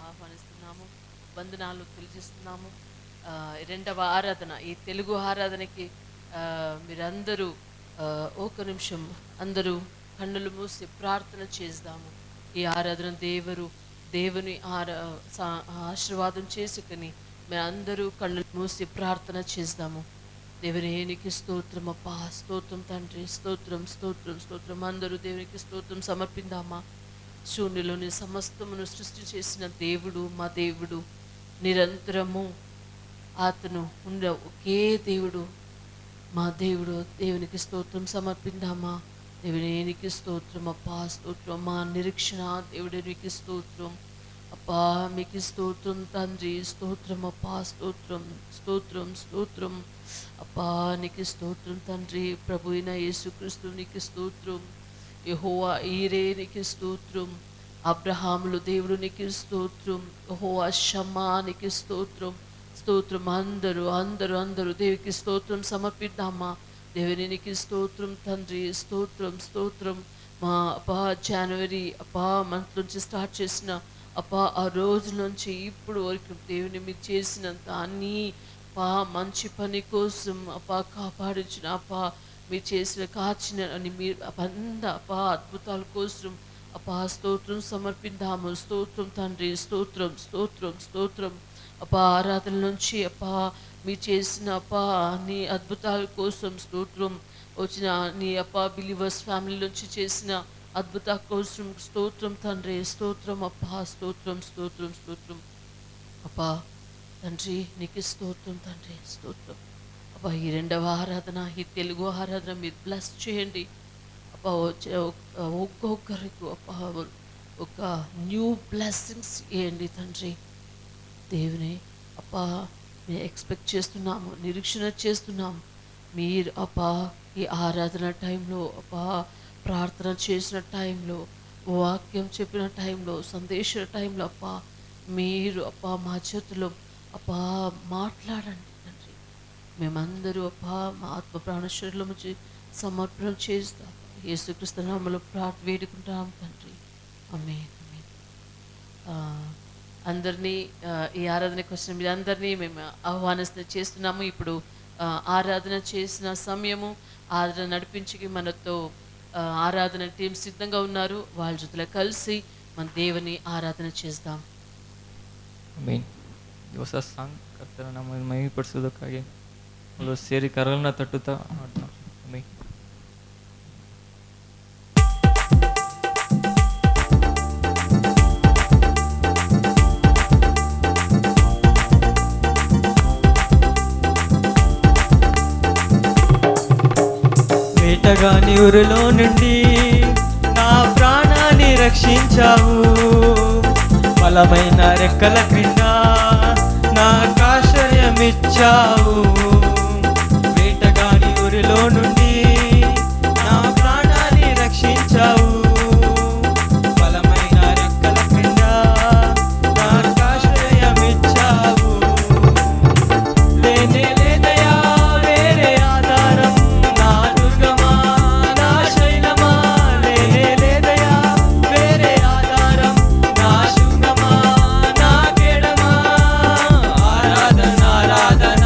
ఆహ్వానిస్తున్నాము, వందనాలు తెలియజేస్తున్నాము. రెండవ ఆరాధన, ఈ తెలుగు ఆరాధనకి మీరందరూ ఒక నిమిషం అందరూ కన్నులు మూసి ప్రార్థన చేద్దాము. ఈ ఆరాధన దేవుని ఆశీర్వాదం చేసుకుని మీరందరూ కన్నులు మూసి ప్రార్థన చేద్దాము. దేవునికి స్తోత్రం అప్పా, స్తోత్రం తండ్రి, స్తోత్రం స్తోత్రం స్తోత్రం. అందరూ దేవునికి స్తోత్రం సమర్పిందామా. శూన్యలోని సమస్తమును సృష్టి చేసిన దేవుడు మా దేవుడు, నిరంతరము అతను ఉండే ఒకే దేవుడు మా దేవుడు. దేవునికి స్తోత్రం సమర్పిందామా. దేవునికి స్తోత్రం అప్పా, స్తోత్రం. మా నిరీక్షణ దేవునికి స్తోత్రం అప్పా, మీకు స్తోత్రం తండ్రి, స్తోత్రం అప్పా, స్తోత్రం స్తోత్రం స్తోత్రం అప్పా, నీకు స్తోత్రం తండ్రి. ప్రభు అయిన యేసుక్రీస్తు నీకు స్తోత్రం. యెహోవా ఈరే నీకు స్తోత్రం. అబ్రహాములు దేవుడు నీకు స్తోత్రం. యెహోవా షమ్మా నీకు స్తోత్రం స్తోత్రం. అందరూ అందరూ అందరూ దేవునికి స్తోత్రం సమర్పిద్దామా. దేవుని నీకు స్తోత్రం తండ్రి, స్తోత్రం స్తోత్రం. మా అప్పా జనవరి అప్పా మంత్ నుంచి స్టార్ట్ చేసిన అప్పా ఆ రోజు నుంచి ఇప్పుడు వరకు దేవుని మీరు చేసినంత అన్నీ అప్పా మంచి పని కోసం అప్పా కాపాడించిన అప్పా మీరు చేసిన కాచిన అని మీరు అప్పా అద్భుతాల కోసం అప్పా స్తోత్రం సమర్పిద్దాము. స్తోత్రం తండ్రి, స్తోత్రం స్తోత్రం స్తోత్రం. అప్పా ఆరాధన నుంచి అప్పా మీరు చేసిన అప్పా నీ అద్భుతాల కోసం స్తోత్రం. వచ్చిన నీ అప్పా బిలీవర్స్ ఫ్యామిలీ నుంచి చేసిన అద్భుత కోసం స్తోత్రం తండ్రి, స్తోత్రం అప్పా, స్తోత్రం స్తోత్రం స్తోత్రం అప్పా తండ్రి. నీకు స్తోత్రం తండ్రి, స్తోత్రం అప్పా. ఈ రెండవ ఆరాధన, ఈ తెలుగు ఆరాధన మీరు బ్లెస్ చేయండి అప్పా. ఒక్కొక్కరికి అప్పా ఒక న్యూ బ్లెస్సింగ్స్ ఇవ్వండి తండ్రి. దేవుని అప్పా మేము ఎక్స్పెక్ట్ చేస్తున్నాము, నిరీక్షణ చేస్తున్నాము. మీరు అప్పా ఈ ఆరాధన టైంలో అప్పా, ప్రార్థన చేసిన టైంలో, వాక్యం చెప్పిన టైంలో, సందేశ టైంలో అప్పా మీరు అప్పా మా చేతిలో అప్పా మాట్లాడండి తండ్రి. మేమందరూ అప్పా మా ఆత్మ ప్రాణశరీరం నుంచి సమర్పణ చేస్తాం. యేసుక్రీస్తు నామములో వేడుకుంటాం తండ్రి. ఆమేన్. అందరినీ ఈ ఆరాధనకు వచ్చిన మీరు అందరినీ మేము ఆహ్వానిస్తూ చేస్తున్నాము. ఇప్పుడు ఆరాధన చేసిన సమయము, ఆరాధన నడిపించి మనతో ఆరాధన టీం సిద్ధంగా ఉన్నారు. వాళ్ళ జೊತೆలో కలిసి మన దేవుని ಆರಾಧನೆ చేద్దాం. ಆಮೆನ್. ಈ ಹೊಸ ಸಾಂಗ್ ಕರ್ತನ ನಾಮವನ್ನು ಮಹಿಮೆಪಡಿಸುವುದಕ್ಕಾಗಿ ಎಲ್ಲರೂ ಸೇರಿ ಕರಗಳನ್ನ ತಟ್ಟುತ್ತಾ ಹಾಡ್ತಾ. ಆಮೆನ್. వేటగాని ఊరిలో నుండి నా ప్రాణాన్ని రక్షించావు. బలమైన రెక్కల క్రింద నాకు ఆశ్రయమిచ్చావు. వేటగాని ఊరిలో నుండి నా ప్రాణాన్ని రక్షించావు. బలమైన రెక్కల క్రింద నాకు ఆశ్రయమిచ్చావు. లేనే లేదయా వేరే ఆధారం, నా దుర్గమా నా శైలమా. లేనే లేదయా వేరే ఆధారం, నా శృంగమా నా కేడమా. ఆరాధన ఆరాధన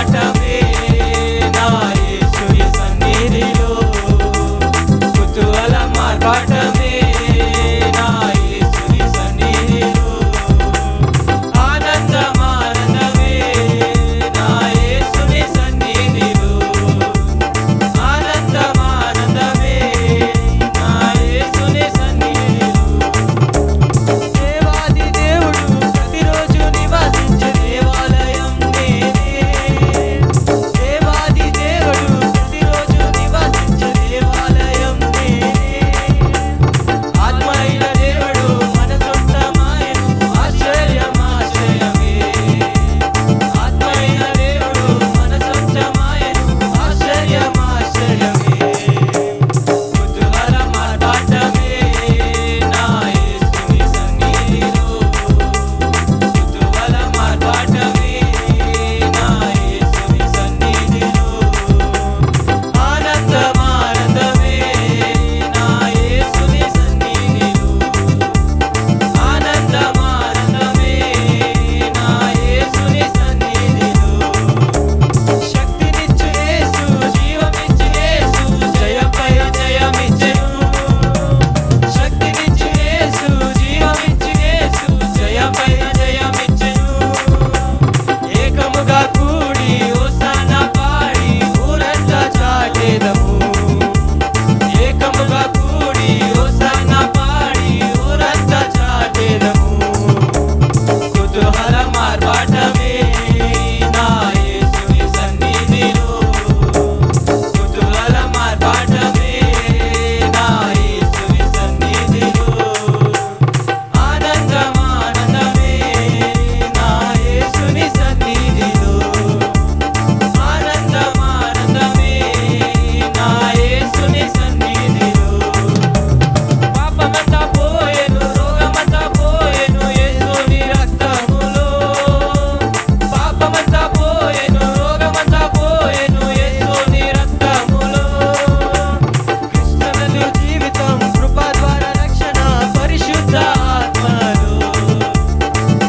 మార్పాటమే నా యేసుని సన్నిధిలో కుతూహల మార్పాటమే నా యేసుని సన్నిధిలో ఆనందమానందమే నా యేసుని సన్నిధిలో ఆనందమానందమే నా యేసుని సన్నిధిలో దేవాది దేవుడు ప్రతిరోజు నివసించే దేవాలయం నేనే దేవాది దేవుడు ప్రతిరోజు నివసించే దేవాలయం నేనే ఆత్మైన దేవుడు మన సొంతమాయను ఆశ్చర్యమాశ్చర్యమే ఆత్మైన దేవుడు మన సొంతమాయను ఆశ్చర్యమాశ్చర్యమే కుతూహల మార్పాటమే నా యేసుని సన్నిధిలో కుతూహల మార్పాటమే నా యేసుని సన్నిధిలో ఆనందమానందమే నా యేసుని సన్నిధిలో ఆనందమానందమే నా యేసుని సన్నిధిలో శక్తినిచ్చు యేసు జీవమిచ్చు యేసు జయపై జయమిచ్చెను శక్తినిచ్చు యేసు జీవమిచ్చు యేసు జయపై జయమిచ్చెను ఏకముగా కూడి హోసన్న పాడి ఊరంతా చాటెదము ఏకముగా కూడి హోసన్న పాడి ఊరంతా చాటెదము కుతూహల మార్పాటమే నా యేసుని సన్నిధిలో కుతూహల మార్పాటమే నా యేసుని సన్నిధిలో ఆనందమానందమే నా యేసుని సన్నిధిలో ఆనందమానందమే నా యేసుని సన్నిధిలో పాపమంతా పోయెను రోగమంతా పోయెను యేసుని రక్తములో పాపమంతా పోయెను రోగమంతా పోయెను యేసుని రక్తములో క్రిస్తునందు జీవితం కృప ద్వారా రక్షణ పరిశుద్ధ ఆత్మలో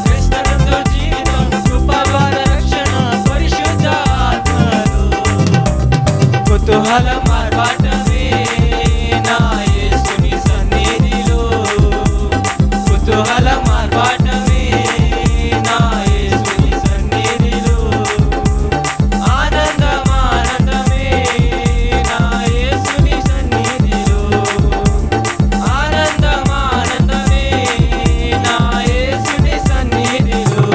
క్రిస్తునందు జీవితం కృప ద్వారా రక్షణ పరిశుద్ధ ఆత్మలో కుతూహల మార్పాటమే నా యేసుని సన్నిధిలో కుతూహల మార్పాటమే నా యేసుని సన్నిధిలో ఆనందమానందమే నా యేసుని సన్నిధిలో ఆనందమానందమే నా యేసుని సన్నిధిలో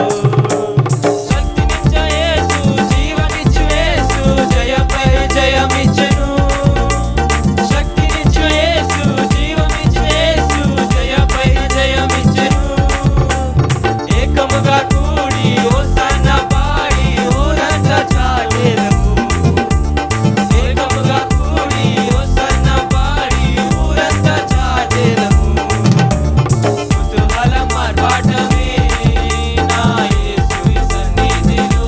శక్తినిచ్చే యేసు జీవనిచ్చు యేసు జయపై జయమిచ్చెను శక్తినిచ్చు యేసు జీవమిచ్చు యేసు జయపై జయమిచ్చెను ఏకముగా కూడి హోసన్న పాడి ఊరంతా చాటెదము ఏకముగా కూడి హోసన్న పాడి ఊరంతా చాటెదము కుతూహల మార్పాటమే నా యేసుని సన్నిధిలో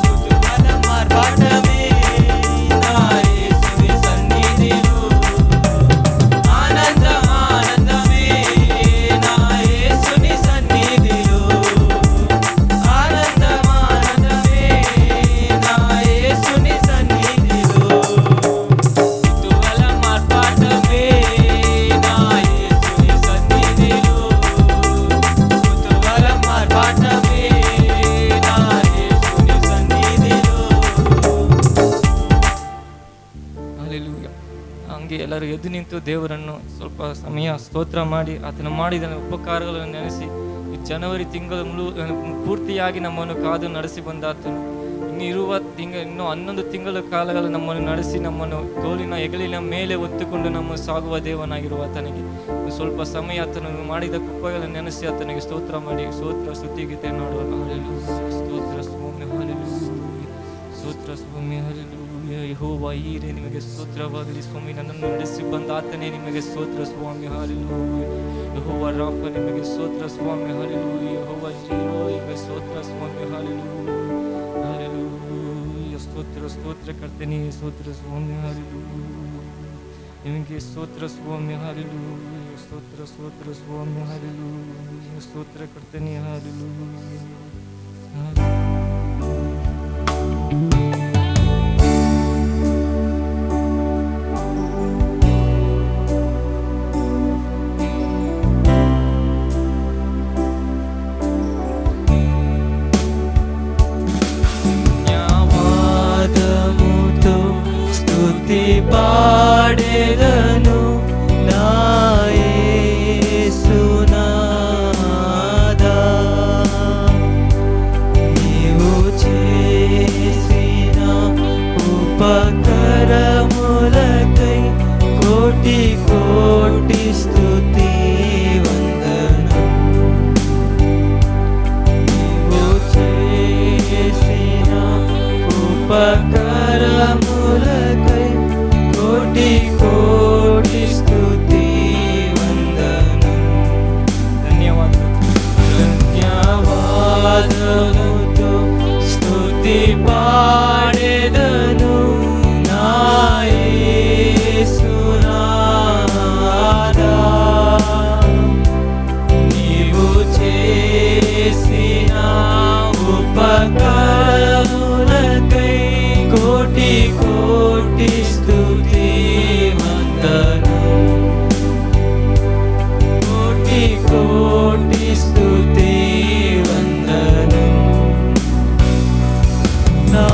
కుతూహల మార్పాటమే నా యేసుని సన్నిధిలో ఆనందమానందమే నా యేసుని సన్నిధిలో ఆనందమానందమే నా యేసుని సన్నిధిలో కుతూహల మార్పాటమే నా యేసుని సన్నిధిలో కుతూహల మార్పాటమే నా యేసుని సన్నిధిలో ಹಲ್ಲೆಲೂಯಾ. ಹಂಗೆ ಎಲ್ಲರೂ ಎದ್ದು ನಿಂತು ದೇವರನ್ನು ಸ್ವಲ್ಪ ಸಮಯ ಸ್ತೋತ್ರ ಮಾಡಿ ಆತನು ಮಾಡಿದ ಉಪಕಾರಗಳನ್ನು ನೆನೆಸಿ ಈ ಜನವರಿ ತಿಂಗಳು ಪೂರ್ತಿಯಾಗಿ ನಮ್ಮನ್ನು ಕಾದು ನಡೆಸಿ ಬಂದ ಆತನು ಇನ್ನೂ 11 ತಿಂಗಳ ಕಾಲಗಳು ನಮ್ಮನ್ನು ನಡೆಸಿ ನಮ್ಮನ್ನು ತೋಳಿನ ಹೆಗಲಿನ ಮೇಲೆ ಹೊತ್ತುಕೊಂಡು ನಮ್ಮ ಸಾಗುವ ದೇವನಾಗಿರುವ ಆತನಿಗೆ ಸ್ವಲ್ಪ ಸಮಯ ಆತನು ಮಾಡಿದ ಕೃಪೆಗಳನ್ನು ನೆನೆಸಿ ಆತನಿಗೆ ಸ್ತೋತ್ರ ಮಾಡಿ ಸ್ತೋತ್ರ ಸ್ತುತಿಗೀತೆ ನೋಡುವ. ಹಲ್ಲೆಲೂಯಾ. ಸ್ತೋತ್ರ ಸ್ವಾಮಿ, ಹಲ್ಲೆಲೂಯಾ. ಸ್ತೋತ್ರ ಸ್ವಾಮಿ, ಹಲ್ಲೆಲೂಯಾ. ಯೆಹೋವ ಈರೇ ನಿಮಗೆ ಸ್ತೋತ್ರವಾಗಲಿ ಸ್ವಾಮಿ. ನನ್ನನ್ನು ನಡೆಸಿ ಬಂದ ಆತನೇ ನಿಮಗೆ ಸ್ತೋತ್ರ ಸ್ವಾಮಿ, ಹಲ್ಲೆಲೂಯಾ. ಯೆಹೋವ ರಾಫ ನಿಮಗೆ ಸ್ತೋತ್ರ ಸ್ವಾಮಿ, ಹಲ್ಲೆಲೂಯಾ. ಯೆಹೋವ ಜೀರೋ ನಿಮಗೆ ಸ್ತೋತ್ರ ಸ್ವಾಮಿ, ಹಲ್ಲೆಲೂಯಾ. ಹಲ್ಲೆಲೂಯಾ. ಸ್ತೋತ್ರ ಸ್ತೋತ್ರ ಕರ್ತನೇ, ಸ್ತೋತ್ರ ಸ್ವಾಮಿ, ಹಲ್ಲೆಲೂಯಾ. ನಿಮಗೆ ಸ್ತೋತ್ರ ಸ್ವಾಮಿ, ಹಲ್ಲೆಲೂಯಾ. ಸ್ತೋತ್ರ ಸ್ತೋತ್ರ ಸ್ವಾಮಿ, ಹಲ್ಲೆಲೂಯಾ. ಸ್ತೋತ್ರ ಕರ್ತನೇ, ಹಲ್ಲೆಲೂಯಾ. పాడెదను నా యేసునాథా. నీవు చేసిన ఉపకారములకై కోటి కోటి స్తుతి వందనం. నీవు చేసిన ఉపకారములకై కోటి కోటి స్తుతి వందనం. ధన్యవాదముతో స్తుతి పాడెదను నా యేసునాథా. నీవు చేసిన ఉపకారములకై కోటి కోటి స్తుతి వందనం. కోటి కోటి స్తుతి వందనం. నా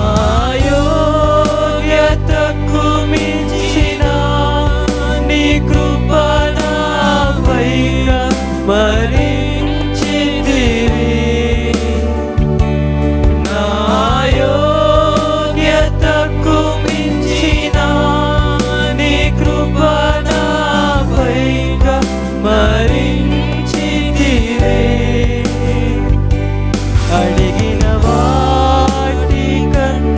యోగ్యతకు మించిన నీ కృప నాపై మరించితివి. నా యోగ్యతకు మించిన నీ కృప నాపై మరించితివి. అడిగిన వాటి కన్నా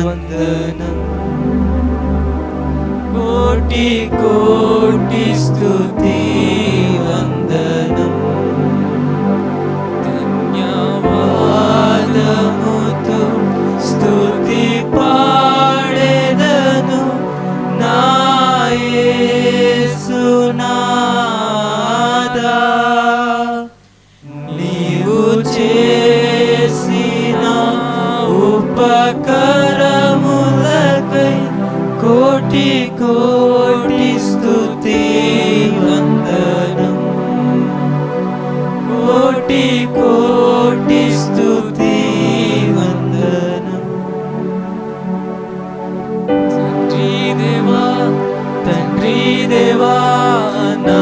వందనం, కోటి కోటి స్తుతి వందనం. ధన్యవాదముతో స్తుతి పాడెదను నా యేసునాథా. నీవు చేసిన ఉపకారములకై కోటి కోటి స్తుతి వందనం, కోటి కోటి స్తుతి వందనం. తండ్రి దేవా, తండ్రి దేవా, నా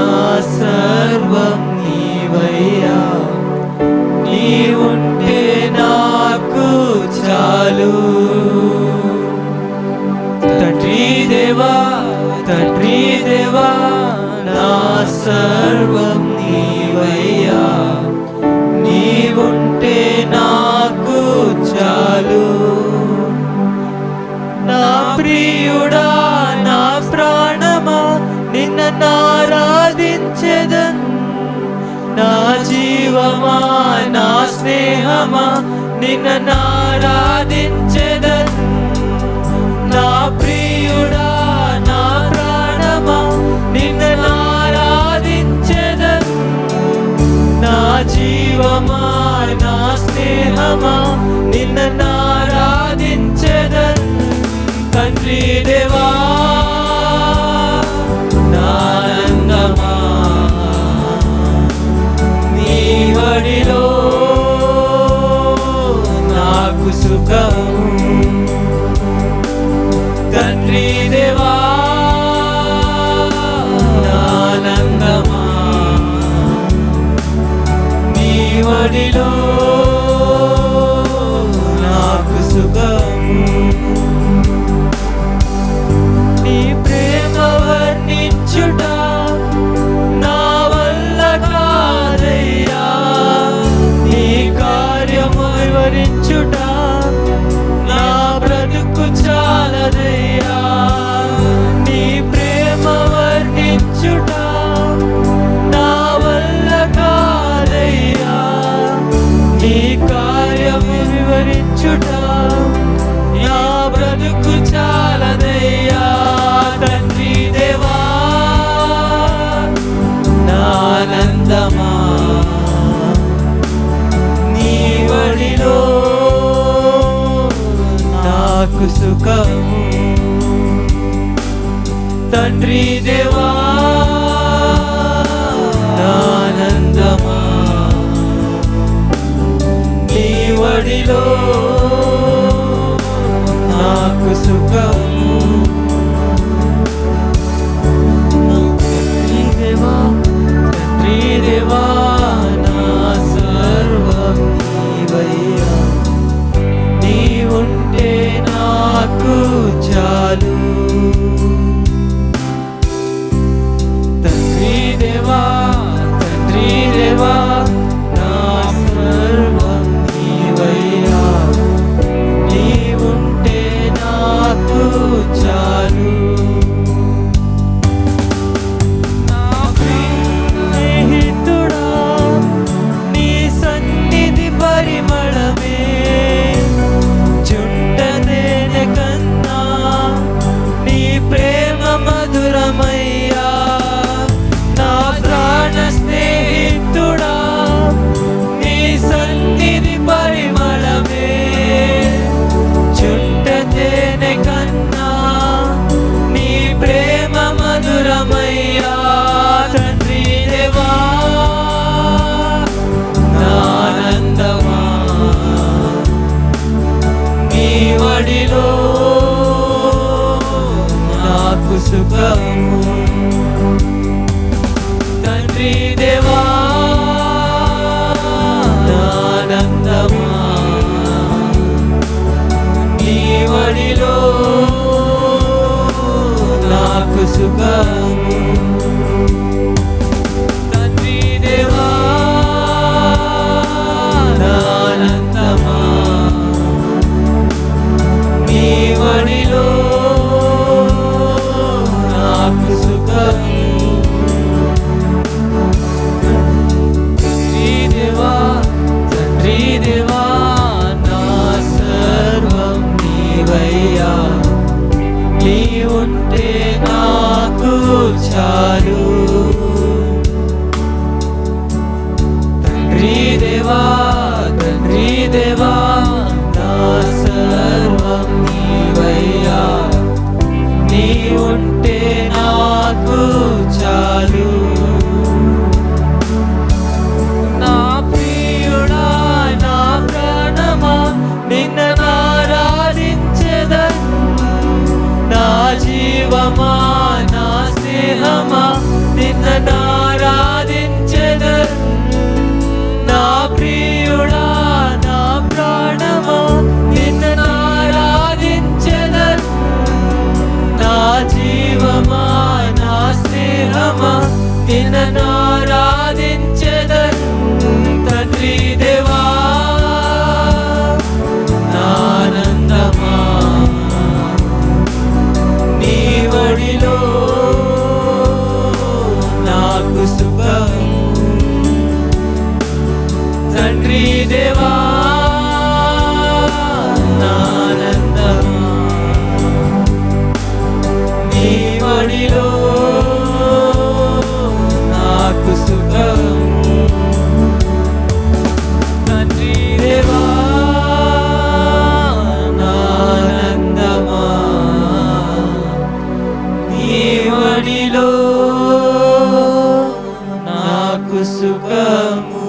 సర్వం నీవయ్యా. నీవుంటే నాకు చాలు. తండ్రి దేవా, తండ్రి దేవా, నా సర్వం నీవయ్యా. నీవుంటే నాకు చాలు. నా ప్రియుడా, నా ప్రాణమా, నిన్ను ఆరాధించెదన్. నా జీవమా, నా స్నేహమా, నిన్ను ఆరాధించెదన్. నా ప్రియుడా, నా ప్రాణమా, నిన్ను ఆరాధించెదన్. నా జీవమా, నా స్నేహమా, నిన్ను ఆరాధించెదన్. తండ్రి దేవా, నా ఆనందమా, నీ వడిలో నాకు సుఖం. తండ్రి దేవా, నా ఆనందమా, నీ వడిలో నాకు సుఖం. నీ ప్రేమ వర్ణించుట నా వల్ల కాదయ్యా. నీ కార్యము వివరించుట నా బ్రతుకు చాలదయ్యా. నీ ప్రేమ వర్ణించుట నా వల్ల కాదయ్యా. నీ కార్యము వివరించుట నా బ్రతుకు చాలదయ్యా. తండ్రి దేవా, నా ఆనందమా, నీ వడిలో నాకు సుఖం. తండ్రి దేవా, నా ఆనందమా, నీ వడిలో నాకు సుఖం. తండ్రి దేవా, తండ్రి దేవా, నా సర్వం నీవయ్యా. నీవుంటే నాకు చాలు. తండ్రి దేవా, తండ్రి దేవా, నా సర్వం నీవయ్యా. నీవుంటే నాకు చాలు. నా స్నేహితుడా, నీ సన్నిధి పరిమళమే చుట్టదేన కన్నా. నీ ప్రేమ మధురమయ్యా. నా ప్రాణ స్నేహితుడా, నీ సన్నిధి పరిమళమే చుట్టదేన కన్నా. నీ ప్రేమ మధురమయ్యా. తండ్రి దేవా, నా ఆనందమా, నీ వడిలో నాకు సుఖము. తండ్రి దేవా, నా ఆనందమా, నీ వడిలో నాకు సుఖము. తండ్రి దేవా, నా ఆనందమా, నీ నీ వడిలో నాకు సుఖం. తండ్రి దేవా నా సర్వం నీవయ్యా, నీ ఉంటే నాకు చాలు. తండ్రి దేవా నా సర్వం నీవయ్యా, నీ ఉంటే నాకు చాలు. నా ప్రియుడా నా ప్రాణమా నిన్ను ఆరాధించెదన్, నా జీవమా నా స్నేహమా నిన్ను ఆరాధించెదన్. నా ప్రియుడా నా ప్రాణమా నిన్ను ఆరాధించెదన్, నా జీవమా నా స్నేహమా నిన్ను ఆరాధించెదన్. తండ్రి దేవా నా ఆనందమా నీ వడిలో నాకు సుఖం. తండ్రి దేవా నా ఆనందమా నీ వడిలో నాకు సుఖం. తండ్రి దేవా నా ఆనందమా నీ వడిలో నాకు సుఖము.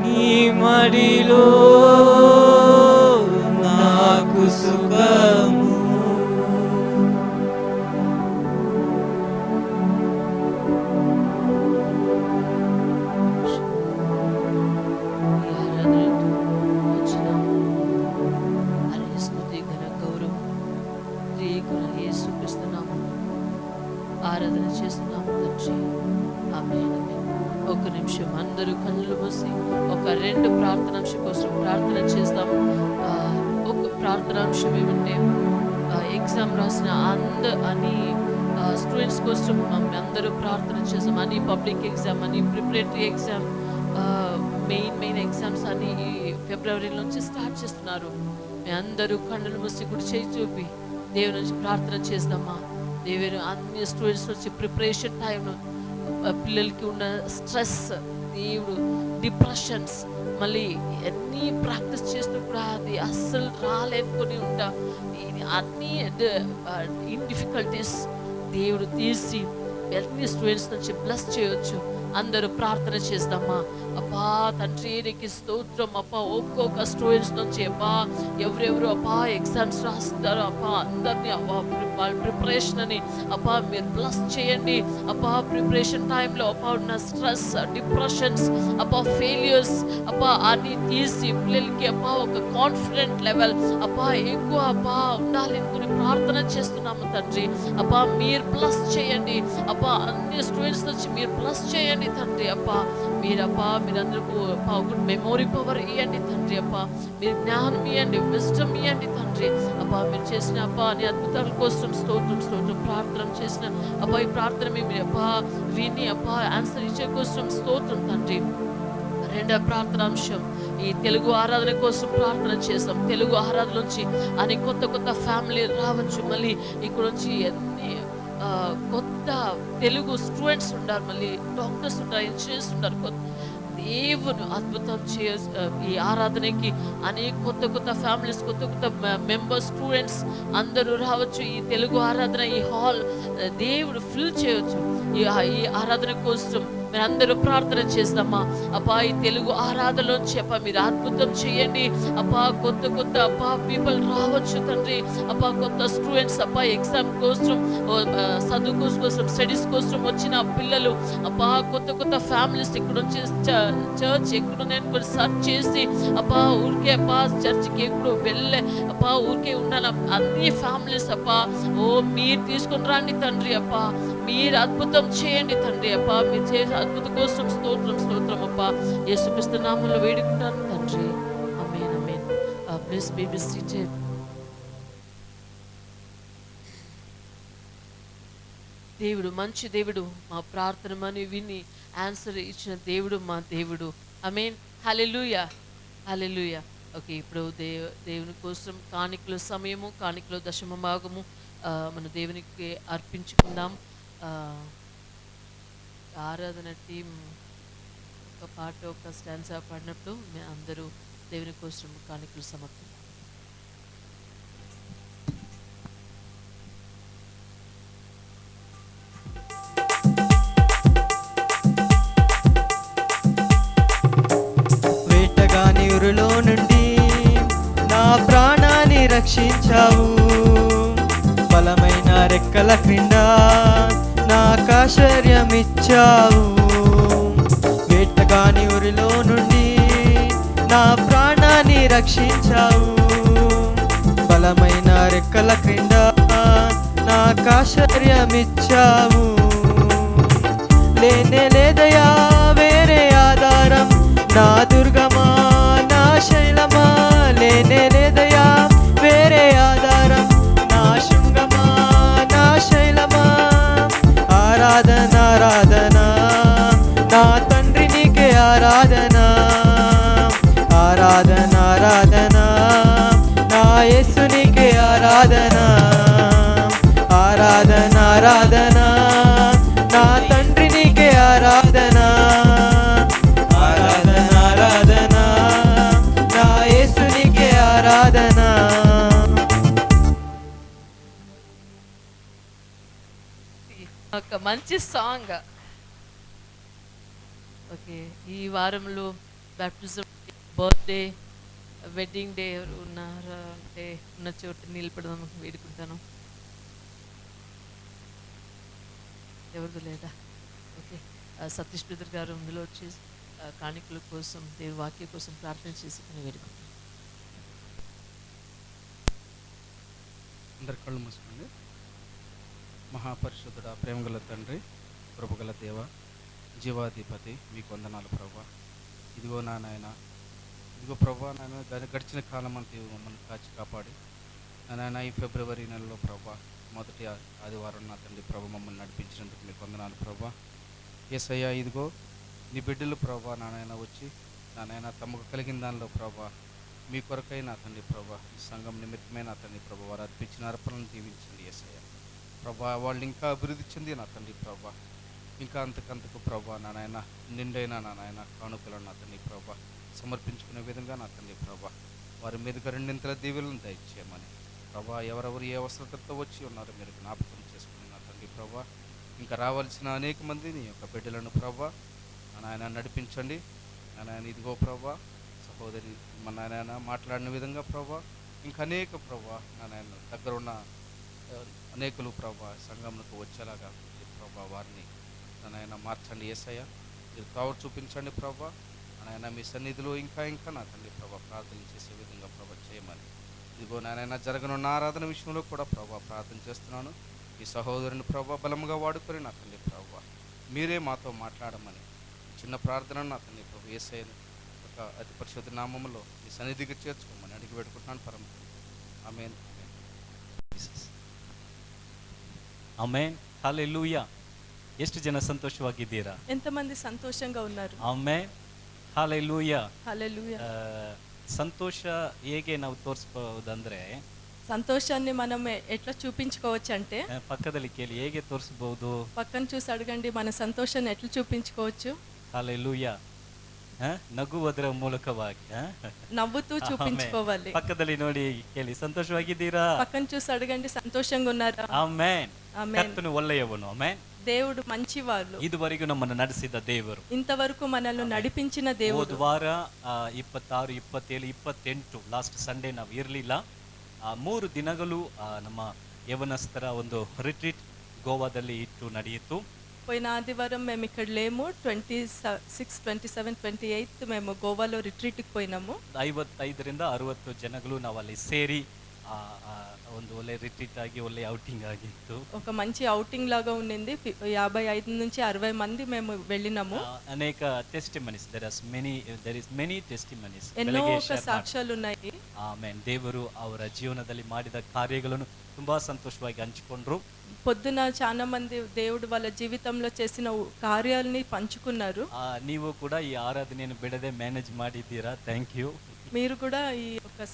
నీ మడిలో నాకు సుఖము. ఈ ఆరాధనతో వచ్చిన అనే స్తుతి ఘన గౌరవం త్రియేకున యేసుక్రీస్తు నామములో ఆరాధన చేస్తున్నాము తండ్రి. ఆమేన్. ఒక నిమిషం అందరూ కన్నులు మూసి ఒక 2 ప్రార్థనాంశం కోసం ప్రార్థన చేస్తాము. ఒక ప్రార్థనాంశం ఏమంటే ఎగ్జామ్ రాసిన అన్ని స్టూడెంట్స్ కోసం అందరూ ప్రార్థన చేస్తాం. అని పబ్లిక్ ఎగ్జామ్ అని ప్రిపరేటరీ ఎగ్జామ్ మెయిన్ ఎగ్జామ్స్ అని ఫిబ్రవరి నుంచి స్టార్ట్ చేస్తున్నారు. మీ అందరూ కన్నులు మూసి గుడి చేయి చూపి దేవుని నుంచి ప్రార్థన చేద్దామా. దేవుని అన్ని స్టూడెంట్స్ నుంచి ప్రిపరేషన్ టైంలో పిల్లలకి ఉన్న స్ట్రెస్, దేవుడు డిప్రెషన్స్, మళ్ళీ ఎన్ని ప్రాక్టీస్ చేస్తూ కూడా అది అస్సలు రాలేనుకొని ఉంటా అన్ని డిఫికల్టీస్ దేవుడు తీసి ఎన్ని స్టూడెంట్స్ నుంచి బ్లెస్ చేయొచ్చు. అందరూ ప్రార్థన చేద్దామా. అబ్బా తండ్రి నీకు స్తోత్రం అబ్బా. ఒక్కొక్క స్టూడెంట్స్ నుంచి అబ్బా ఎవరెవరు అబ్బా ఎగ్జామ్స్ రాస్తారు అబ్బా అందరినీ అబ్బా వాళ్ళ ప్రిపరేషన్ అని అబ్బా మీరు బ్లెస్ చేయండి. అబ్బా ప్రిపరేషన్ టైంలో అబ్బా ఉన్న స్ట్రెస్, డిప్రెషన్స్, అబ్బా ఫెయిల్యూర్స్ అబ్బా అన్ని తీసి పిల్లలకి అబ్బా ఒక కాన్ఫిడెంట్ లెవెల్ అబ్బా ఎక్కువ అబ్బా ఉండాలి అనుకుని ప్రార్థన చేస్తున్నాము తండ్రి. అబ్బా మీరు బ్లెస్ చేయండి అబ్బా. అన్ని స్టూడెంట్స్ నుంచి మీరు బ్లెస్ చేయండి తండ్రి. అబ్బా మీరబ్బా మీరందరికీ అబ్బా గుడ్ మెమోరీ పవర్ ఇవ్వండి తండ్రి. అబ్బా మీరు జ్ఞానం ఇవ్వండి, విజ్డమ్ ఇవ్వండి తండ్రి. అబ్బా మీరు చేసిన అబ్బా అన్ని అద్భుతాల కోసం స్తోత్రం ప్రార్థన చేసిన అబ్బా ఈ ప్రార్థన మేము అబ్బా విని అబ్బా ఆన్సర్ ఇచ్చే కోసం స్తోత్రం తండ్రి. 2వ ప్రార్థనాంశం ఈ తెలుగు ఆరాధన కోసం ప్రార్థన చేస్తాం. తెలుగు ఆరాధన నుంచి అని కొత్త ఫ్యామిలీ రావచ్చు. మళ్ళీ ఇక్కడ నుంచి ఎన్ని కొత్త తెలుగు స్టూడెంట్స్ ఉన్నారు, మళ్ళీ డాక్టర్స్ ఉన్నారు, ఇంజనీర్స్ ఉన్నారు. దేవుని అద్భుతం ఈ ఆరాధనకి అనేక కొత్త ఫ్యామిలీస్, కొత్త మెంబర్స్, స్టూడెంట్స్ అందరూ రావచ్చు. ఈ తెలుగు ఆరాధన ఈ హాల్ దేవుడు ఫిల్ చేయవచ్చు. ఈ ఆరాధన కోసం మీరు అందరూ ప్రార్థన చేస్తామా. అబ్బా ఈ తెలుగు ఆరాధనలోంచి అబ్బా మీరు అద్భుతం చేయండి అబ్బా. కొత్త అబ్బా పీపుల్ రావచ్చు తండ్రి. అబ్బా కొత్త స్టూడెంట్స్ అబ్బా ఎగ్జామ్ కోసం, చదువు కోసం, స్టడీస్ కోసం వచ్చిన పిల్లలు అబ్బా కొత్త ఫ్యామిలీస్ ఇక్కడ నుంచి చర్చ్ ఎక్కడ నేను సర్చ్ చేసి అబ్బా ఊరికే అబ్బా చర్చ్కి ఎప్పుడు వెళ్ళే అబ్బా ఊరికే ఉన్నాను అన్ని ఫ్యామిలీస్ అబ్బా ఓ మీరు తీసుకుని రండి తండ్రి. అబ్బా మీరు అద్భుతం చేయండి తండ్రి. అబ్బా మీరు చేసే అద్భుతం కోసం స్తోత్రం అబ్బా. యేసుక్రీస్తు నామములో వేడుకుంటాను తండ్రి. ఆమేన్. Please be seated. దేవుడు, మంచి దేవుడు, మా ప్రార్థనమని విని ఆన్సర్ ఇచ్చిన దేవుడు మా దేవుడు. ఆమేన్. హల్లెలూయా, హల్లెలూయా. ఓకే, ఇప్పుడు దేవుని కోసం కాணிకల సమయము, కాணிకలో దశమ భాగము మన దేవునికి అర్పించుకుందాం. ఆరాధన టీం ఒక పాట, ఒక స్టాన్సా పాడినప్పుడు మేము అందరూ దేవుని కోసం కాணிకలు సమర్పిస్తాం. వేటగాని ఉరిలో నుండి నా ప్రాణాన్ని రక్షించావు, బలమైన రెక్కల క్రింద నాకాశ్చర్యమిచ్చావు. వేటగాని ఉరిలో నుండి నా ప్రాణాన్ని రక్షించావు, బలమైన రెక్కల క్రింద నాకాశ్చర్యమిచ్చావు. లేనే లేదయా వేరే ఆధారం, నా దుర్గమా నా శైలమా. లేనే లేదయా వేరే ఆధారం, నా శృంగమా నా శైలమా. ఆరాధన ఆరాధన నా తండ్రి నీకే ఆరాధన, ఆరాధన ఆరాధన నా యేసు నీకే ఆరాధన, ఆరాధన ఆరాధన నా తండ్రి నీకే ఆరాధన, ఆరాధన ఆరాధన నా యేసు నీకే ఆరాధన. ఒక మంచి సాంగ్. ఓకే, ఈ వారంలో బ్యాప్టిజం, బర్త్డే, వెడ్డింగ్ డే ఎవరు ఉన్నారా అంటే ఉన్న చోటు నిలబడదాం వేడుకుంటాను. ఎవరిది లేదా? ఓకే, సతీష్ బ్రదర్ గారు అందులో వచ్చి కాணிకల కోసం, దేవుని వాక్యం కోసం ప్రార్థన చేసి వేడుకుంటాను. అందరి కళ్ళు మూసుకోండి. మహాపరిశుద్ధుడ, ప్రేమగల తండ్రి, కృపగల దేవ, జీవాధిపతి, మీకు వందనాలు ప్రభా. ఇదిగో నా నాయన, ఇదిగో ప్రభా నాయన, గడిచిన కాలం అంతా మమ్మల్ని కాచి కాపాడి నాయన ఈ ఫిబ్రవరి నెలలో ప్రభా మొదటి ఆదివారం నా తండ్రి ప్రభు మమ్మల్ని నడిపించినందుకు మీకు వందనాలు ప్రభా. యేసయ్యా, ఇదిగో నీ బిడ్డలు ప్రభా నాయన వచ్చి నాయన తమకు కలిగిన దానిలో ప్రభా మీ కొరకై నా తండ్రి ప్రభా ఈ సంఘం నిమిత్తమే నా తండ్రి ప్రభా వారు అర్పించిన అర్పణను దీవించండి యేసయ్య ప్రభా. వాళ్ళు ఇంకా అభివృద్ధి చెంది నా తండ్రి ప్రభా, ఇంకా అంతకంతకు ప్రభా నాయన నిండైన నాయన కానుకలను నా తండ్రి ప్రభా సమర్పించుకునే విధంగా నా తండ్రి ప్రభా వారి మీదుగా రెండింతల దీవెలను దయచేయమని ప్రభా. ఎవరెవరు ఏ అవసరతతో వచ్చి ఉన్నారో మీరు జ్ఞాపకం చేసుకుని నా తండ్రి ప్రభా, ఇంకా రావాల్సిన అనేక మంది నీ యొక్క బిడ్డలను ప్రభా నాయన నడిపించండి. నాయన ఇదిగో ప్రభా సహోదరి మన నాయన మాట్లాడిన విధంగా ప్రభా ఇంకా అనేక ప్రభా నాయన దగ్గర ఉన్న అనేకులు ప్రభా సంఘంకు వచ్చేలాగా ప్రభా వారిని నాయన మార్చండి యేసయ్య. మీరు త్రోవ చూపించండి ప్రభా నాయన. మీ సన్నిధిలో ఇంకా ఇంకా నా తండ్రి ప్రభా ప్రార్థన చేసే విధంగా ప్రభా చేయమని ఇదిగో నాయన జరగనున్న ఆరాధన విషయంలో కూడా ప్రభా ప్రార్థన చేస్తున్నాను. ఈ సహోదరుని ప్రభా బలముగా వాడుకొని నా తండ్రి ప్రభా మీరే మాతో మాట్లాడమని చిన్న ప్రార్థన నా తండ్రి ప్రభు యేసయ్యను ఒక అతి పరిశుద్ధ నామములో మీ సన్నిధికి చేర్చుకోమని అడిగి పెట్టుకుంటున్నాను పరమ. ఆమేన్. ಆಮೆನ್. ಹಲ್ಲೆಲೂಯಾ. ಎಷ್ಟು ಜನ ಸಂತೋಷವಾಗಿದ್ದೀರಾ? ಎಂತమంది ಸಂತೋಷಂగా ఉన్నారు? ಆಮೆನ್. ಹಲ್ಲೆಲೂಯಾ. హల్లెలూయా. సంతోష ಹೇಗೆ ನಾವು ತೋರಿಸಬಹುದಂದ್ರೆ సంతోషాన్ని మనం ఎట్లా చూపించుకోవచ్చు అంటే ಪಕ್ಕದಲ್ಲಿ ಕೇಳಿ ಹೇಗೆ ತೋರಿಸಬಹುದು? పక్కన చూసి అడగండి, మన సంతోషాన్ని ఎట్లా చూపించుకోవచ్చు? ಹಲ್ಲೆಲೂಯಾ. ನಗುವುದರ ಮೂಲಕವಾಗಿ నవ్వుతూ చూపించుకోవాలి. ಪಕ್ಕದಲ್ಲಿ ನೋಡಿ ಕೇಳಿ, ಸಂತೋಷವಾಗಿದ್ದೀರಾ? పక్కన చూసి అడగండి, సంతోషంగా ఉన్నారా? ಆಮೆನ್. ఆమేన్. ಕರ್ತನು ಒಳ್ಳೆಯವನು. ಆಮೆನ್. దేవుడు మంచివాళ్ళు. ಇದುವರೆಗೂ ನಮ್ಮನ್ನು ನಡೆಸಿದ ದೇವರು, ఇంతవరకు మనల్ని నడిపించిన దేవుడు. ಹೋದ ವಾರ 26, 27, 28 ಲಾಸ್ಟ್ ಸಂಡೇ ನಾವು ಇರಲಿಲ್ಲ. 3 ದಿನಗಳು ನಮ್ಮ ಯವನಸ್ಥರ ಒಂದು ರಿಟ್ರೀಟ್ ಗೋವಾದಲ್ಲಿ ಇಟ್ಟು ನಡೆಯಿತು. పోయిన ఆదివారం మేము ఇక్కడ లేము. 26, 27, 28 మేము గోవాలో రిట్రీట్కి పోయినాము. 55ರಿಂದ 60 ಜನಗಳು ನಾವು ಅಲ್ಲಿ ಸೇರಿ ಒಂದು ಒಳ್ಳೆ ರಿಟ್ರೀಟ್ ಆಗಿ ಒಳ್ಳೆ ಔಟಿಂಗ್ ಆಗಿತ್ತು. ఒక మంచి ఔటింగ్ లాగా ఉండింది. 55 నుంచి 60 మంది మేము వెళ్ళినాము. ಅನೇಕ ಟೆಸ್ಟಿಮನೀಸ್, there is many testimonies. ఎన్నో ఒక సాక్ష్యాలు ఉన్నాయి. ಆಮೆನ್. ದೇವರು ಅವರ ಜೀವನದಲ್ಲಿ ಮಾಡಿದ ಕಾರ್ಯಗಳನ್ನು ತುಂಬಾ ಸಂತೋಷವಾಗಿ ಹಂಚಿಕೊಂಡ್ರು. పొద్దున చాలా మంది దేవుడు వాళ్ళ జీవితంలో చేసిన కార్యాలని పంచుకున్నారు. ನೀವು ಕೂಡ ಈ ಆರಾಧನೆಯನ್ನು ಬಿಡದೆ ಮ್ಯಾನೇಜ್ ಮಾಡಿದ್ದೀರಾ. Thank you. మీరు కూడా ఈ ఒక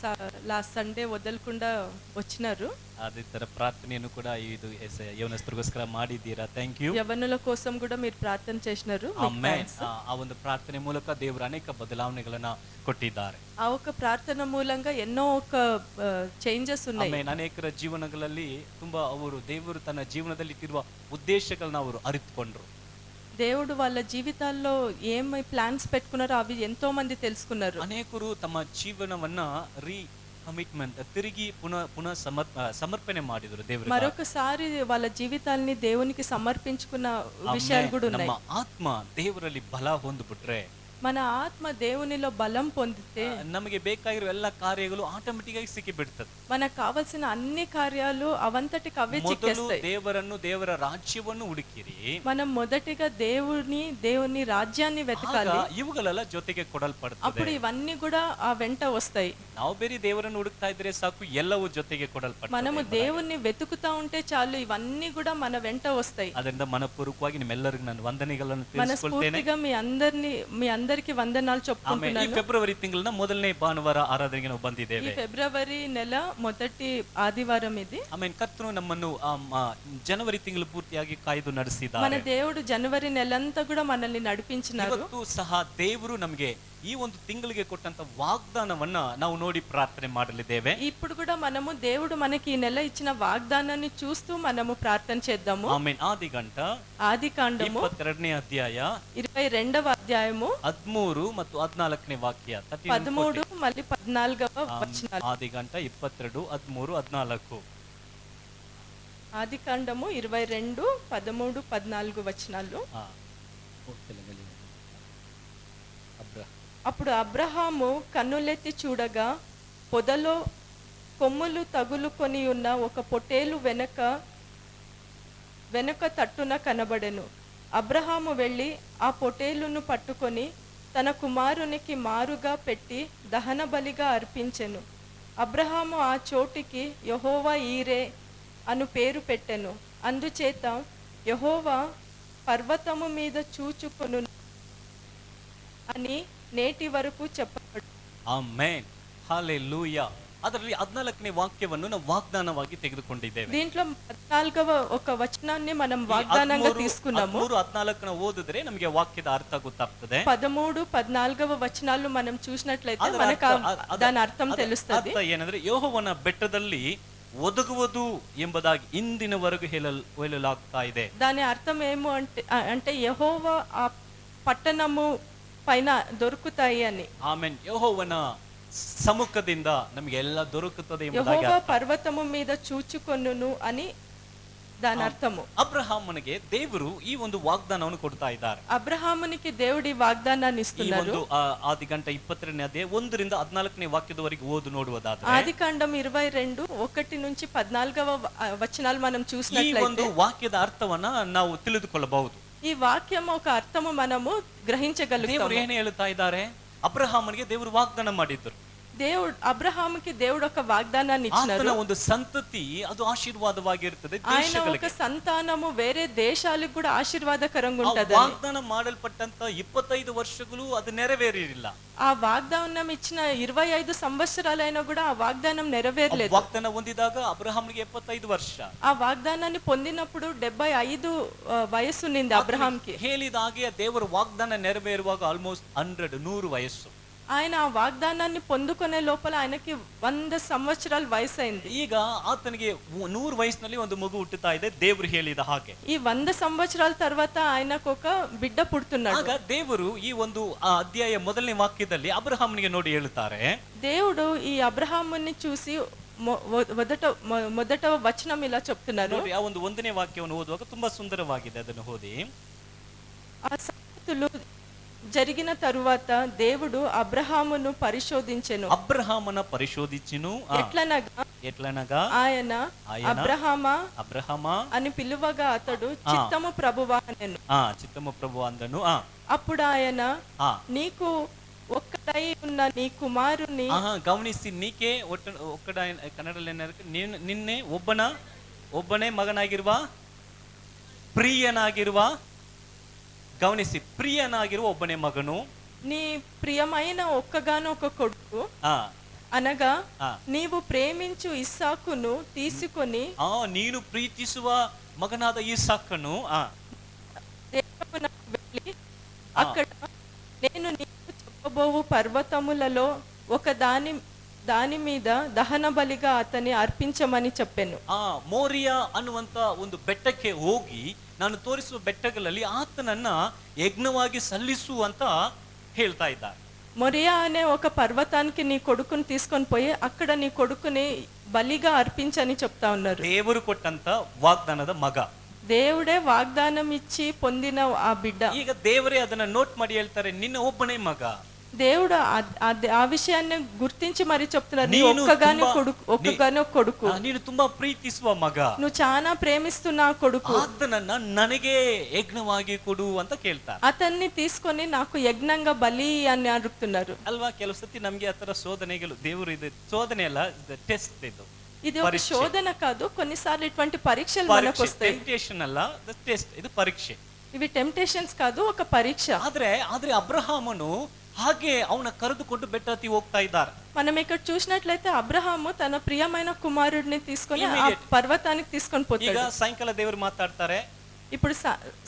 లాస్ట్ సండే వదలకుండా వచ్చినారు. ಅದೇ ತರ ಪ್ರಾರ್ಥನೆಯನ್ನು ಕೂಡ ಇದು ಯೌವನಸ್ಥರಿಗೋಸ್ಕರ ಮಾಡಿದ್ದೀರಾ. Thank you. యవ్వనుల కోసం కూడా మీరు ప్రార్థన చేసినారు. ಆಮೆನ್. ಆ ಒಂದು ಪ್ರಾರ್ಥನೆ ಮೂಲಕ ದೇವರು ಅನೇಕ ಬದಲಾವಣೆಗಳನ್ನ ಕೊಟ್ಟಿದ್ದಾರೆ. ఆ ఒక ప్రార్థన మూలంగా ఎన్నో ఒక చేంజెస్ ఉన్నాయి. ಆಮೆನ್. ಅನೇಕರ ಜೀವನಗಳಲ್ಲಿ ತುಂಬಾ ದೇವರು ತನ್ನ ಜೀವನದಲ್ಲಿ ಇಟ್ಟಿರುವ ಉದ್ದೇಶಗಳನ್ನ ಅವರು ಅರಿತುಕೊಂಡ್ರು. దేవుడు వాళ్ళ జీవితాల్లో ఏమై ప్లాన్స్ పెట్టుకున్నారో అవి ఎంతో మంది తెలుసుకున్నారు. ಅನೇಕರು ತಮ್ಮ ಜೀವನವನ್ನ కమిట్మెంట్ తిరిగి పునః సమర్పణ ಮಾಡಿದ್ರು ದೇವರಿಗೆ. మరొకసారి వాళ్ళ జీవితాల్ని దేవునికి సమర్పించుకున్న విషయాలు కూడా ఉన్నాయి. ನಮ್ಮ ಆತ್ಮ ದೇವರಲ್ಲಿ ಬಲ ಹೊಂದಿಬಿಟ್ರೆ, మన ఆత్మ దేవునిలో బలం పొందితే ನಮಗೆ ಬೇಕಾಗಿರೋ ಎಲ್ಲ ಕಾರ್ಯಗಳು ಆಟೋಮೆಟಿಕ್ ಆಗಿ ಸಿಕ್ಕಿ ಬಿಡ್ತದೆ. మనకు కావాల్సిన అన్ని కార్యాలు అవంతటికి అవే చిక్కేస్తాయి. ದೇವರ ರಾಜ್ಯವನ್ನು ಹುಡುಕಿರಿ. మనం మొదటిగా దేవుని రాజ్యాన్ని వెతకాలి. ಇವುಗಳೆಲ್ಲ ಜೊತೆಗೆ ಕೊಡಲ್ಪಡುತ್ತದೆ. అప్పుడు ఇవన్నీ కూడా ఆ వెంట వస్తాయి. ನಾವು ಬೇರೆ ದೇವರನ್ನು ಹುಡುಕ್ತಾ ಇದ್ರೆ ಸಾಕು, ಎಲ್ಲವೂ ಜೊತೆಗೆ ಕೊಡಲ್ಪಡುತ್ತದೆ. మనము దేవుణ్ణి వెతుకుతా ఉంటే చాలు, ఇవన్నీ కూడా మన వెంట వస్తాయి. ಅದರಿಂದ ಮನಪೂರ್ವಕವಾಗಿ ನಿಮ್ಮೆಲ್ಲರಿಗೂ ನಾನು ವಂದನೆಗಳನ್ನು ತಿಳಿಸಿಕೊಳ್ಳುತ್ತೇನೆ. మీ అందరికి వందనాలు చెప్పుకుంటున్నాను. ಈ ಫೆಬ್ರವರಿ ತಿಂಗಳಿನ ಮೊದಲನೇ ಭಾನುವಾರ ಆರಾಧನೆಗೆ ನಾವು ಬಂದಿದ್ದೇವೆ. ಈ ಫೆಬ್ರವರಿ నెల మొదటి ఆదివారం ఇది. ಆಮೇಲೆ ಕರ್ತನು ನಮ್ಮನ್ನು ಜನವರಿ ತಿಂಗಳು ಪೂರ್ತಿಯಾಗಿ ಕಾಯ್ದು ನಡೆಸಿದ್ದಾರೆ. మన దేవుడు జనవరి నెలంతా కూడా మనల్ని నడిపించినారు. ಇವತ್ತು ಸಹ ದೇವರು ನಮಗೆ ಈ ಒಂದು ತಿಂಗಳಿಗೆ ಕೊಟ್ಟಂತ ವಾಗ್ದಾನವನ್ನ ನಾವು ನೋಡಿ ಪ್ರಾರ್ಥನೆ ಮಾಡಲಿದ್ದೇವೆ. ఇప్పుడు కూడా మనము దేవుడు మనకి ఈ నెల ఇచ్చిన వాగ్దానాన్ని చూస్తూ మనము ప్రార్థన చేద్దాము. ఆమేన్. ఆదికాండము 22ನೇ ಅಧ್ಯಾಯ 22వ అధ్యాయము 13 ಮತ್ತು 14ನೇ ವಾಕ್ಯ. 13 మళ్ళీ 14వ వచనాలు. ఆదికాండ 22 13 14. ఆదికాండము 22 13 14 వచనాలు. అప్పుడు అబ్రహాము కన్నులెత్తి చూడగా పొదలో కొమ్ములు తగులుకొని ఉన్న ఒక పొట్టేలు వెనక తట్టున కనబడెను. అబ్రహాము వెళ్ళి ఆ పొట్టేలును పట్టుకొని తన కుమారునికి మారుగా పెట్టి దహన బలిగా అర్పించెను. అబ్రహాము ఆ చోటికి యెహోవా ఈరే అను పేరు పెట్టెను. అందుచేత యెహోవా పర్వతము మీద చూచుకొను అని నేటి వరకు చెప్పబడు. ಆಮೆನ್. ಹಲ್ಲೆಲೂಯಾ. ಅದರಲ್ಲಿ 14ನೇ ವಾಕ್ಯವನ್ನು ನಾವು ವಾಗ್ದಾನವಾಗಿ ತೆಗೆದುಕೊಂಡಿದ್ದೇವೆ. దీంట్లో 14వ ఒక వచనాన్ని మనం వాగ్దానంగా తీసుకున్నాము. 13-14ನ ಓದಿದ್ರೆ ನಮಗೆ ವಾಕ್ಯದ ಅರ್ಥ ಗೊತ್ತಾಗ್ತದೆ. 13 14వ వచనాలు మనం చూసినట్లయితే మనకు దాని అర్థం తెలుస్తుంది. ಅರ್ಥ ಏನಂದ್ರೆ, ಯೆಹೋವನ ಬೆಟ್ಟದಲ್ಲಿ ಒದಗುವುದು ಎಂಬುದಾಗಿ ಇಂದಿನವರೆಗೂ ಹೇಳಲಾಗ್ತಾ ಇದೆ. దాని అర్థం ఏమో అంటే యెహోవా ఆ పట్టణము పైన దొరుకుతాయి అని. ಆಮೆನ್. ಯೆಹೋವನ ಸಮ್ಮುಖದಿಂದ ನಮಗೆ ಎಲ್ಲ ದೊರಕುತ್ತದೆ ಎಂಬುದಾಗಿ. యెహోవా పర్వతము మీద చూచుకొనును అని దాని అర్థము. ಅಬ್ರಹಾಮನಿಗೆ ದೇವರು ಈ ಒಂದು ವಾಗ್ದಾನವನ್ನು ಕೊಡ್ತಾ ಇದ್ದಾರೆ. అబ్రహామునికి దేవుడి వాగ్దానాన్ని ఇస్తున్నారు. ಆದಿಕಾಂಡ 22ನೇ ಅಧ್ಯಾಯ 1ರಿಂದ 14ನೇ ವಾಕ್ಯದವರೆಗೆ ಓದು ನೋಡುವುದಾದರೆ, ఆదికాండం 22 1 నుంచి 14వ వచనాలు మనం ಈ చూసినట్లయితే ಒಂದು ವಾಕ್ಯದ ಅರ್ಥವನ್ನ ನಾವು ತಿಳಿದುಕೊಳ್ಳಬಹುದು. ఈ వాక్యం ఒక అర్థము మనము గ్రహించగలుగుతాము. ದೇವರು ಏನು ಹೇಳ್ತಾ ಇದ್ದಾರೆ? ಅಬ್ರಹಾಮನಿಗೆ ದೇವರು ವಾಗ್ದಾನ ಮಾಡಿದ್ರು. దేవుడు అబ్రహాముకి దేవుడు ఒక వాగ్దానాన్ని ఇచ్చినారు. ಆತನ ಒಂದು ಸಂತತಿ ಅದು ಆಶೀರ್ವಾದವಾಗಿರುತ್ತದೆ. ఆయన ఒక సంతానము వేరే దేశాలకు కూడా ఆశీర్వాదకరంగా ఉంటది. ವಾಗ್ದಾನ ಮಾಡಲ್ಪಟ್ಟಂತ 25 ವರ್ಷಗಳು ಅದು ನೆರವೇರಿರಲಿಲ್ಲ. ఆ వాగ్దానం ఇచ్చిన 25 సంవత్సరాలైనా కూడా ఆ వాగ్దానం నెరవేరలేదు. ವಾಗ್ದಾನ ಹೊಂದಿದಾಗ ಅಬ್ರಹಾಮ್ಗೆ 75 ವರ್ಷ. ఆ వాగ్దానాన్ని పొందినప్పుడు 75 వయస్సు నింది అబ్రహాంకి. ಹೇಳಿದ ಹಾಗೆ ದೇವರ ವಾಗ್ದಾನ ನೆರವೇರುವಾಗ ಆಲ್ಮೋಸ್ಟ್ 100 ವಯಸ್ಸು. ఆయన ఆ వాగ్దానాన్ని పొందుకునే లోపల ఆయనకి 100 సంవత్సరాల వయసు అయింది. ಈಗ ಆತನಿಗೆ 100 ವಯಸ್ಸಿನಲ್ಲಿ ಒಂದು ಮಗು ಹುಟ್ಟುತ್ತಾ ಇದೆ, ದೇವರು ಹೇಳಿದ ಹಾಗೆ. ఈ 100 సంవత్సరాల తర్వాత ఆయనకు ఒక బిడ్డ పుడుతున్నాడు. ಆಗ ದೇವರು ಈ ಒಂದು ಅಧ್ಯಾಯ ಮೊದಲನೇ ವಾಕ್ಯದಲ್ಲಿ ಅಬ್ರಹಾಮನಿಗೆ ನೋಡಿ ಹೇಳುತ್ತಾರೆ, దేవుడు ఈ అబ్రహాముని చూసి మొదట వచనం ఇలా చెప్తున్నారు. ನೋಡಿ, ಆ ಒಂದು 1ನೇ ವಾಕ್ಯವನ್ನು ಓದುವಾಗ ತುಂಬಾ ಸುಂದರವಾಗಿದೆ, ಅದನ್ನು ಓದಿ. ఆ సంగతులు జరిగిన తరువాత దేవుడు అబ్రహామును పరిశోధించెను. అబ్రహామున పరిశోధించును. ఎట్లనగా ఆయన అబ్రహామా అబ్రహామా అని పిలువగా అతడు చిత్తము ప్రభువా అనెను. చిత్తము ప్రభు అందను. అప్పుడు ఆయన నీకు ఒక్కడై ఉన్న నీ కుమారుని ಗಮನಿಸಿ ನೀಕೆ ಒಕ್ಕಡ ಕನ್ನಡದಲ್ಲಿ ನಿನ್ನೆ ಒಬ್ಬನೇ ಮಗನಾಗಿರುವ ಪ್ರಿಯನಾಗಿರುವ ಗಮನಿಸಿ ಪ್ರಿಯನಾಗಿರುವ ಒಬ್ಬನೇ ಮಗನು నీ ప్రియమైన ఒక్కగానొక్క కొడుకు అనగా నీవు ప్రేమించు ఇస్సాకును తీసుకొని ನೀನು ಪ್ರೀತಿಸುವ ಮಗನಾದ ಇಸಾಕನು దేశమునకు వెళ్ళి అక్కడ నేను నీకు చెప్పబోవు పర్వతములలో ఒక దాని మీద దహన బలిగా అతని అర్పించమని చెప్పాను. ಮೋರಿಯಾ ಅನ್ನುವಂತ ಒಂದು ಬೆಟ್ಟಕ್ಕೆ ಹೋಗಿ ನಾನು ತೋರಿಸುವ ಬೆಟ್ಟಗಳಲ್ಲಿ ಆತನನ್ನ ಯಜ್ಞವಾಗಿ ಸಲ್ಲಿಸು ಅಂತ ಹೇಳ್ತಾ ಇದ್ದಾರೆ. మొరియా అనే ఒక పర్వతానికి నీ కొడుకుని తీసుకొని పోయి అక్కడ నీ కొడుకుని బలిగా అర్పించని చెప్తా ఉన్నారు. ದೇವರು ಕೊಟ್ಟಂತ ವಾಗ್ದಾನದ ಮಗ, దేవుడే వాగ్దానం ఇచ్చి పొందిన ఆ బిడ్డ. ಈಗ ದೇವರೇ ಅದನ್ನ ನೋಟ್ ಮಾಡಿ ಹೇಳ್ತಾರೆ, ನಿನ್ನ ಒಬ್ಬನೇ ಮಗ. దేవుడు ఆ విషయాన్ని గుర్తించి మరి చెప్తున్నారు, నీ ఒక్కగానో కొడుకు, ನೀನು ತುಂಬಾ ಪ್ರೀತಿಸುವ ಮಗ, నువ్వు చాలా ప్రేమిస్తున్న కొడుకు, ಆತನನ್ನ ನನಗೆ ಯಜ್ಞವಾಗಿ ಕೊಡು ಅಂತ ಕೇಳ್ತಾರೆ. అతన్ని తీసుకొని నాకు యజ్ఞంగా బలి అని అడుగుతున్నారు ಅಲ್ವಾ. ಕೆಲವು ಸತಿ ನಮ್ಗೆ ಆತರ ಶೋಧನೆಗಳು, ದೇವರು ಇದು ಶೋಧನೆ ಅಲ್ಲ, ಟೆಸ್ಟ್. ఇది ఒక శోధన కాదు, కొన్నిసార్లు ఇటువంటి పరీక్షలు మనకు వస్తాయి. ಟೆಂಪ್ಟೇಷನ್ ಅಲ್ಲ, ಟೆಸ್ಟ್, ಇದು ಪರೀಕ್ಷೆ. ఇవి టెంప్టేషన్స్ కాదు, ఒక పరీక్ష. ಆದ್ರೆ ಅಬ್ರಹಾಮನು ಹಾಗೆ ಅವನ ಕರೆದುಕೊಂಡು ಬೆಟ್ಟ ಹತ್ತಿ ಹೋಗ್ತಾ ಇದ್ದಾರೆ. మనం ఇక్కడ చూసినట్లయితే అబ్రహాము తన ప్రియమైన కుమారుడిని తీసుకొని ఆ పర్వతానికి తీసుకొని పోతాడు. ಈಗ ಸಾಯಂಕಾಲ ದೇವರು ಮಾತಾಡ್ತಾರೆ, ఇప్పుడు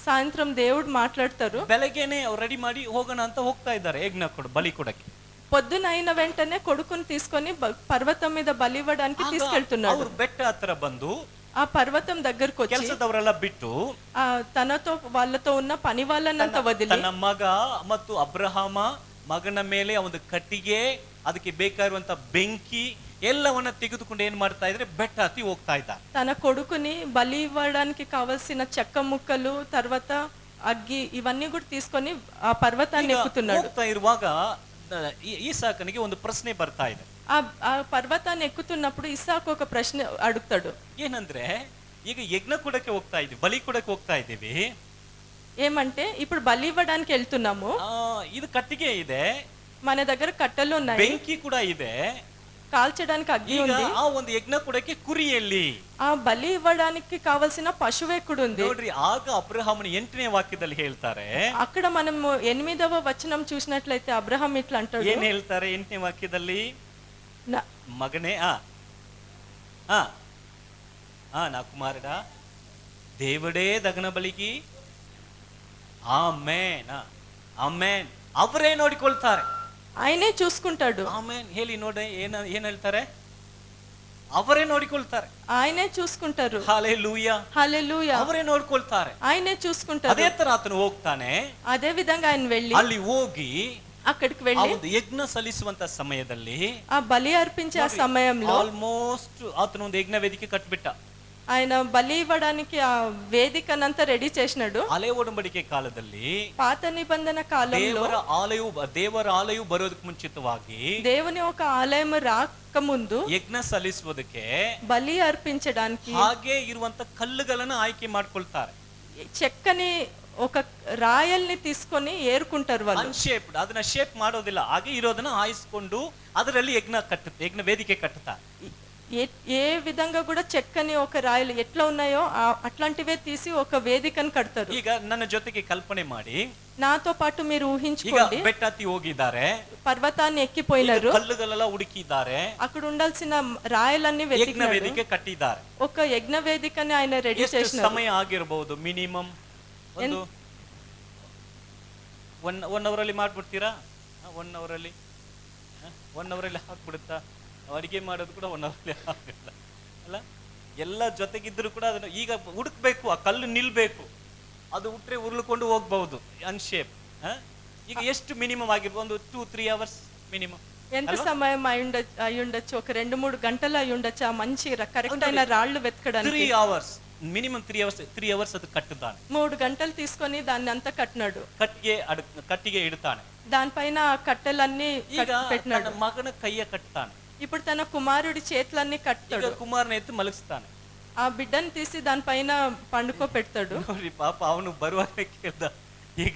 సాయంత్రం దేవుడు మాట్లాడతారు. ಬೆಳಗ್ಗೆನೆ ಅವ್ರು ರೆಡಿ ಮಾಡಿ ಹೋಗೋಣ ಅಂತ ಹೋಗ್ತಾ ಇದ್ದಾರೆ ಯಜ್ಞ ಕೊಡು, ಬಲಿ ಕೊಡಕ್ಕೆ. పొద్దున అయిన వెంటనే కొడుకుని తీసుకొని పర్వతం మీద బలి ఇవ్వడానికి తీసుకెళ్తున్నాడు. ಅವ್ರು ಬೆಟ್ಟ ಹತ್ರ ಬಂದು ఆ పర్వతం దగ్గరకు వచ్చి ಕೆಲಸದವರೆಲ್ಲ ಬಿಟ್ಟು తనతో వాళ్ళతో ఉన్న పని వాళ్ళనంతా వదిలి ತನ್ನ ಮಗ ಮತ್ತು ಅಬ್ರಹಾಮ ಮಗನ ಮೇಲೆ ಒಂದು ಕಟ್ಟಿಗೆ, ಅದಕ್ಕೆ ಬೇಕಾಗಿರುವಂತ ಬೆಂಕಿ ಎಲ್ಲವನ್ನ ತೆಗೆದುಕೊಂಡು ಏನ್ ಮಾಡ್ತಾ ಇದ್ರೆ ಬೆಟ್ಟ ಹತ್ತಿ ಹೋಗ್ತಾ ಇದ್ದಾರೆ. తన కొడుకుని బలి ఇవ్వడానికి కావలసిన చెక్క ముక్కలు, తర్వాత అగ్గి, ఇవన్నీ కూడా తీసుకొని ఆ పర్వతాన్ని ఎక్కుతున్నాడు. ಹೋಗ್ತಾ ಇರುವಾಗ ಈಸಾಕನಿಗೆ ಒಂದು ಪ್ರಶ್ನೆ ಬರ್ತಾ ಇದೆ. ఆ పర్వతాన్ని ఎక్కుతున్నప్పుడు ఇస్సాకు ఒక ప్రశ్న అడుగుతాడు. ಏನಂದ್ರೆ, ಈಗ ಯಜ್ಞ ಕೊಡಕ್ಕೆ ಹೋಗ್ತಾ ಇದೀವಿ, ಬಲಿ ಕೊಡಕ್ಕೆ ಹೋಗ್ತಾ ಇದ್ದೀವಿ. ఏమంటే ఇప్పుడు బలి ఇవ్వడానికి వెళ్తున్నాము, ಇದು ಕಟ್ಟಿಗೆ ಇದೆ, మన దగ్గర కట్టెలు ఉన్నాయి, ಬೆಂಕಿ ಕೂಡ ಇದೆ, కాల్చడానికి అగ్గి ಈಗ ఉంది. ಆ ಒಂದು ಯಜ್ಞ ಕೊಡಕ್ಕೆ ಕುರಿಯಲ್ಲಿ ఆ బలి ఇవ్వడానికి కావలసిన పశువు ఎక్కడుంది? ನೋಡ್ರಿ, ಆಗ ಅಬ್ರಹಾಮನ 8ನೇ ವಾಕ್ಯದಲ್ಲಿ ಹೇಳ್ತಾರೆ. అక్కడ మనం 8వ వచనం చూసినట్లయితే అబ్రహాం ఇట్లా అంటాడు. ಏನ್ ಹೇಳ್ತಾರೆ 8ನೇ ವಾಕ್ಯದಲ್ಲಿ? మగనే నా కుమారుడా, దేవుడే దగన బలికి ಆಮೇನ್ ಆಮೇನ್ ಅವರೇ ನೋಡಿಕೊಳ್ತಾರೆ, ఆయనే చూసుకుంటాడు. ಆಮೇನ್ ಹೇಳಿ ನೋಡಿ, ಏನ್ ಹೇಳ್ತಾರೆ? ಅವರೇ ನೋಡಿಕೊಳ್ತಾರೆ, ఆయనే చూసుకుంటారు. హల్లెలూయా, హల్లెలూయా, ಅವರೇ ನೋಡ್ಕೊಳ್ತಾರೆ, ఆయనే చూసుకుంటారు. ಅದೇ ತರ ಆತನು ಹೋಗ್ತಾನೆ. అదే విధంగా ఆయన వెళ్ళి ಅಲ್ಲಿ ಹೋಗಿ అక్కడికి వెళ్ళి ಒಂದು ಯಜ್ಞ ಸಲ್ಲಿಸುವಂತ ಸಮಯದಲ್ಲಿ, ఆ బలి అర్పించే ఆ సమయంలో ಆಲ್ಮೋಸ್ಟ್ ಆತನು ಒಂದು ಯಜ್ಞ ವೇದಿಕೆ ಕಟ್ಬಿಟ್ಟ. ఆయన బలి ఇవ్వడానికి ఆ వేదికనంతా రెడీ చేసినాడు. ಹಳೆ ಒಡಂಬಡಿಕೆ ಕಾಲದಲ್ಲಿ, పాత నిబంధన కాలంలో ದೇವರ ಆಲಯವು ಬರೋದಕ್ಕೆ ಮುಂಚಿತವಾಗಿ దేవుని ఒక ఆలయం రాకముందు ಯಜ್ಞ ಸಲ್ಲಿಸುವುದಕ್ಕೆ బలి అర్పించడానికి ಹಾಗೆ ಇರುವಂತ ಕಲ್ಲುಗಳನ್ನು ಆಯ್ಕೆ ಮಾಡ್ಕೊಳ್ತಾರೆ. చెక్కని ఒక రాయల్ని తీసుకొని ఏరుకుంటారు వాళ్ళు. ಅನ್ಶೇಪ್ಡ್, ಅದನ್ನ ಶೇಪ್ ಮಾಡೋದಿಲ್ಲ, ಹಾಗೆ ಇರೋದನ್ನ ಆಯಿಸ್ಕೊಂಡು ಅದರಲ್ಲಿ ಯಜ್ಞ ವೇದಿಕೆ ಕಟ್ಟುತ್ತಾರೆ. ఏ విధంగా కూడా చెక్కని ఒక రాయలు ఎట్లా ఉన్నాయో అట్లాంటివే తీసి ఒక వేదికను కడతారు. ಈಗ ನನ್ನ ಜೊತೆಗೆ ಕಲ್ಪನೆ ಮಾಡಿ, నాతో పాటు మీరు ఊహించుకోండి, ಬೆಟ್ಟ ಹತ್ತಿ ಹೋಗಿದ್ದಾರೆ, పర్వతాన్ని ఎక్కిపోయినారు, ಕಲ್ಲುಗಳೆಲ್ಲ ಹುಡುಕಿದ್ದಾರೆ, అక్కడ ఉండాల్సిన రాయలన్నీ ಯಜ್ಞ వెతికినారు, ವೇದಿಕೆ ಕಟ್ಟಿದ್ದಾರೆ. ఒక యజ్ఞ వేదికని ఆయన రెడీ ಎಷ್ಟು చేసినారు. ಸಮಯ ಆಗಿರಬಹುದು? ಮಿನಿಮಮ್ ಒಂದು 1 ಅವರಲ್ಲಿ ಮಾಡ್ಬಿಡ್ತೀರಾ? 1 ಅವರಲ್ಲಿ ಹಾಕ್ಬಿಡುತ್ತಾ? ಅಡಿಗೆ ಮಾಡೋದು ಕೂಡ 1 ಅವರಲ್ಲಿ ಆಗಲ್ಲ ಅಲ್ಲ? ಎಲ್ಲ ಜೊತೆಗಿದ್ರು ಕೂಡ ಅದನ್ನು ಈಗ ಹುಡುಕ್ಬೇಕು, ಆ ಕಲ್ಲು ನಿಲ್ಬೇಕು, ಅದು ಹುಟ್ರೆ ಉರುಳ್ಕೊಂಡು ಹೋಗ್ಬಹುದು ಅನ್ಶೇಪ್. ಈಗ ಎಷ್ಟು ಮಿನಿಮಮ್ ಆಗಿರ್ಬೋದು? ಒಂದು 2-3 hours ಮಿನಿಮಮ್. ఎంత సమయం అయి ఉండొచ్చు? ఒక 2-3 గంటలు అయి ఉండొచ్చు ఆ మంచి కరెక్ట్ అయిన రాళ్ళు వెతకడానికి. 3 hours ಮಿನಿಮಮ್ 3 hours ಅದು ಕಟ್ಟುತ್ತಾನೆ. 3 గంటలు తీసుకొని దాన్ని అంతా కట్టినాడు. కట్టిಗೆ ఇడతాನೆ. దానిపైన ఆ కట్టెలన్నీ ಈಗ పెట్టినాడు. తన మగన కయ్య కట్టుతాನೆ. ఇప్పుడు తన కుమారుడి చేతులన్నీ ಈಗ కట్టాడు. కుమారుని ఎత్తి మಲಗಿಸ್ತಾನೆ. ఆ బిడ్డని తీసి దానిపైన పండుకో పెడతాడు. ನೋಡಿ ಪಾಪ ಅವನು ಬರುವಾಗ ಕೇಳ್ದ ಈಗ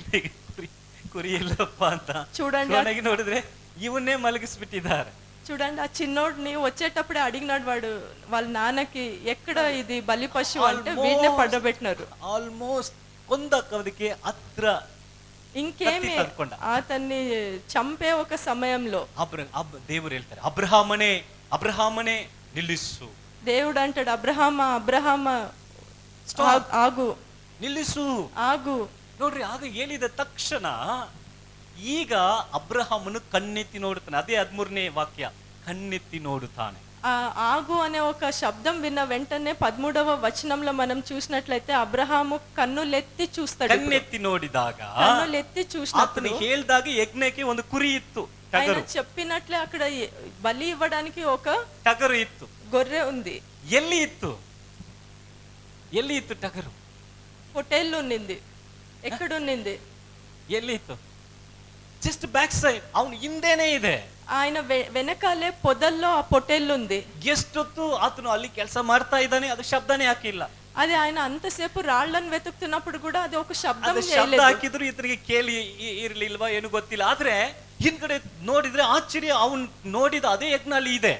ಕುರಿ ಎಲ್ಲಪ್ಪ ಅಂತ. చూడండి ಕೊನೆಗೆ ನೋಡಿದ್ರೆ ಇವನ್ನೇ ಮಲಗಿಸ್ಬಿಟ್ಟಿದ್ದಾರೆ. చూడండి ఆ చిన్నోడిని వచ్చేటప్పుడే అడిగినాడు వాడు వాళ్ళ నాన్నకి, ఎక్కడ ఇది బలి పశువు అంటే వీడినే పడబెట్టినారు. ఆల్మోస్ట్ కొందಕ್ಕೆ ಹತ್ರ ఇంకేమి అతన్ని చంపే ఒక సమయంలో దేవుడు ಹೇಳ್ತಾರೆ, అబ్రహామనే నిల్లిసు. దేవుడు అంటాడు, అబ్రహామ ఆగు, నిల్లిసు, ఆగు. ನೋಡ್ರಿ, ಆಗ ಹೇಳಿದ ತಕ್ಷಣ ಈಗ ಅಬ್ರಹಾಮನು ಕಣ್ಣೆತ್ತಿ ನೋಡುತ್ತಾನೆ. ಅದೇ 13ನೇ ವಾಕ್ಯ, ಕಣ್ಣೆತ್ತಿ ನೋಡುತ್ತಾನೆ. ఆ ఆగు అనే ఒక శబ్దం విన్న వెంటనే 13వ వచనంలో మనం చూసినట్లయితే అబ్రహాము కన్నులెత్తి చూస్తాడు. కన్నెత్తి ನೋಡಿದಾಗ కన్నులెత్తి చూసినప్పుడు అతను ಹೇಳಿದಾಗ యజ్ఞಕ್ಕೆ ಒಂದು ಕುರಿ ಇತ್ತು, ఆయన చెప్పినట్లే అక్కడ బలి ఇవ్వడానికి ఒక ಟಗರು ಇತ್ತು, గొర్రె ఉంది. ಎಲ್ಲಿ ಇತ್ತು ಟಗರು? పొట్టేళ్ళు ఉన్నింది. ఎక్కడున్నింది? ಎಲ್ಲಿ ಇತ್ತು? జస్ట్ బ్యాక్ సైడ్, ಅವನು ಹಿಂದೆನೇ ಇದೆ. ఆయన వెనకాలే పొదల్లో ఆ పొట్టేళ్ళు ఉంది. ಎಷ್ಟೊತ್ತು ಆತನು ಅಲ್ಲಿ ಕೆಲಸ ಮಾಡ್ತಾ ಇದ್ದಾನೆ, ಅದು ಶಬ್ದನೇ ಹಾಕಿಲ್ಲ. అది ఆయన అంతసేపు రాళ్లను వెతుకుతున్నప్పుడు కూడా అది ఒక శబ్దం ಶಬ್ದ చేయలేదు. ಹಾಕಿದ್ರು ಇತರಿಗೆ ಕೇಳಿ ಇರ್ಲಿಲ್ವಾ ಏನು ಗೊತ್ತಿಲ್ಲ. ಆದ್ರೆ ಹಿಂದ್ಗಡೆ ನೋಡಿದ್ರೆ ಆಶ್ಚರ್ಯ, ಅವನು ನೋಡಿದ ಅದೇ ಯಜ್ಞ ಅಲ್ಲಿ ಇದೆ.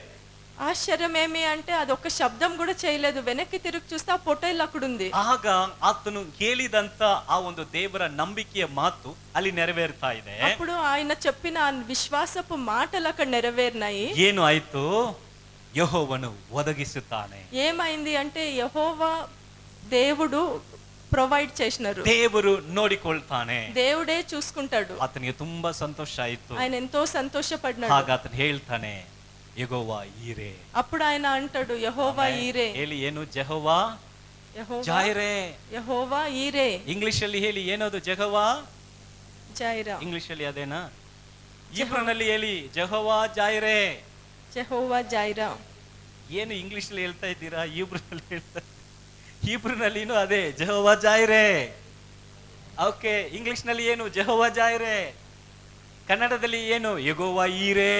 ఆశ్చర్యం ఏమి అంటే అది ఒక శబ్దం కూడా చేయలేదు. వెనక్కి తిరిగి చూస్తే ఆ పొట్టేళ్ళు అక్కడ ఉంది. ಆಗ ಆತನು ಕೇಳಿದಂತ ಆ ಒಂದು ದೇವರ ನಂಬಿಕೆಯ ಮಾತು ಅಲ್ಲಿ ನೆರವೇರ್ತಾ ಇದೆ. అప్పుడు ఆయన చెప్పిన విశ్వాసపు మాటలు అక్కడ నెరవేరినాయి. ಏನು ಆಯ್ತು? ಯೆಹೋವನು ಒದಗಿಸುತ್ತಾನೆ. ఏమైంది అంటే యెహోవా దేవుడు ప్రొవైడ్ చేసినారు. ದೇವರು ನೋಡಿಕೊಳ್ತಾನೆ, దేవుడే చూసుకుంటాడు. ಆತನಿಗೆ ತುಂಬಾ ಸಂತೋಷ ಆಯ್ತು. ఆయన ఎంతో సంతోషపడినాడు. ಆಗ ಆತನು ಹೇಳ್ತಾನೆ, ಯೆಹೋವಾ ಈರೆ. అప్పుడు ఆయన అంటాడు, యెహోవా ఈరే. ಹೇಳಿ ಏನು? ಜೆಹೋವಾ యెహోవా ಜಾಯಿರೆ. యెహోవా ఈరే. ಇಂಗ್ಲಿಷ್ ಅಲ್ಲಿ ಹೇಳಿ ಏನದು? ಜೆಹೋವಾ జైరా. ಇಂಗ್ಲಿಷ್ ಅಲ್ಲಿ ಅದೇನಾ? ಹೀಬ್ರೂನಲ್ಲಿ ಹೇಳಿ ಜೆಹೋವಾ ಜಾಯಿರೆ. జెహోవా జైరా. ಏನು ಇಂಗ್ಲಿಷ್ ಅಲ್ಲಿ ಹೇಳ್ತಾ ಇದ್ದೀರಾ? ಹೀಬ್ರೂನಲ್ಲಿನೂ ಅದೇ ಜೆಹೋವಾ ಜಾಯಿರೆ. ಓಕೆ, ಇಂಗ್ಲಿಷ್ ನಲ್ಲಿ ಏನು? ಜೆಹೋವಾ ಜಾಯಿರೆ. ಕನ್ನಡದಲ್ಲಿ ಏನು? ಯೆಹೋವಾ ಈರೆ.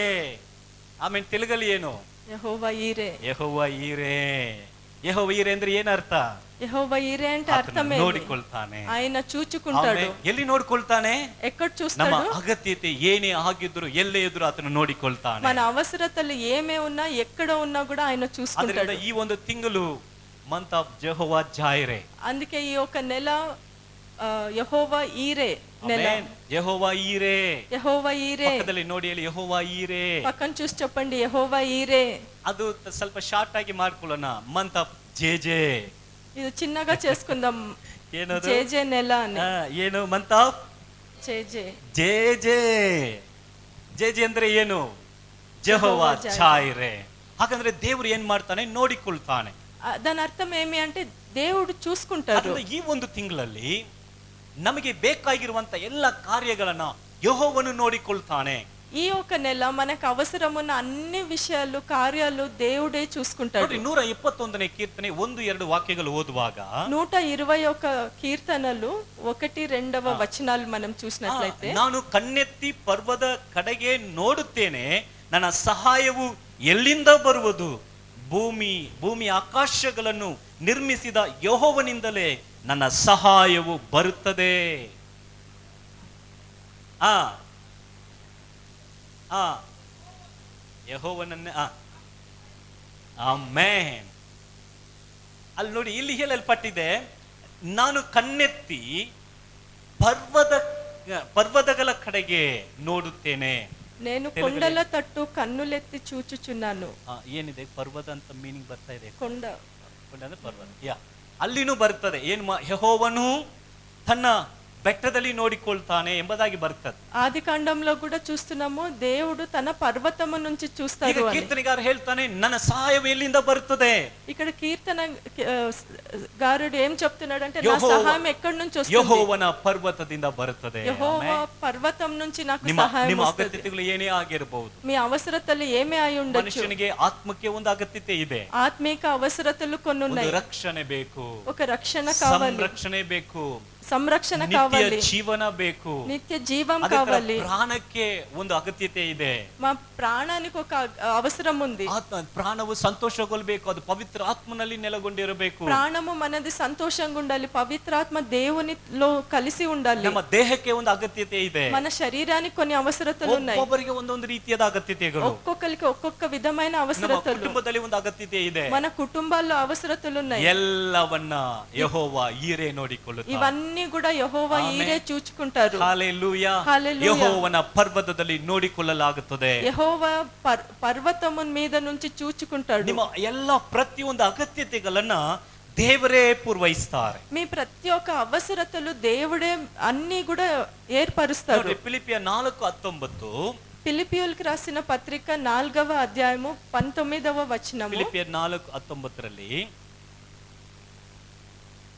ಆಮೇಲೆ ತೆಲುಗಲ್ಲಿ ಏನು? యెహోవా ఈరే. ಯೆಹೋವಾ ಈರೆ. ಯೆಹೋವಾ ಈರೆ ಅಂದ್ರೆ ಏನರ್ಥ? యెహోవా ఈరే అంటే అర్థమే ನೋಡಿಕೊಳ್ತಾನೆ, ఆయన చూచుకుంటాడు. ಎಲ್ಲಿ ನೋಡ್ಕೊಳ್ತಾನೆ? ఎక్కడ ನಮ್ಮ చూస్తాడు? ಅಗತ್ಯತೆ ಏನೇ ಆಗಿದ್ರು ಎಲ್ಲೇ ಇದ್ರು ಆತನು ನೋಡಿಕೊಳ್ತಾನೆ. మన అవసరతలు ఏమే ఉన్నా ఎక్కడ ఉన్నా కూడా ఆయన ಅದರಿಂದ చూసుకుంటాడు. ಈ ಒಂದು ತಿಂಗಳು ಮಂತ್ ಆಫ್ ಜೆಹೋವಾ ಜಾಯಿರೆ. అందుకే ఈ ఒక నెల యెహోవా ఈరే నెల. ಯೆಹೋವಾ ಈರೆ. యెహోవా ఈరే. ಪಕ್ಕದಲ್ಲಿ ನೋಡಿ ಹೇಳಿ, ಯೆಹೋವಾ ಈರೆ. పక్కన చూసి చెప్పండి, యెహోవా ఈరే. ಅದು ಸ್ವಲ್ಪ ಶಾರ್ಟ್ ಆಗಿ ಮಾಡ್ಕೊಳ್ಳೋಣ. Month of J. ఇది చిన్నగా చేసుకుందాం. ಏನದು? జే నెల అని. ಏನು? Month of J. ಜೆ ಅಂದ್ರೆ ಏನು? ಜೆಹೋವಾ ಜಾಯಿರೆ. ಹಾಗಂದ್ರೆ ದೇವರು ಏನ್ ಮಾಡ್ತಾನೆ? ನೋಡಿಕೊಳ್ತಾನೆ. దాని అర్థం ఏమి అంటే దేవుడు చూసుకుంటారు. ಈ ಒಂದು ತಿಂಗಳಲ್ಲಿ ನಮಗೆ ಬೇಕಾಗಿರುವಂತ ಎಲ್ಲ ಕಾರ್ಯಗಳನ್ನ ಯೆಹೋವನು ನೋಡಿಕೊಳ್ತಾನೆ. ఈ ఒక నెల మనకు అవసరమున్న అన్ని విషయాలు కార్యాలు దేవుడే చూసుకుంటాడు. 121ನೇ ಕೀರ್ತನೆ 1-2 ವಾಕ್ಯಗಳು ಓದುವಾಗ 121 కీర్తనలు 1-2 వచనాలు మనం చూసినట్లయితే, ನಾನು ಕಣ್ಣೆತ್ತಿ ಪರ್ವದ ಕಡೆಗೆ ನೋಡುತ್ತೇನೆ, ನನ್ನ ಸಹಾಯವು ಎಲ್ಲಿಂದ ಬರುವುದು? ಭೂಮಿ ಆಕಾಶಗಳನ್ನು ನಿರ್ಮಿಸಿದ ಯೆಹೋವನಿಂದಲೇ ನನ್ನ ಸಹಾಯವು ಬರುತ್ತದೆ. ಯೆಹೋವನನ್ನೇ. ಆಮೆನ್. ಅಲ್ಲಿ ನೋಡಿ, ಇಲ್ಲಿ ಹೇಳಲ್ಪಟ್ಟಿದೆ, ನಾನು ಕಣ್ಣೆತ್ತಿ ಪರ್ವತಗಳ ಕಡೆಗೆ ನೋಡುತ್ತೇನೆ. నేను కొండల తట్టు కన్నులెత్తి చూచుచున్నాను. ಏನಿದೆ? ಪರ್ವತ ಅಂತ ಮೀನಿಂಗ್ ಬರ್ತಾ ಇದೆ. కొండ ಅಂದ್ರೆ ಪರ್ವತ. ಅಲ್ಲಿನೂ ಬರ್ತದೆ. ಏನು? ಯೆಹೋವನು ತನ್ನ ಬೆಟ್ಟದಲ್ಲಿ ನೋಡಿಕೊಳ್ತಾನೆ ಎಂಬುದಾಗಿ ಬರ್ತದೆ. ఆదికాండంలో కూడా చూస్తున్నాము దేవుడు తన పర్వతము నుంచి ಈಗ చూస్తాడు అని. ಕೀರ್ತನೆಗಾರ ಹೇಳ್ತಾನೆ ನನ್ನ ಸಹಾಯ ಎಲ್ಲಿಂದ ಬರ್ತದೆ? ఇక్కడ కీర్తన గారుడు ఏం చెప్తున్నాడంటే నా యెహోవా- సహాయం ఎక్కడి నుంచి వస్తుంది? ಯೆಹೋವನ ಪರ್ವತದಿಂದ ಬರುತ್ತದೆ. యెహోవా పర్వతం నుంచి నాకు ನಿಮ್ಮ సహాయం ನಿಮ್ಮ వస్తుంది. ಅಗತ್ಯತೆಗಳು ಏನೇ ಆಗಿರಬಹುದು. మీ అవసరతలు ఏమే అయి ఉండొచ్చు. ಮನುಷ್ಯನಿಗೆ ಆತ್ಮಕ್ಕೆ ಒಂದು ಅಗತ್ಯತೆ ಇದೆ. ఆత్మీక అవసరతలు కొన్ని ಒಂದು ఉన్నాయి. ರಕ್ಷಣೆ ಬೇಕು, ఒక రక్షణ కావాలి, ಸಂರಕ್ಷಣೆ ಬೇಕು, సంరక్షణ ನಿತ್ಯ కావాలి, ಜೀವನ ಬೇಕು. నిత్య జీవం ಅದೇ ತರ కావాలి. ಪ್ರಾಣಕ್ಕೆ ಒಂದು ಅಗತ್ಯತೆ ಇದೆ. మా ప్రాణానికి ఒక అవసరం ఉంది. ಪ್ರಾಣವು ಸಂತೋಷಗೊಳ್ಬೇಕು, ಅದು ಪವಿತ್ರ ಆತ್ಮನಲ್ಲಿ ನೆಲೆಗೊಂಡಿರಬೇಕು. ప్రాణము మనది సంతోషంగా ఉండాలి, పవిత్రాత్మ దేవునిలో కలిసి ఉండాలి. ನಮ್ಮ ದೇಹಕ್ಕೆ ಒಂದು ಅಗತ್ಯತೆ ಇದೆ. మన శరీరానికి కొన్ని అవసరతలు ఉన్నాయి. ಒಬ್ಬೊಬ್ಬರಿಗೆ ಒಂದೊಂದು ರೀತಿಯಾದ ಅಗತ್ಯತೆಗಳು. ఒక్కొక్కరికి ఒక్కొక్క విధమైన ನಮ್ಮ అవసరతలు. ಕುಟುಂಬದಲ್ಲಿ ಒಂದು ಅಗತ್ಯತೆ ಇದೆ. మన కుటుంబాల్లో అవసరతలు ఉన్నాయి. ಎಲ್ಲವನ್ನ ಯೆಹೋವಾ ಈರೇ ನೋಡಿಕೊಳ್ಳುತ್ತಾನೆ. ఇవన్నీ కూడా యెహోవా ఈరే చూచుకుంటారు. ಹಲ್ಲೆಲೂಯಾ. హల్లెలూయా. ಯೆಹೋವನ ಪರ್ವತದಲ್ಲಿ ನೋಡಿಕೊಳ್ಳಲಾಗುತ್ತದೆ. యెహోవా పర్వతము మీద నుంచి చూచుకుంటాడు. ನಿಮ್ಮ ಎಲ್ಲ ಪ್ರತಿಯೊಂದು ಅಗತ್ಯತೆಗಳನ್ನ ದೇವರೇ ಪೂರ್ವಹಿಸ್ತಾರೆ. మీ ప్రతి ఒక్క అవసరతలు దేవుడే అన్ని కూడా ఏర్పరుస్తాడు. ನೋಡ್ರಿ, ಫಿಲಿಪಿಯ 4:19. ఫిలిప్పీయులకు రాసిన పత్రిక 4వ అధ్యాయము 19వ వచనము. ಫಿಲಿಪಿಯ 4:19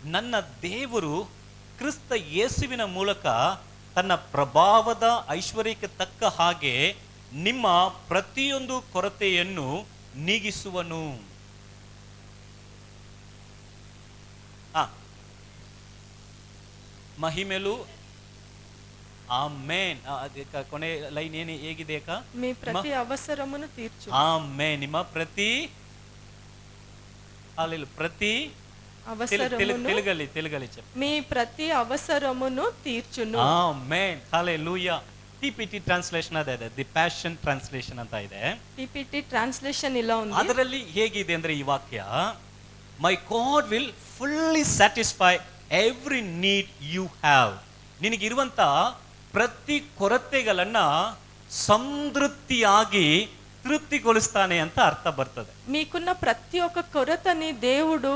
ನನ್ನ ದೇವರು ಕ್ರಿಸ್ತ ಯೇಸುವಿನ ಮೂಲಕ ತನ್ನ ಪ್ರಭಾವದ ಐಶ್ವರ್ಯಕ್ಕೆ ತಕ್ಕ ಹಾಗೆ ನಿಮ್ಮ ಪ್ರತಿಯೊಂದು ಕೊರತೆಯನ್ನು ನೀಗಿಸುವನು. ಮಹಿಮೆಲು ಆಮೇನ್. ಕೊನೆ ಲೈನ್ ಏನು ಹೇಗಿದೆ ಅಕ್ಕ? మీ ప్రతి అవసరమును తీర్చు. ಆಮೇನ್. ನಿಮ್ಮ ಪ್ರತಿ ಅಲ್ಲಿ ಪ್ರತಿ అవసరమును తెలుగలి చెప్పు. మీ ప్రతి అవసరమును తీర్చును. ಆಮೇನ್. ಹಲ್ಲೆಲೂಯಾ. ಟಿಪಿಟಿ ಟ್ರಾನ್ಸ್ಲೇಷನ್ ಅದೇ ಇದೆ, ದಿ ಪ್ಯಾಷನ್ ಟ್ರಾನ್ಸ್ಲೇಷನ್ ಅಂತ ಇದೆ. ಟಿಪಿಟಿ ಟ್ರಾನ್ಸ್ಲೇಷನ್ ಇಲ್ಲ ఉంది. ಅದರಲ್ಲಿ ಹೇಗಿದೆ ಅಂದ್ರೆ ಈ ವಾಕ್ಯ, my God will fully satisfy every need you have. ನಿನಗಿರುವಂತ ಪ್ರತಿ ಕೊರತೆಗಳನ್ನ ಸಂತೃಪ್ತಿಯಾಗಿ ತೃಪ್ತಿಗೊಳಿಸ್ತಾನೆ ಅಂತ ಅರ್ಥ ಬರ್ತದೆ. మీకున్న ప్రతి ఒక్క కొరతని దేవుడు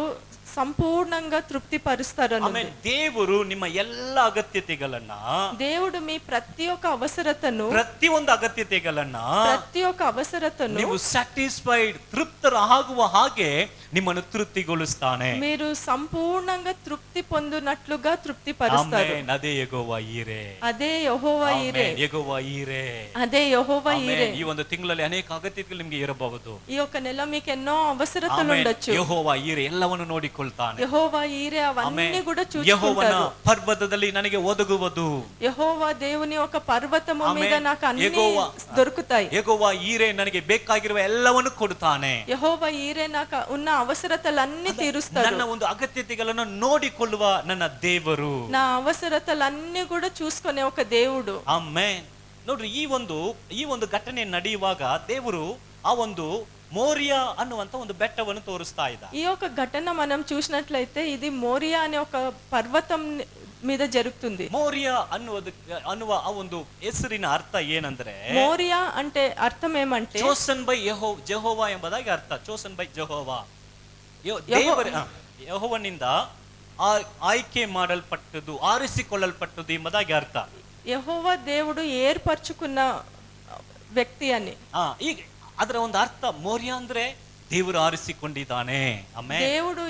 సంపూర్ణంగా తృప్తిపరుస్తారని. ಆಮೇಲೆ ದೇವರು ನಿಮ್ಮ ಎಲ್ಲ ಅಗತ್ಯತೆಗಳನ್ನ, దేవుడు మీ ప్రతి ఒక్క అవసరతను, ಪ್ರತಿಯೊಂದು ಅಗತ್ಯತೆಗಳನ್ನ ప్రతి ఒక్క అవసరతను ನೀವು ಸ್ಯಾಟಿಸ್ಫೈಡ್ ತೃಪ್ತರಾಗುವ ಹಾಗೆ ನಿಮ್ಮನ್ನು ತೃಪ್ತಿಗೊಳಿಸ್ತಾನೆ. మీరు సంపూర్ణంగా తృప్తి పొందునట్లుగా తృప్తిపరుస్తారు. ಆಮೆನ್. ಅದೇ ಯೆಹೋವ ಈರೆ. అదే యెహోవా ఈరే. ಆಮೆನ್. ಯೆಹೋವ ಈರೆ. అదే యెహోవా ಆಮೆನ್. ఈరే. ಈ ಒಂದು ತಿಂಗಳಲ್ಲಿ ಅನೇಕ ಅಗತ್ಯತೆಗಳು ನಿಮಗೆ ಇರಬಹುದು. ఈ ఒక నెల మీకు ఎన్నో అవసరతలు ಆಮೆನ್. ఉండొచ్చు. ಯೆಹೋವ ಈರೆ ಎಲ್ಲವನ್ನು ನೋಡಿಕೊಳ್ತಾನೆ. యెహోవా ఈరే అవన్నీ కూడా ಯೆಹೋವನ చూసుకుంటారు. ಪರ್ವತದಲ್ಲಿ ನನಗೆ ಒದಗುವುದು. యెహోవా దేవుని ఒక పర్వతము మీద ಆಮೆನ್. నాకు అన్ని యెహోవా దొరుకుతాయి. ಯೆಹೋವ ಈರೆ ನನಗೆ ಬೇಕಾಗಿರುವ ಎಲ್ಲವನ್ನು ಕೊಡುತ್ತಾನೆ. యెహోవా ఈరే నాకు ఉన్న అవసరతలన్నీ తీరుస్తాడు. ನನ್ನ ಒಂದು ಅಗತ್ಯತೆಗಳನ್ನು ನೋಡಿಕೊಳ್ಳುವ ನನ್ನ ದೇವರು. నా అవసరతలన్నీ కూడా చూసుకునే ఒక దేవుడు. ಆಮೆನ್. ನೋಡ್ರಿ, ಈ ಒಂದು ಘಟನೆ ನಡೆಯುವಾಗ ದೇವರು ಆ ಒಂದು ಮೋರಿಯಾ ಅನ್ನುವಂತ ಒಂದು ಬೆಟ್ಟವನ್ನು ತೋರಿಸ್ತಾ ಇದ್ದ. ఈ యొక్క ఘటన మనం చూసినట్లయితే ఇది మోరియా అనే ఒక పర్వతం మీద జరుగుతుంది. ಮೋರಿಯಾ ಅನ್ನುವ ಆ ಒಂದು ಹೆಸರಿನ ಅರ್ಥ ಏನಂದ್ರೆ, మోరియా అంటే అర్థం ఏమంటే ಚೋಸನ್ ಬೈ ಜೆಹೋವಾ ಎಂಬುದಾಗಿ ಅರ್ಥ. ಚೋಸನ್ ಬೈ ಜೆಹೋವಾ, ಯೆಹೋವನಿಂದ ಆಯ್ಕೆ ಮಾಡಲ್ಪಟ್ಟದ್ದು, ಆರಿಸಿಕೊಳ್ಳಲ್ಪಟ್ಟದ್ದು ಎಂಬುದಾಗಿ ಅರ್ಥ. యెహోవా దేవుడు ఏర్పరచుకున్న వ్యక్తి అని. ಈಗ ಅದರ ಒಂದು ಅರ್ಥ, ಮೋರಿಯಾ ಅಂದ್ರೆ ದೇವರು ಆರಿಸಿಕೊಂಡಿದ್ದಾನೆ. ಆಮೆನ್. దేవుడు